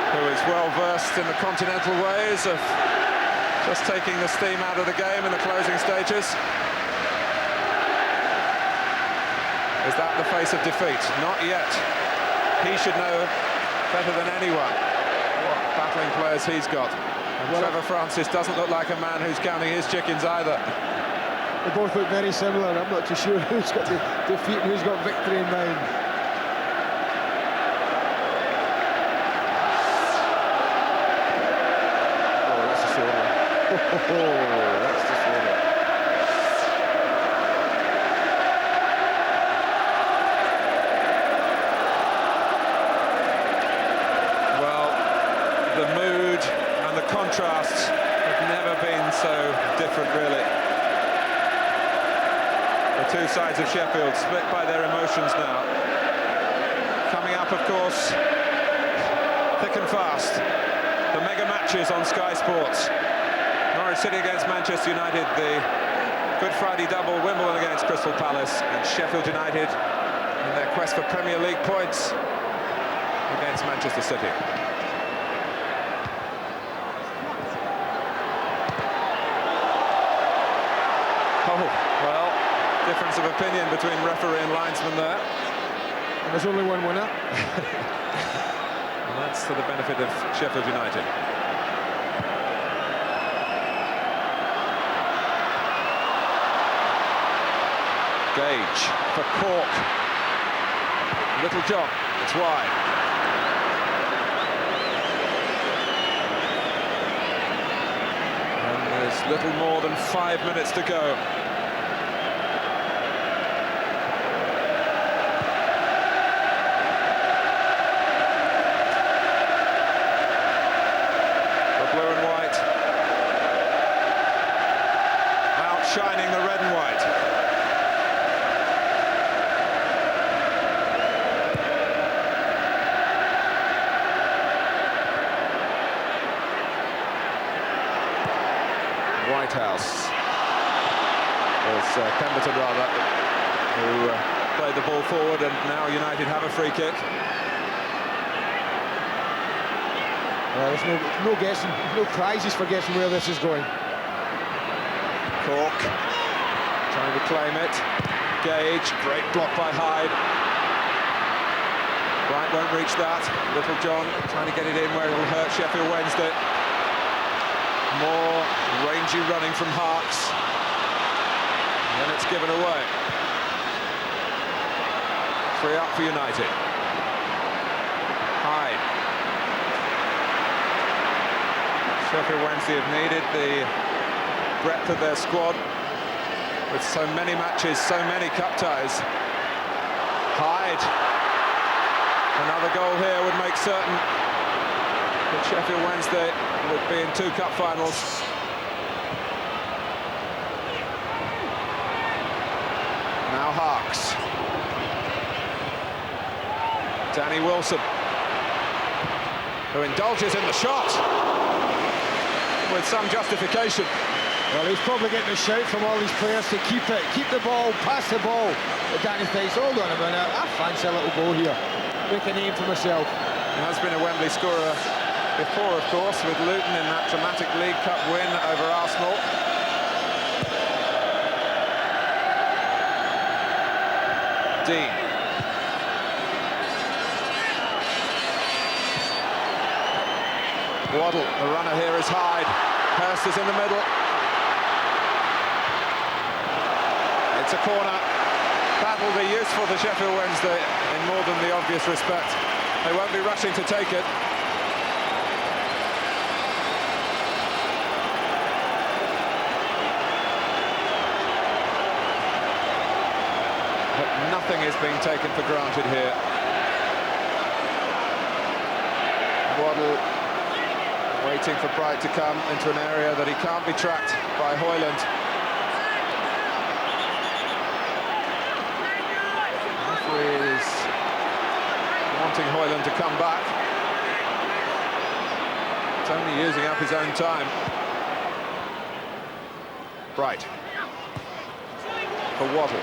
who is well versed in the continental ways of just taking the steam out of the game in the closing stages. Is that the face of defeat? Not yet. He should know better than anyone what battling players he's got. And Trevor Francis doesn't look like a man who's counting his chickens either. They both look very similar. I'm not too sure who's got the defeat and who's got victory in mind. Oh, that's a short one. Oh, that's the short one. Well, the mood and the contrasts have never been so different, really. The two sides of Sheffield split by their emotions now. Coming up, of course, thick and fast, the mega matches on Sky Sports. Norwich City against Manchester United, the Good Friday double, Wimbledon against Crystal Palace, and Sheffield United in their quest for Premier League points against Manchester City. Oh, well, difference of opinion between referee and linesman there. And there's only one winner. And that's to the benefit of Sheffield United. Gage for Cork. Littlejohn, it's wide. And there's little more than 5 minutes to go. The blue and white outshining the red and white. Whitehouse, Pemberton rather, who played the ball forward, and now United have a free kick. There's no guessing, no prizes for guessing where this is going. Cork trying to claim it. Gage, great block by Hyde. Bright won't reach that. Little John trying to get it in where it'll hurt Sheffield Wednesday. More rangy running from Harks. And then it's given away. Free up for United. Hyde. Sheffield Wednesday have needed the breadth of their squad with so many matches, so many cup ties. Hyde. Another goal here would make certain that Sheffield Wednesday would be in 2 cup finals. Now Harks. Danny Wilson, who indulges in the shot with some justification. Well, he's probably getting a shout from all these players to keep it, keep the ball, pass the ball. But Danny thinks, hold on a minute, I fancy a little goal here. Make a name for myself. He has been a Wembley scorer before, of course, with Luton in that dramatic League Cup win over Arsenal. Dean. Waddle, the runner here is Hyde. Hurst is in the middle. It's a corner. That will be useful to Sheffield Wednesday in more than the obvious respect. They won't be rushing to take it. But nothing is being taken for granted here. Waddle waiting for Bright to come into an area that he can't be tracked by Hoyland. Referee is wanting Hoyland to come back. It's only using up his own time. Bright for Waddle.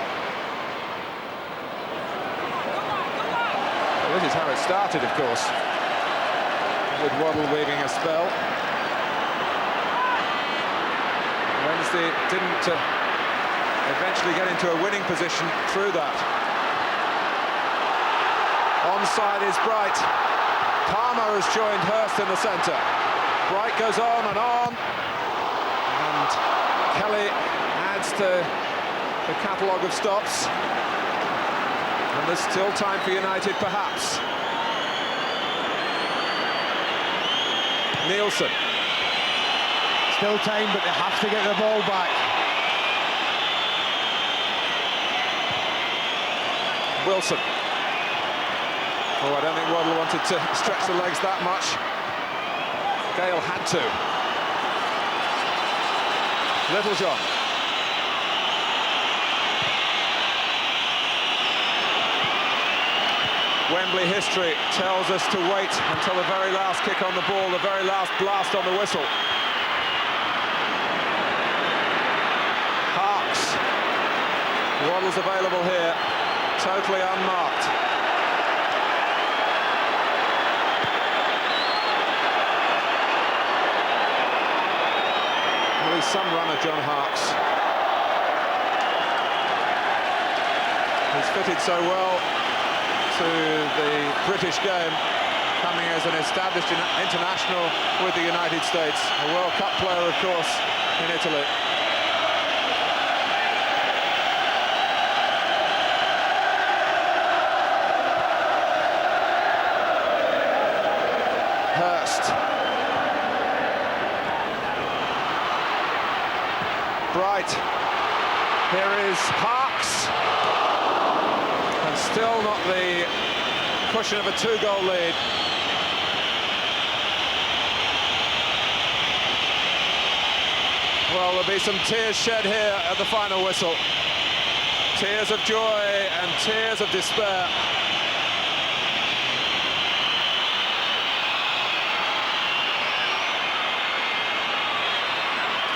Well, this is how it started, of course, with Waddle weaving a spell. Wednesday didn't eventually get into a winning position through that. Onside is Bright. Palmer has joined Hurst in the centre. Bright goes on and on. And Kelly adds to the catalogue of stops. And there's still time for United, perhaps. Nielsen. Still time, but they have to get the ball back. Wilson. Oh, I don't think Waddle wanted to stretch the legs that much. Gale had to. Littlejohn. Wembley history tells us to wait until the very last kick on the ball, the very last blast on the whistle. Harks. Waddle's available here, totally unmarked. Well, he's some runner, John Harks. He's fitted so well to the British game, coming as an established international with the United States. A World Cup player, of course, in Italy. Hurst. Bright. Here is Harks. And still not the cushion of a 2-goal lead. Well, there'll be some tears shed here at the final whistle. Tears of joy and tears of despair.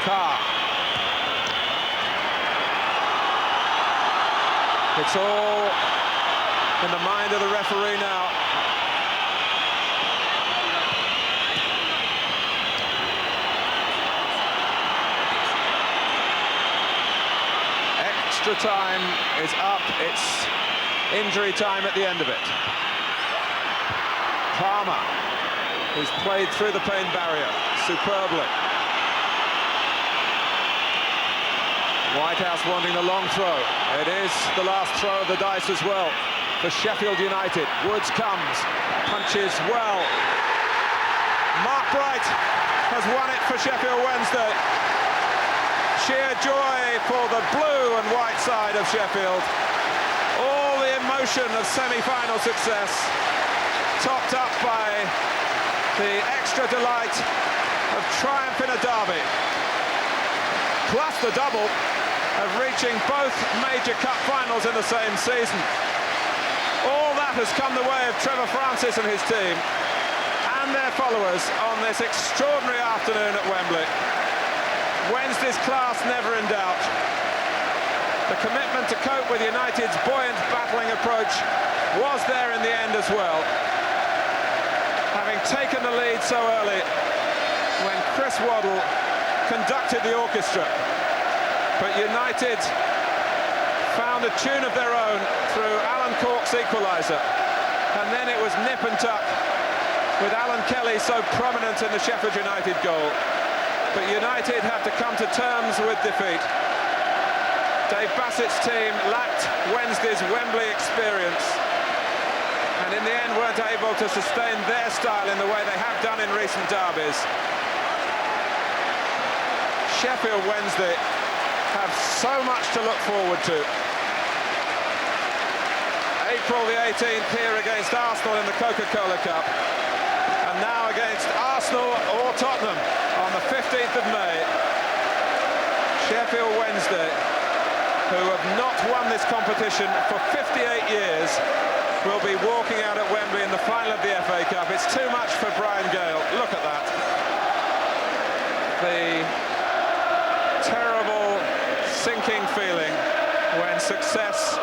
Carr. It's all in the mind of the referee now. extra time is up. It's injury time at the end of it. Palmer, who's played through the pain barrier superbly. Whitehouse wanting the long throw. It is the last throw of the dice as well for Sheffield United. Woods comes, punches well. Mark Bright has won it for Sheffield Wednesday. Sheer joy for the blue and white side of Sheffield. All the emotion of semi-final success, topped up by the extra delight of triumph in a derby, plus the double of reaching both major cup finals in the same season. All that has come the way of Trevor Francis and his team and their followers on this extraordinary afternoon at Wembley. Wednesday's class never in doubt. The commitment to cope with United's buoyant battling approach was there in the end as well. Having taken the lead so early when Chris Waddle conducted the orchestra, but United found a tune of their own through Alan Cork's equaliser, and then it was nip and tuck with Alan Kelly so prominent in the Sheffield United goal. But United have to come to terms with defeat. Dave Bassett's team lacked Wednesday's Wembley experience, and in the end weren't able to sustain their style in the way they have done in recent derbies. Sheffield Wednesday have so much to look forward to. April the 18th here against Arsenal in the Coca-Cola Cup, and now against Arsenal or Tottenham on the 15th of May. Sheffield Wednesday, who have not won this competition for 58 years, will be walking out at Wembley in the final of the FA Cup. It's too much for Brian Gale. Look at that. The terrible sinking feeling when success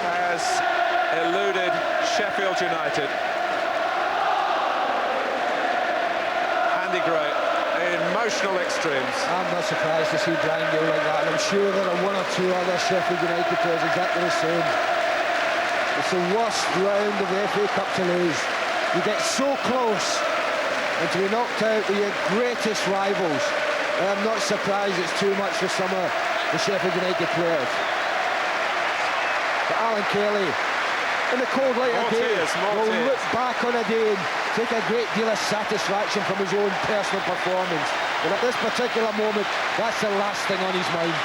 has eluded Sheffield United. Andy Gray, emotional extremes. I'm not surprised to see Brian Gale like that, and I'm sure there are one or two other Sheffield United players exactly the same. It's the worst round of the FA Cup to lose. You get so close and to be knocked out with your greatest rivals. I'm not surprised it's too much for some of the Sheffield United players. But Alan Kelly, in the cold light of day, will look back on a day and take a great deal of satisfaction from his own personal performance. But at this particular moment, that's the last thing on his mind.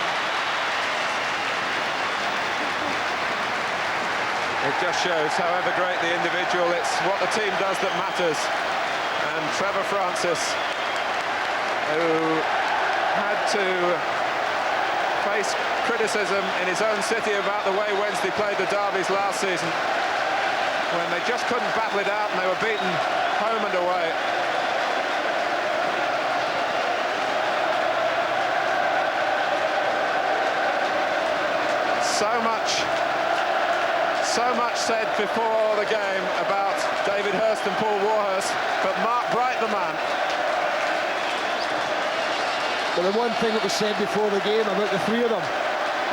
It just shows, however great the individual, it's what the team does that matters. And Trevor Francis, who had to face criticism in his own city about the way Wednesday played the derbies last season, when they just couldn't battle it out and they were beaten home and away. So much said before the game about David Hirst and Paul Warhurst, but Mark Bright, the man. But the one thing that was said before the game about the three of them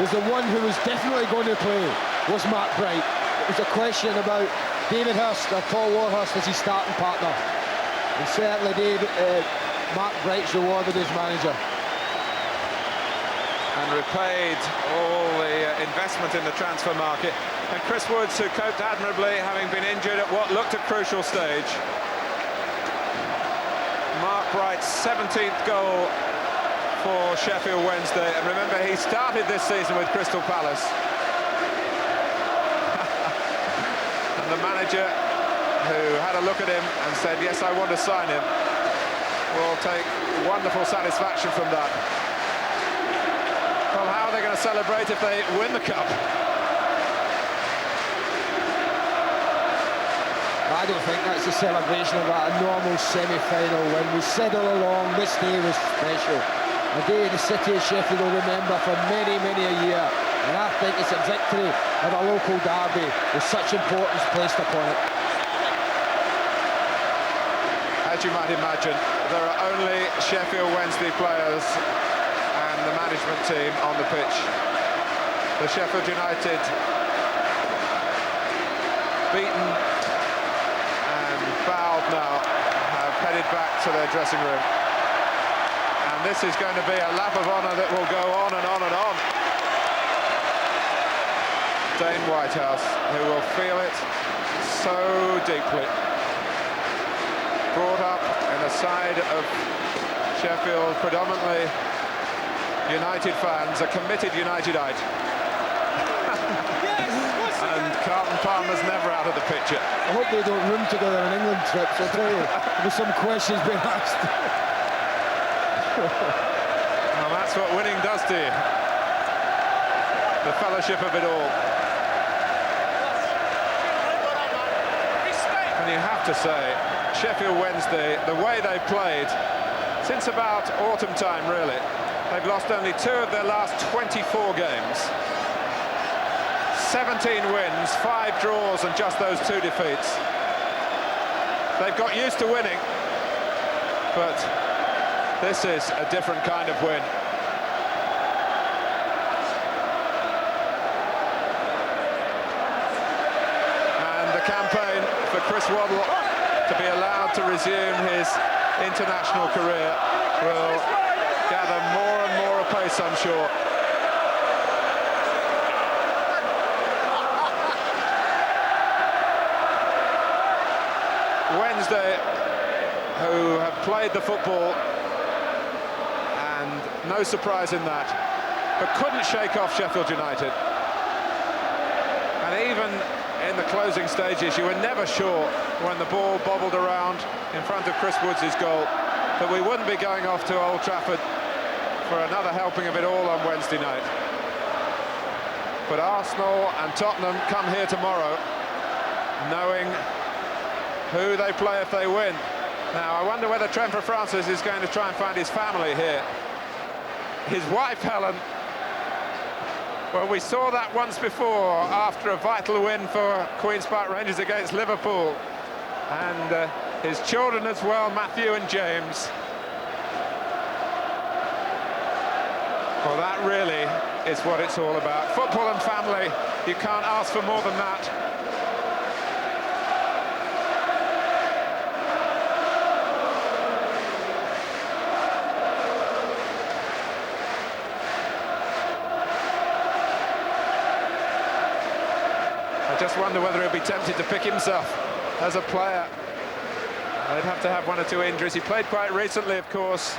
was the one who was definitely going to play was Mark Bright. It was a question about David Hirst or Paul Warhurst as his starting partner. And certainly Mark Bright's rewarded his manager. And repaid all the investment in the transfer market. And Chris Woods, who coped admirably, having been injured at what looked a crucial stage. Mark Bright's 17th goal for Sheffield Wednesday. And remember, he started this season with Crystal Palace. And the manager, who had a look at him and said, yes, I want to sign him, will take wonderful satisfaction from that. Well, how are they going to celebrate if they win the cup? I don't think that's a celebration of a normal semi-final win. We said all along this day was special. A day the city of Sheffield will remember for many, many a year. And I think it's a victory of a local derby with such importance placed upon it. As you might imagine, there are only Sheffield Wednesday players and the management team on the pitch. The Sheffield United beaten and bowed now have headed back to their dressing room. And this is going to be a lap of honour that will go on and on and on. Dane Whitehouse, who will feel it so deeply. Brought up in a side of Sheffield, predominantly United fans, a committed Unitedite. And Carlton Palmer's never out of the picture. I hope they don't room together on England trips, I'll tell you. There'll be some questions being asked. Well, that's what winning does to you. The fellowship of it all. And you have to say, Sheffield Wednesday, the way they played, since about autumn time, really, they've lost only 2 of their last 24 games. 17 wins, 5 draws, and just those 2 defeats. They've got used to winning, but this is a different kind of win. And the campaign for Chris Waddle to be allowed to resume his international career will gather more and more apace, I'm sure. Wednesday, who have played the football, and no surprise in that, but couldn't shake off Sheffield United. And even in the closing stages, you were never sure when the ball bobbled around in front of Chris Woods' goal that we wouldn't be going off to Old Trafford for another helping of it all on Wednesday night. But Arsenal and Tottenham come here tomorrow knowing who they play if they win. Now, I wonder whether Trevor Francis is going to try and find his family here. His wife, Helen, well, we saw that once before after a vital win for Queen's Park Rangers against Liverpool. And his children as well, Matthew and James. Well, that really is what it's all about. Football and family, you can't ask for more than that. I just wonder whether he'll be tempted to pick himself as a player. They'd have to have 1 or 2 injuries. He played quite recently, of course,